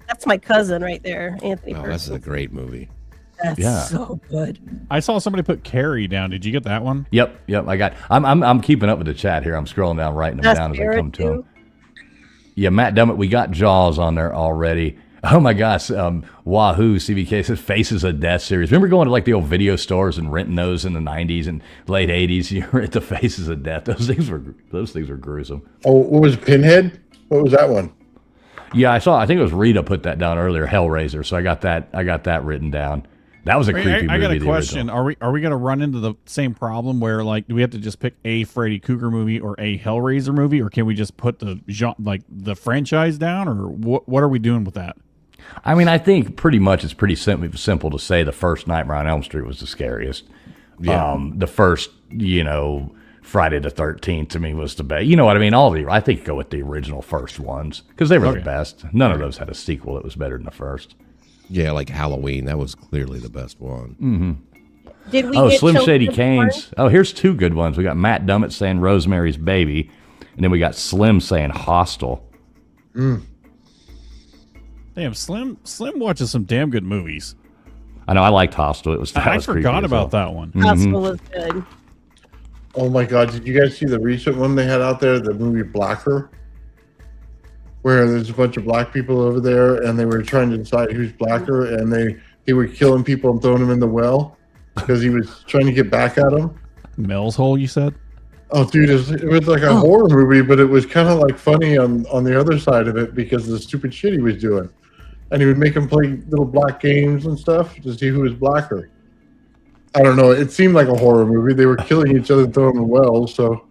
That's my cousin right there, Anthony. Oh, this is a Perkins. great movie. That's Yeah. so good. I saw somebody put Carrie down. Did you get that one? Yep. I got. I'm keeping up with the chat here. I'm scrolling down, writing them That's down as they Jared, come to them. too? Yeah, Matt Dummett, we got Jaws on there already. Oh my gosh, Wahoo CBK says Faces of Death series. Remember going to like the old video stores and renting those in the 90s and late 80s? You were at the Faces of Death. Those things were gruesome. Oh, what was Pinhead? What was that one? Yeah, I think it was Rita put that down earlier, Hellraiser. So I got that written down. That was a creepy movie. I got a the question. original. Are we going to run into the same problem where like do we have to just pick a Freddy Krueger movie or a Hellraiser movie, or can we just put the franchise down, or what are we doing with that? I mean, I think pretty much it's pretty simple to say the first Nightmare on Elm Street was the scariest. Yeah. The first, Friday the 13th to me was the best. You know what I mean? I think go with the original first ones because they were the Okay. best. None of those had a sequel that was better than the first. Yeah, like Halloween. That was clearly the best one. Did we Oh, get Slim Children Shady of Canes. Oh, here's two good ones. We got Matt Dummett saying Rosemary's Baby, and then we got Slim saying Hostel. Damn, Slim watches some damn good movies. I know I liked Hostel. That I was creepy forgot as about hell. that one. Hospital was good. Oh my God! Did you guys see the recent one they had out there? The movie Blacker, where there's a bunch of black people over there, and they were trying to decide who's blacker, and they were killing people and throwing them in the well because he was trying to get back at them. Mel's Hole, you said? Oh, dude, it was like a horror movie, but it was kind of like funny on the other side of it because of the stupid shit he was doing. And he would make them play little black games and stuff to see who was blacker. I don't know. It seemed like a horror movie. They were killing each other and throwing them wells. So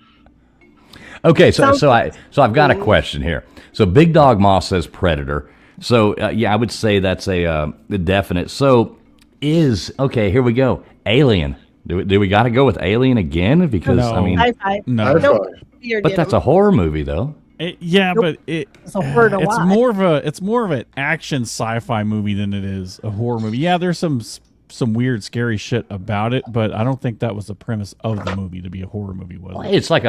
Okay, so I've got a question here. So Big Dog Moss says Predator. So yeah, I would say that's a definite. So here we go. Alien. Do we got to go with Alien again? Because No. I mean, Sci-fi. No. High Nope. five. You're but that's a horror movie though. Yeah, Nope. but It's a horror to it's watch. more of an action sci-fi movie than it is a horror movie. Yeah, there's some weird scary shit about it, but I don't think that was the premise of the movie to be a horror movie, was it? It's like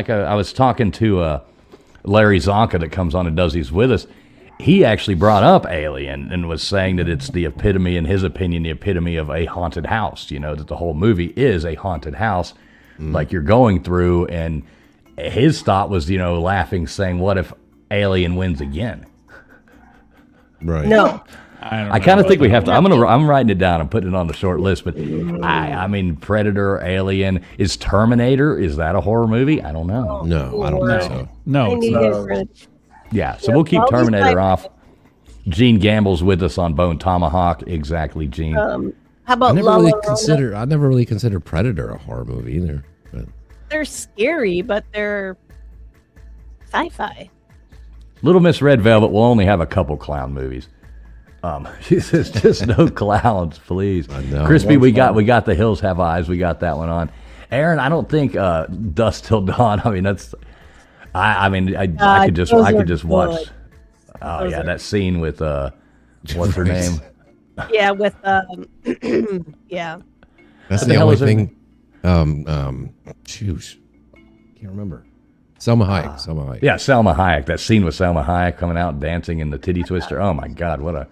a. I was talking to Larry Zonka that comes on and does these with us. He actually brought up Alien and was saying that it's the epitome, in his opinion, the epitome of a haunted house. You know, that the whole movie is a haunted house, like you're going through. And his thought was, laughing, saying, "What if Alien wins again?" Right. No. I kind of think we have to. I'm writing it down. I'm putting it on the short list. But I mean, Predator, Alien, is Terminator? Is that a horror movie? I don't know. No, I don't think so. No, I it's need not. it. Yeah, so we'll keep well, we Terminator might- off. Gene Gamble's with us on Bone Tomahawk. Exactly, Gene. How I about never La really Llorona? I never really considered Predator a horror movie either. But They're scary, but they're sci-fi. Little Miss Red Velvet will only have a couple clown movies. She says, just no clowns, please. I know. Crispy, we got The Hills Have Eyes. We got that one on. Aaron, I don't think Dusk Till Dawn. I mean, that's. I could just those are watch. good. Oh Those yeah, are- that scene with what's her name? Yeah, with yeah. That's What the the hell only is her thing. Shoot, can't remember. Selma Hayek. Selma Hayek. Yeah, Selma Hayek. That scene with Selma Hayek coming out and dancing in the titty twister. Oh my God, what a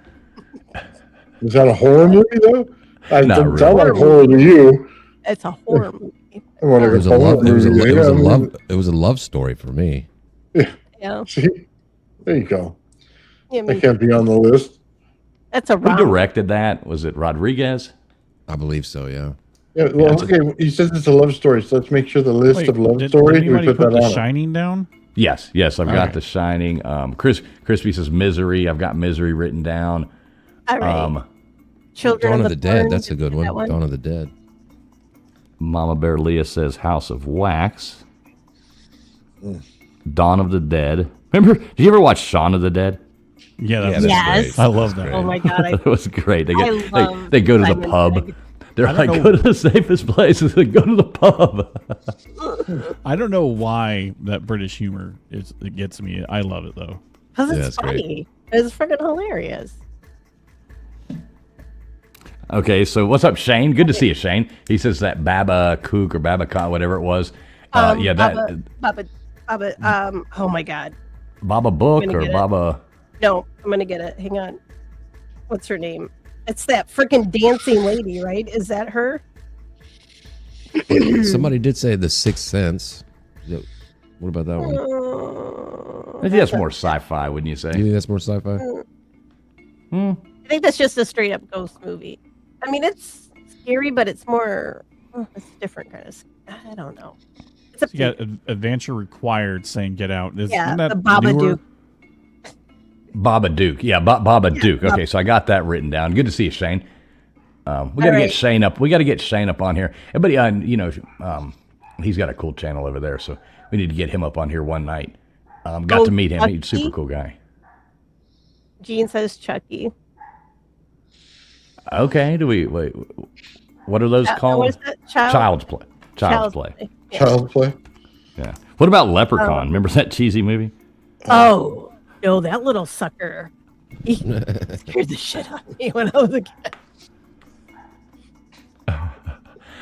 Is that a horror movie though? I Not didn't sound really. like horror to you. It's a horror movie. I want It to was a go love. It was a. It was a I mean, love. It was a love story for me. Yeah. See, there you go. Yeah, I That mean, can't be on the list. that's a Who rom. directed that? Was it Rodriguez? I believe so. Yeah. Yeah, well, okay. He says it's a love story, so let's make sure the list Wait, of love did stories we anybody put put that The on. Shining down? Yes, I've got Okay. The Shining. Crispy says Misery. I've got Misery written down. All right. Children Dawn of of the the Dead. Corn, That's a good that one. Dawn of the Dead. Mama Bear Leah says House of Wax. Dawn of the Dead. Remember, did you ever watch Shaun of the Dead? Yeah, that's that's Yes. great. I love that. Oh my god, It was great. They I get love they go to the Simon pub. Pegg. They're I like, don't go know. to the safest place. They go to the pub. I don't know why that British humor it gets me. I love it though. because Yeah, it's it's great. funny. It's freaking hilarious. Okay, so what's up, Shane? Good to see you, Shane. He says that Baba Kook or Baba Khan, whatever it was. Yeah, that Baba, oh my god. Baba Book I'm gonna or get it. Baba. No, I'm gonna get it. Hang on. What's her name? It's that freaking dancing lady, right? Is that her? Somebody did say The Sixth Sense. What about that one? I think that's more sci-fi, wouldn't you Do you say? think that's more sci-fi? I think that's just a straight up ghost movie. I mean, it's scary, but it's more. It's different kind of. I don't know. It's a You got Adventure Required saying Get Out. yeah, Isn't that the Babadook. newer? Baba Duke. Yeah, Baba Duke. Okay, so I got that written down. Good to see you, Shane. We got to right. get Shane up. We got to get Shane up on here. Everybody, he's got a cool channel over there, so we need to get him up on here one night. Got to meet him. He's a super Chucky? cool guy. Gene says Chucky. Okay, do we wait? What are those called? What is that? Child's play. Child's play. Yeah. Child play. Yeah. What about Leprechaun? Remember that cheesy movie? Oh no, that little sucker. He scared the shit out of me when I was a kid.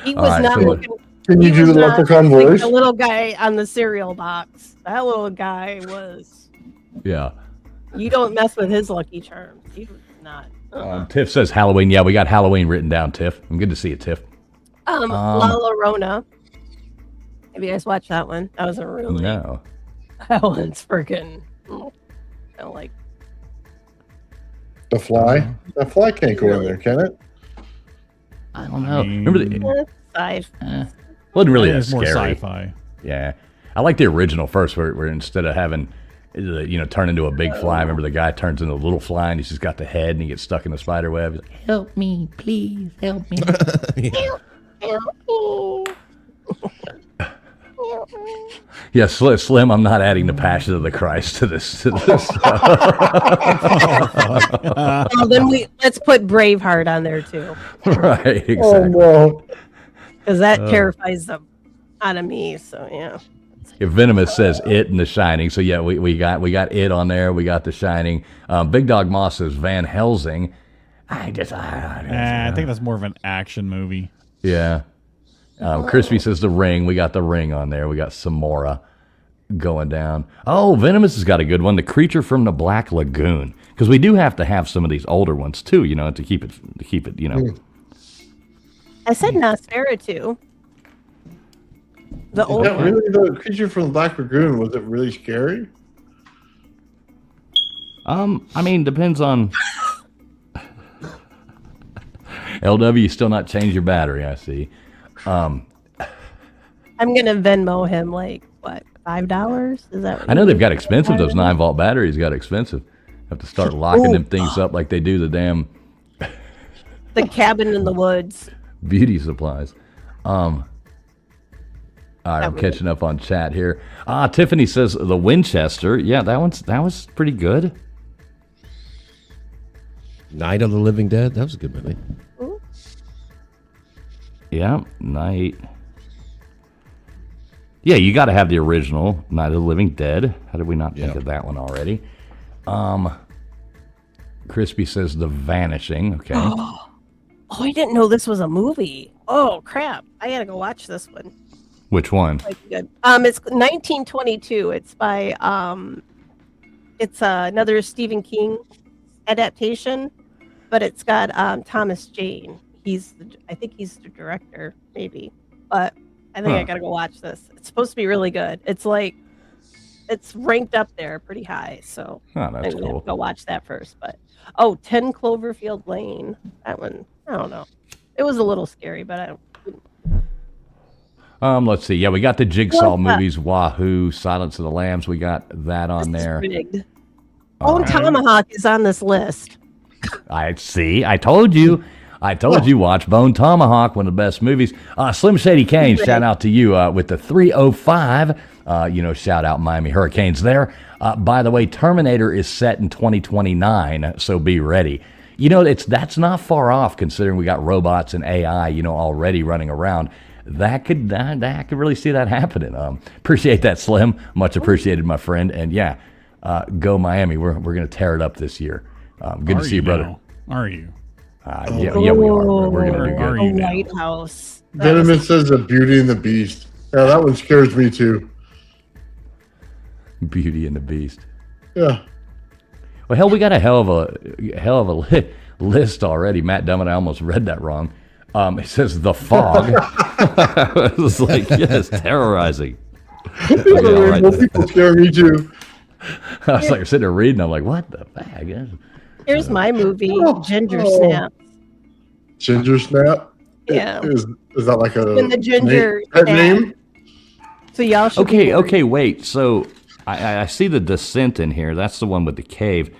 He was right, not so- looking. Can you he do was the not leprechaun like voice? the little guy on the cereal box. That little guy was. Yeah. You don't mess with his Lucky Charms. He was not. Tiff says Halloween. Yeah, we got Halloween written down, Tiff. I'm good to see you, Tiff. La Llorona. Have you guys watched that one? That was a really. No. That one's freaking. I don't like. The fly. That fly can't go in there, can it? I don't know. mean- Remember wasn't really that It's more scary. sci-fi. Yeah, I like the original first, where instead of having, turn into a big fly. Remember the guy turns into a little fly and he's just got the head and he gets stuck in the spider web. He's like, Help me, please, help me. yeah, Slim. I'm not adding the Passion of the Christ to this. Well, then let's put Braveheart on there too, Right, exactly. Oh no. because that terrifies the out of me. So yeah. If Venomous says It and The Shining, so yeah, we got It on there. We got The Shining. Big Dog Moss says Van Helsing. I think that's more of an action movie. Yeah. Crispy says The Ring. We got The Ring on there. We got Samora going down. Oh, Venomous has got a good one. The Creature from the Black Lagoon. Because we do have to have some of these older ones too, to keep it. I said Nosferatu. The Is old that one. really the creature from the Black Lagoon? Was it really scary? I mean, depends on. LW, you still not change your battery, I see. I'm gonna Venmo him like what, $5? Is that? What I know you they've mean? got expensive. Those 9-volt batteries got expensive. Have to start locking them things up like they do the damn The Cabin in the Woods. beauty supplies. All right, I'm catching up on chat here. Tiffany says the Winchester. Yeah, that was pretty good. Night of the Living Dead. That was a good movie. Yeah, Night. Yeah, you got to have the original Night of the Living Dead. How did we not think of that one already? Crispy says The Vanishing. Okay. Oh, I didn't know this was a movie. Oh crap! I gotta go watch this one. Which one? Quite good. It's 1922. It's by it's another Stephen King adaptation, but it's got Thomas Jane. I think he's the director, maybe. But I think I gotta go watch this. It's supposed to be really good. It's ranked up there pretty high, so Oh, that's I'm gonna cool. go watch that first. But 10 Cloverfield Lane. That one, I don't know. It was a little scary, but I don't. Let's see. Yeah, we got the Jigsaw What's that? movies, Wahoo, Silence of the Lambs. We got that on This is there. rigged. Bone Tomahawk is on this list. I see. I told you. Watch Bone Tomahawk, one of the best movies. Slim Shady Kane, shout out to you with the 305. Shout out Miami Hurricanes there. By the way, Terminator is set in 2029, so be ready. That's not far off considering we got robots and AI, already running around. That could really see that happening. Appreciate that, Slim. Much appreciated, my friend. And yeah, go Miami. We're gonna tear it up this year. Good to see you, brother. Now? Are you? Yeah, we are. We're gonna do Are good. you A now? White House. Venomous says The Beauty and the Beast. Yeah, that one scares me too. Beauty and the Beast. Yeah. Well, hell, we got a hell of a list already. Matt Dummett, I almost read that wrong. It says The Fog. I was like, yes, terrorizing. Right. People scare me too. I was like sitting there reading. I'm like, what the bag? Here's my movie, Ginger Oh. Snap. Ginger Snap. Yeah. Is that like a When the ginger pet snap. name? So y'all should. be Okay, wait. So I see the Descent in here. That's the one with the cave.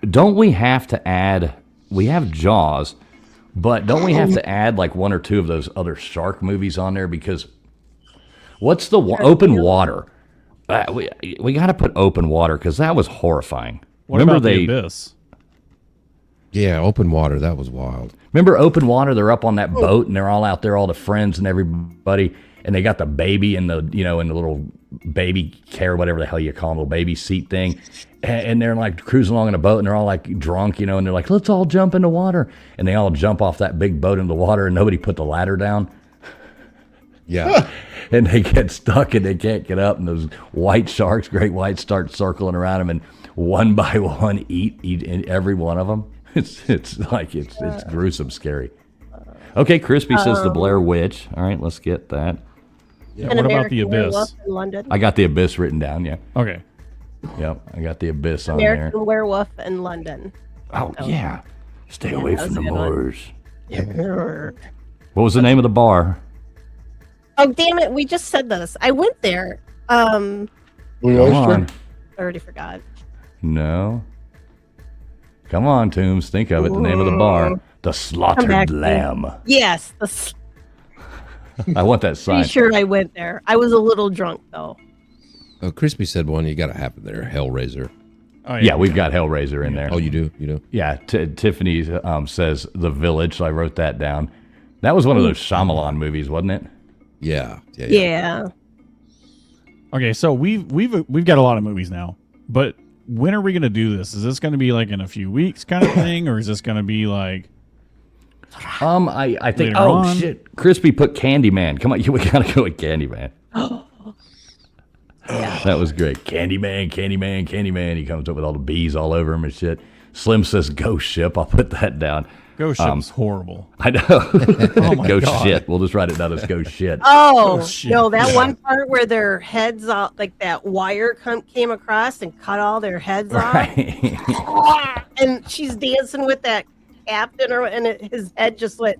Don't we have to add? We have Jaws, but don't we have to add like one or two of those other shark movies on there? Because what's the Open Water? We got to put Open Water because that was horrifying. What about the Abyss? Yeah, Open Water. That was wild. Remember Open Water? They're up on that boat and they're all out there, all the friends and everybody, and they got the baby in the in the little baby care, whatever the hell you call them, little baby seat thing, and they're like cruising along in a boat and they're all like drunk, and they're like, let's all jump in the water, and they all jump off that big boat into the water and nobody put the ladder down. Yeah. And they get stuck and they can't get up, and those white sharks, great whites, start circling around them and one by one eat every one of them. It's gruesome, scary. Okay, Crispy says the Blair Witch. All right, let's get that. Yeah, An what about the American Abyss? Werewolf in London. I got the Abyss written down. Yeah. Okay. Yep, I got the Abyss on American Werewolf in London. there. Oh yeah, stay away that from the was a good one. moors. What was the name of the bar? Oh damn it! We just said this. I went there. Blue Come Oyster? on. I already forgot. No. Come on, Toombs. Think of it. The name of the bar. The Come Slaughtered back to me. Lamb. Yes, I want that sign. pretty sure I went there. I was a little drunk though. Oh, Crispy said one. You got to have it there. Hellraiser. Oh, Yeah, we've got Hellraiser in there. Oh, you do? You do? Yeah, Tiffany says The Village, so I wrote that down. That was one of those Shyamalan movies, wasn't it? Yeah. Yeah. Okay, so we've got a lot of movies now, but when are we going to do this? Is this going to be like in a few weeks kind of thing, or is this going to be like? I think. Later Oh on. shit! Crispy put Candyman. Come on, we gotta go with Candyman. That was great. Candyman. He comes up with all the bees all over him and shit. Slim says Ghost Ship. I'll put that down. Ghost Ship's horrible. I know. Oh my Ghost God. shit. We'll just write it down as Ghost shit. Oh shit. no, that one part where their heads out, like that wire came across and cut all their heads Right. off, and she's dancing with that captain, and his head just went.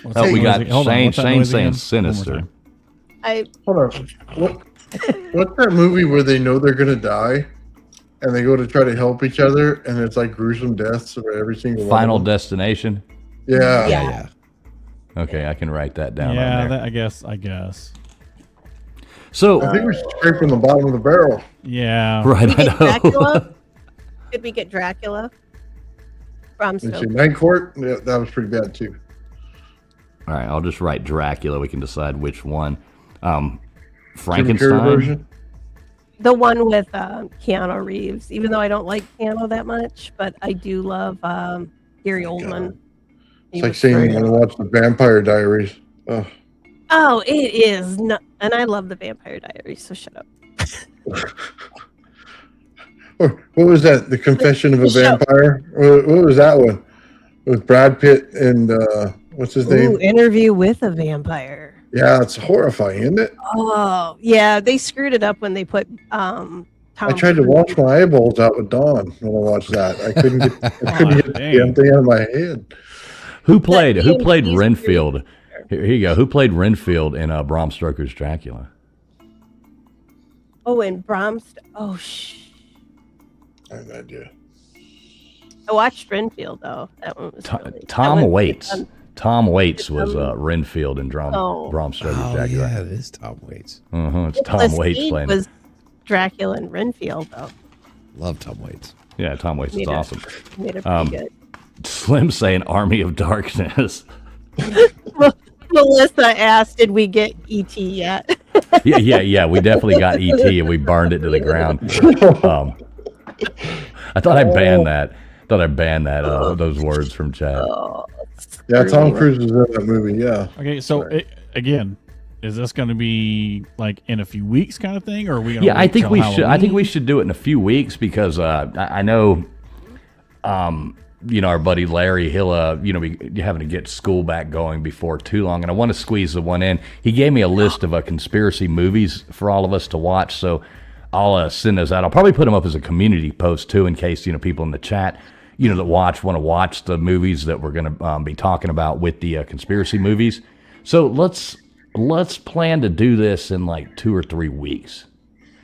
What's Oh, that we noise got again? Hold on, Shane what's that saying noise again? One more Sinister. time. Hold on. What's that movie where they know they're gonna die, and they go to try to help each other, and it's like gruesome deaths for every single Final one of them? Destination. Yeah. Yeah. Okay, I can write that down. Yeah, on there. I guess. So I think we're scraping the bottom of the barrel. Yeah. right, I Get know. Dracula? Did we get Dracula? From Let's see, Stoker. Night Court. Yeah, that was pretty bad too. All right, I'll just write Dracula. We can decide which one. Jim Carrey Frankenstein. version. The one with Keanu Reeves, even though I don't like Keanu that much, but I do love Gary Oldman. It's like saying you want to watch the Vampire Diaries. Oh. Oh, it is. No, and I love the Vampire Diaries, so shut up. Or what was that? The Confession of a Vampire? What was that one? With Brad Pitt and what's his name? Interview with a Vampire. Yeah, it's horrifying, isn't it? Oh, yeah. They screwed it up when they put Tom I tried to wash my eyeballs out with Dawn when I watched that. I couldn't get the damn thing out of my head. Who played Renfield? Here you go. Who played Renfield in Bram Stoker's Dracula? Oh, and I have no idea. I watched Renfield though. That one was Tom Waits. Tom Waits was Renfield in Bram Stoker's Dracula. Yeah, it is Tom Waits. It's Tom Waits playing. Was Dracula and Renfield though. Love Tom Waits. Yeah, Tom Waits is awesome. Made it pretty good. Slim saying Army of Darkness. Melissa asked, "Did we get ET yet?" yeah. We definitely got ET and we burned it to the ground. I thought I banned that. Those words from chat. Yeah, Tom Cruise is in that movie. Yeah. Okay, so again, is this going to be like in a few weeks kind of thing, or are we? Gonna I think we should. I think we should do it in a few weeks because I know, our buddy Larry, he'll be having to get school back going before too long, and I want to squeeze the one in. He gave me a list of conspiracy movies for all of us to watch, so I'll send those out. I'll probably put them up as a community post too, in case people in the chat that want to watch the movies that we're going to be talking about with the conspiracy movies. So let's plan to do this in like 2 or 3 weeks,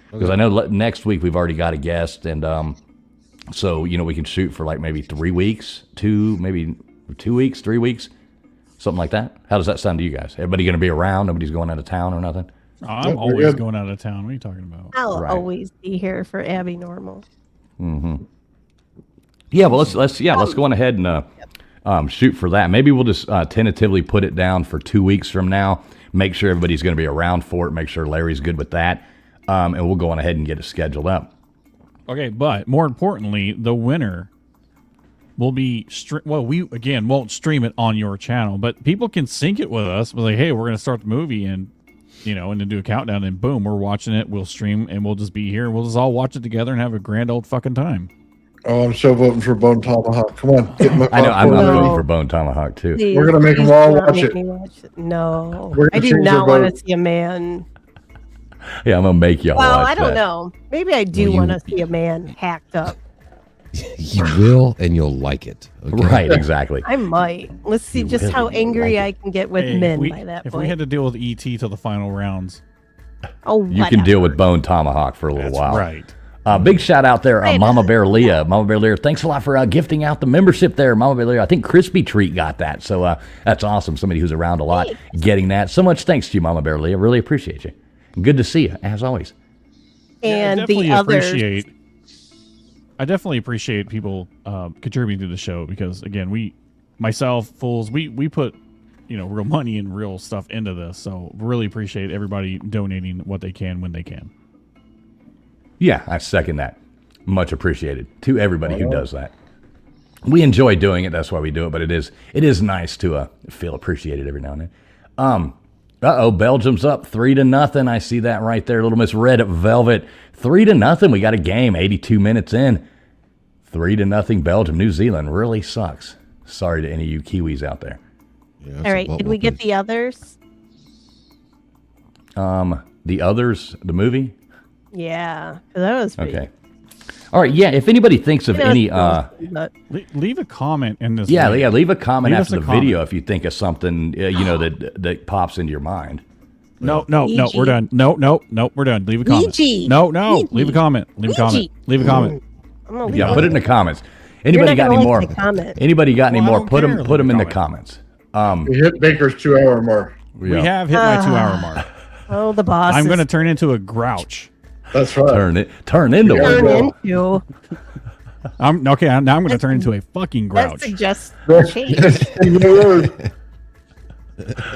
because I know next week we've already got a guest, and so we can shoot for like maybe 3 weeks, 2 weeks, 3 weeks, something like that. How does that sound to you guys? Everybody going to be around? Nobody's going out of town or nothing? I'm always going out of town. What are you talking about? I'll always be here for Abbinormal. Mm-hmm. Yeah, well, let's go on ahead and shoot for that. Maybe we'll just tentatively put it down for 2 weeks from now. Make sure everybody's going to be around for it. Make sure Larry's good with that, and we'll go on ahead and get it scheduled up. Okay, but more importantly, the winner will be we again won't stream it on your channel, but people can sync it with us. We're like, hey, we're going to start the movie, and and then do a countdown, and boom, we're watching it. We'll stream, and we'll just be here. We'll just all watch it together and have a grand old fucking time. Oh, I'm so voting for Bone Tomahawk. Come on, get my I know. I'm voting for Bone Tomahawk too. Please, we're gonna make them all watch it. No, I do not want to see a man. Yeah, I'm gonna make y'all watch that. Well, I don't know. Maybe I do want to see a man hacked up. You will, and you'll like it. Okay? Right, exactly. I might. Let's see just how angry I can get with men by that point. If we had to deal with ET till the final rounds, you can deal with Bone Tomahawk for a little while. Right. Big shout out there, Mama Bear Leah. Mama Bear Leah, thanks a lot for gifting out the membership there, Mama Bear Leah. I think Crispy Treat got that, so that's awesome. Somebody who's around a lot getting that. So much thanks to you, Mama Bear Leah. Really appreciate you. Good to see you, as always. And the others. I definitely appreciate people contributing to the show because, again, myself, Fools, we put real money and real stuff into this, so really appreciate everybody donating what they can when they can. Yeah, I second that. Much appreciated to everybody who does that. We enjoy doing it. That's why we do it. But it is nice to feel appreciated every now and then. Belgium's up 3-0. I see that right there. Little Miss Red Velvet, 3-0. We got a game. 82 minutes in. 3-0 Belgium. New Zealand really sucks. Sorry to any of you Kiwis out there. Yeah, all right. Did we get the others? The others, the movie. Yeah, that was pretty. Okay. All right, yeah. If anybody thinks of any, leave a comment in this. Yeah, leave a comment after the video if you think of something that pops into your mind. No, we're done. No, we're done. Leave a comment. No, leave a comment. Leave a comment. Leave a comment. Yeah, put it in the comments. Anybody got any more? Anybody got any more? Put them in the comments. We hit Baker's 2-hour mark. We have hit my 2-hour mark. Oh, the boss! I'm going to turn into a grouch. That's right. Turn into one. Now I'm going to turn into a fucking grouch. That suggests change.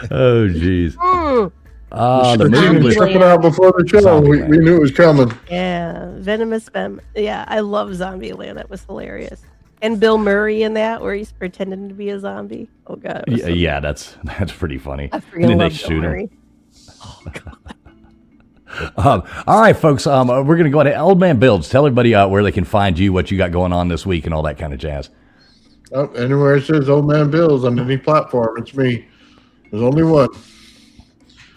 Oh, jeez. The movie was Check it out before the show. We knew it was coming. Yeah, Venomous Femme. Yeah, I love Zombieland. That was hilarious. And Bill Murray in that, where he's pretending to be a zombie. Oh god. Yeah, that's pretty funny. I freaking And then love they Bill shoot him. Murray. All right, folks. We're gonna go ahead. Old Man Builds. Tell everybody where they can find you, what you got going on this week, and all that kind of jazz. Oh, anywhere it says Old Man Bills on any platform, it's me. There's only one.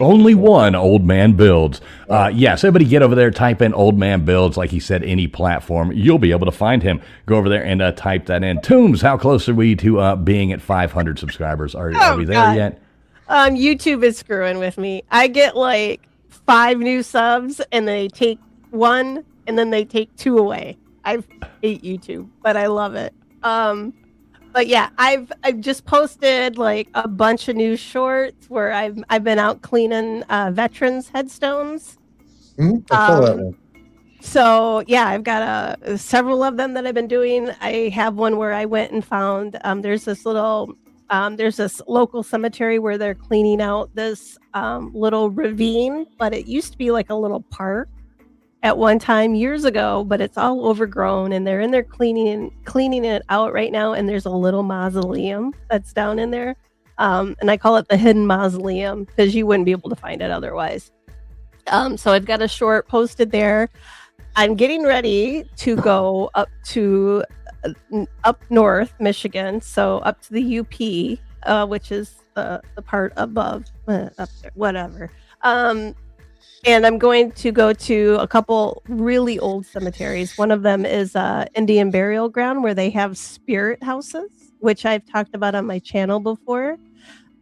Only one Old Man Builds. Yes, everybody get over there, type in Old Man Builds, like he said, any platform. You'll be able to find him. Go over there and type that in. Toombs, how close are we to being at 500 subscribers? Are we there God. yet? YouTube is screwing with me. I get like 5 new subs, and they take 1, and then they take 2 away. I hate YouTube, but I love it. But yeah, I've just posted like a bunch of new shorts where I've been out cleaning veterans headstones. I saw that one. So yeah, I've got several of them that I've been doing. I have one where I went and found there's this local cemetery where they're cleaning out this little ravine, but it used to be like a little park at one time years ago, but it's all overgrown, and they're in there cleaning it out right now. And there's a little mausoleum that's down in there, and I call it the hidden mausoleum because you wouldn't be able to find it otherwise. So I've got a short posted there. I'm getting ready to go up north Michigan, so up to the UP, which is the part above up there, whatever. And I'm going to go to a couple really old cemeteries. One of them is Indian burial ground, where they have spirit houses, which I've talked about on my channel before.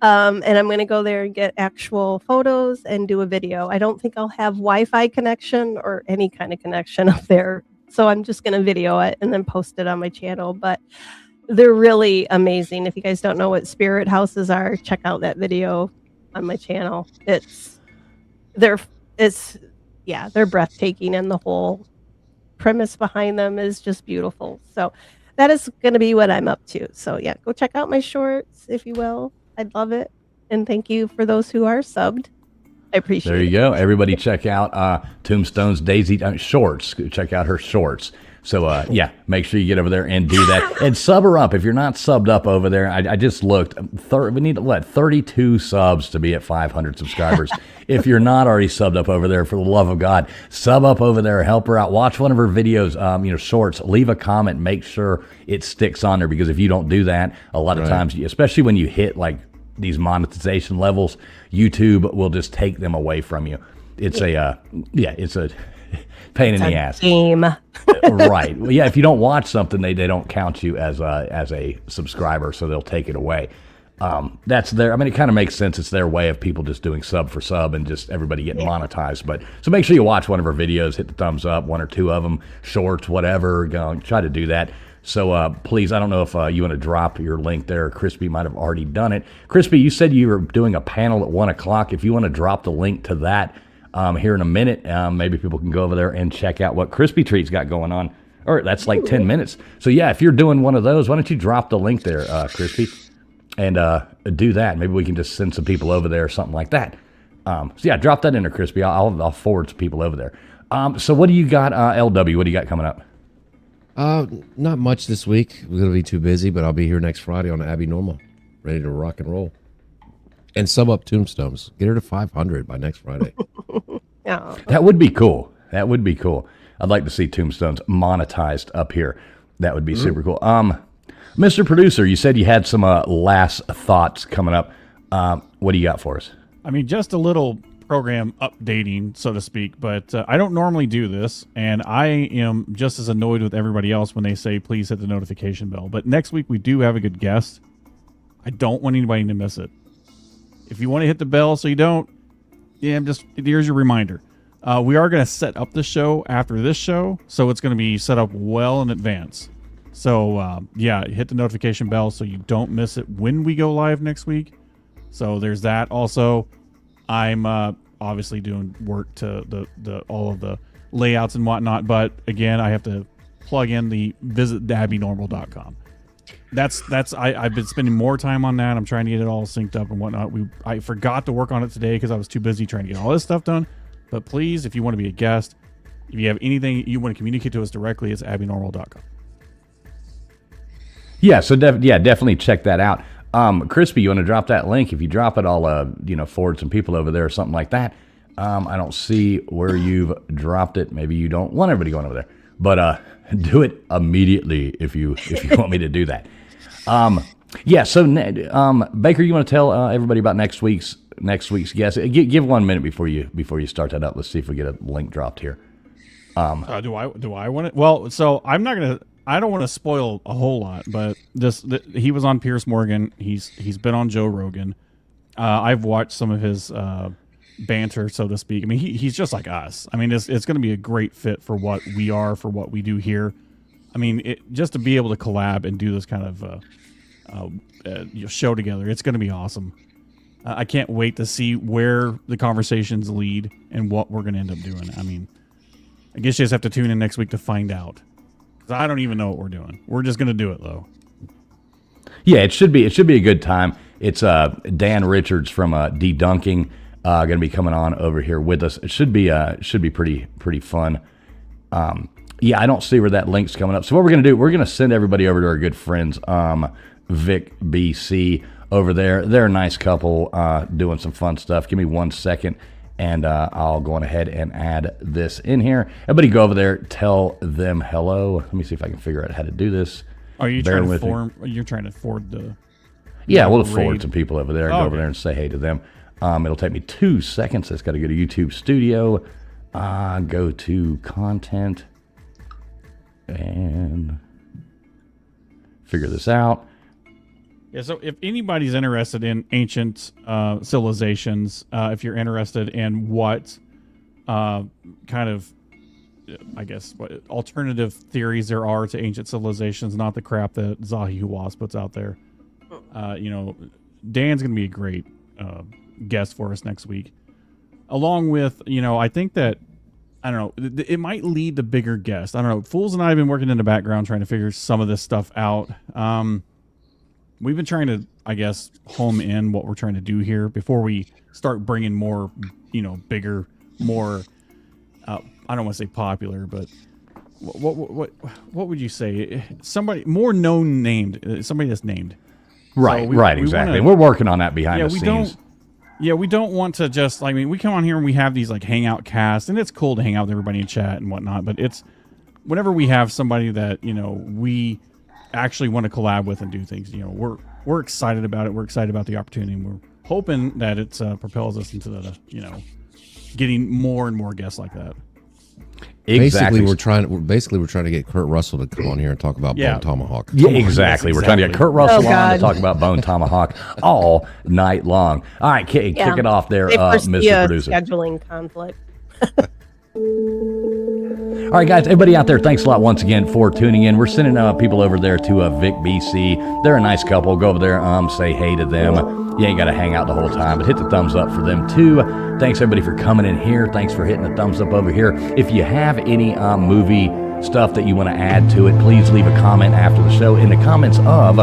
And I'm going to go there and get actual photos and do a video. I don't think I'll have Wi-Fi connection or any kind of connection up there. So I'm just going to video it and then post it on my channel. But they're really amazing. If you guys don't know what spirit houses are, check out that video on my channel. They're breathtaking, and the whole premise behind them is just beautiful. So that is going to be what I'm up to. So yeah, go check out my shorts, if you will. I'd love it. And thank you for those who are subbed. I appreciate it. There you go. Everybody check out Tombstone's Daisy shorts. Check out her shorts. So, make sure you get over there and do that. And sub her up. If you're not subbed up over there, I just looked. We need, 32 subs to be at 500 subscribers. If you're not already subbed up over there, for the love of God, sub up over there. Help her out. Watch one of her videos, shorts. Leave a comment. Make sure it sticks on there, because if you don't do that, a lot of times, especially when you hit like these monetization levels, YouTube will just take them away from you. It's it's a pain in the ass. Game. Right. Well, yeah, if you don't watch something, they don't count you as a subscriber, so they'll take it away. That's their, it kind of makes sense. It's their way of people just doing sub for sub and just everybody getting monetized. But so make sure you watch one of our videos, hit the thumbs up, 1 or 2 of them, shorts, whatever. Go and try to do that. So please, I don't know if you want to drop your link there. Crispy might have already done it. Crispy, you said you were doing a panel at 1 o'clock. If you want to drop the link to that here in a minute, maybe people can go over there and check out what Crispy Treat's got going on. Or that's like 10 minutes. So yeah, if you're doing one of those, why don't you drop the link there, Crispy, and do that. Maybe we can just send some people over there or something like that. So yeah, drop that in there, Crispy. I'll forward some people over there. So what do you got, LW? What do you got coming up? Not much this week. We're going to be too busy, but I'll be here next Friday on Abbinormal, ready to rock and roll. And sub up Tombstones. Get her to 500 by next Friday. Yeah. That would be cool. That would be cool. I'd like to see Tombstones monetized up here. That would be super cool. Mr. Producer, you said you had some last thoughts coming up. What do you got for us? Just a little program updating, so to speak, but I don't normally do this, and I am just as annoyed with everybody else when they say please hit the notification bell. But next week we do have a good guest. I don't want anybody to miss it. If you want to hit the bell so you don't, here's your reminder. We are going to set up the show after this show, so it's going to be set up well in advance. So hit the notification bell so you don't miss it when we go live next week. So there's that. Also, I'm obviously doing work to the all of the layouts and whatnot, but again, I have to plug in the visit Abbinormal.com. I've been spending more time on that. I'm trying to get it all synced up and whatnot. I forgot to work on it today because I was too busy trying to get all this stuff done. But please, if you want to be a guest, if you have anything you want to communicate to us directly, it's abbynormal.com. Yeah, so definitely check that out. Crispy, you want to drop that link? If you drop it, I'll forward some people over there or something like that. I don't see where you've dropped it. Maybe you don't want everybody going over there, but do it immediately if you want me to do that. So Baker, you want to tell everybody about next week's guest? Give 1 minute before you start that up. Let's see if we get a link dropped here. Do I want it? Well, so I don't want to spoil a whole lot, but he was on Piers Morgan. He's been on Joe Rogan. I've watched some of his banter, so to speak. I mean, he's just like us. I mean, it's going to be a great fit for what we are, for what we do here. I mean, just to be able to collab and do this kind of show together, it's going to be awesome. I can't wait to see where the conversations lead and what we're going to end up doing. I mean, I guess you just have to tune in next week to find out. Because I don't even know what we're doing. We're just going to do it, though. Yeah, it should be a good time. It's Dan Richards from Debunking going to be coming on over here with us. It should be pretty fun. I don't see where that link's coming up. So what we're going to do, we're going to send everybody over to our good friends, Vic BC over there. They're a nice couple doing some fun stuff. Give me 1 second, and I'll go on ahead and add this in here. Everybody go over there, tell them hello. Let me see if I can figure out how to do this. Are you trying to You're trying to forward the? Yeah, we'll forward some people over there. Go over there and say hey to them. It'll take me 2 seconds. It's got to go to YouTube Studio. Go to content and figure this out. Yeah, so if anybody's interested in ancient civilizations, if you're interested in what kind of, I guess, what alternative theories there are to ancient civilizations, not the crap that Zahi Hawass puts out there, Dan's going to be a great guest for us next week. Along with, I think that, I don't know, it might lead to bigger guests. I don't know. Fools and I have been working in the background trying to figure some of this stuff out. We've been trying to, I guess, home in what we're trying to do here before we start bringing more, bigger, more, I don't want to say popular, but what would you say? Somebody more known named, somebody that's named. Right, so exactly. We're working on that behind the scenes. We don't want to just, we come on here and we have these hangout casts, and it's cool to hang out with everybody and chat and whatnot, but it's whenever we have somebody that, we actually want to collab with and do things, we're excited about it. We're excited about the opportunity, and we're hoping that it propels us into the, getting more and more guests like that. Exactly. Basically, we're trying to get Kurt Russell to come on here and talk about Bone Tomahawk. Yeah, exactly. We're trying to get Kurt Russell on to talk about Bone Tomahawk all night long. All right, kick it off there, Mr. Producer. Scheduling conflict. All right, guys, everybody out there, thanks a lot once again for tuning in. We're sending people over there to Vic BC. They're a nice couple. Go over there, say hey to them. You ain't got to hang out the whole time, but hit the thumbs up for them too. Thanks everybody for coming in here. Thanks for hitting the thumbs up over here. If you have any movie stuff that you want to add to it, please leave a comment after the show in the comments of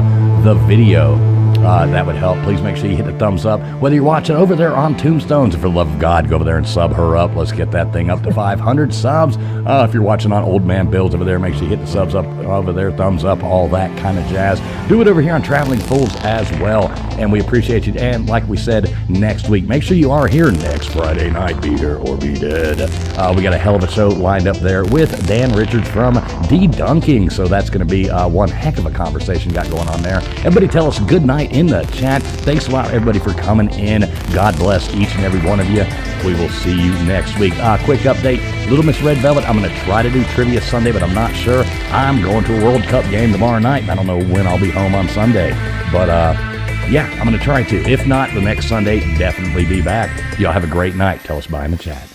the video. That would help. Please make sure you hit the thumbs up. Whether you're watching over there on Tombstones, for the love of God, go over there and sub her up. Let's get that thing up to 500 subs. If you're watching on Old Man Builds over there, make sure you hit the subs up over there, thumbs up, all that kind of jazz. Do it over here on Traveling Fools as well. And we appreciate you. And like we said, next week, make sure you are here next Friday night. Be here or be dead. We got a hell of a show lined up there with Dan Richards from Debunking. So that's going to be one heck of a conversation got going on there. Everybody tell us good night in the chat. Thanks a lot, everybody, for coming in. God bless each and every one of you. We will see you next week. Quick update. Little Miss Red Velvet, I'm going to try to do Trivia Sunday, but I'm not sure. I'm going to a World Cup game tomorrow night. I don't know when I'll be home on Sunday. But, I'm going to try to. If not, the next Sunday, definitely be back. Y'all have a great night. Tell us bye in the chat.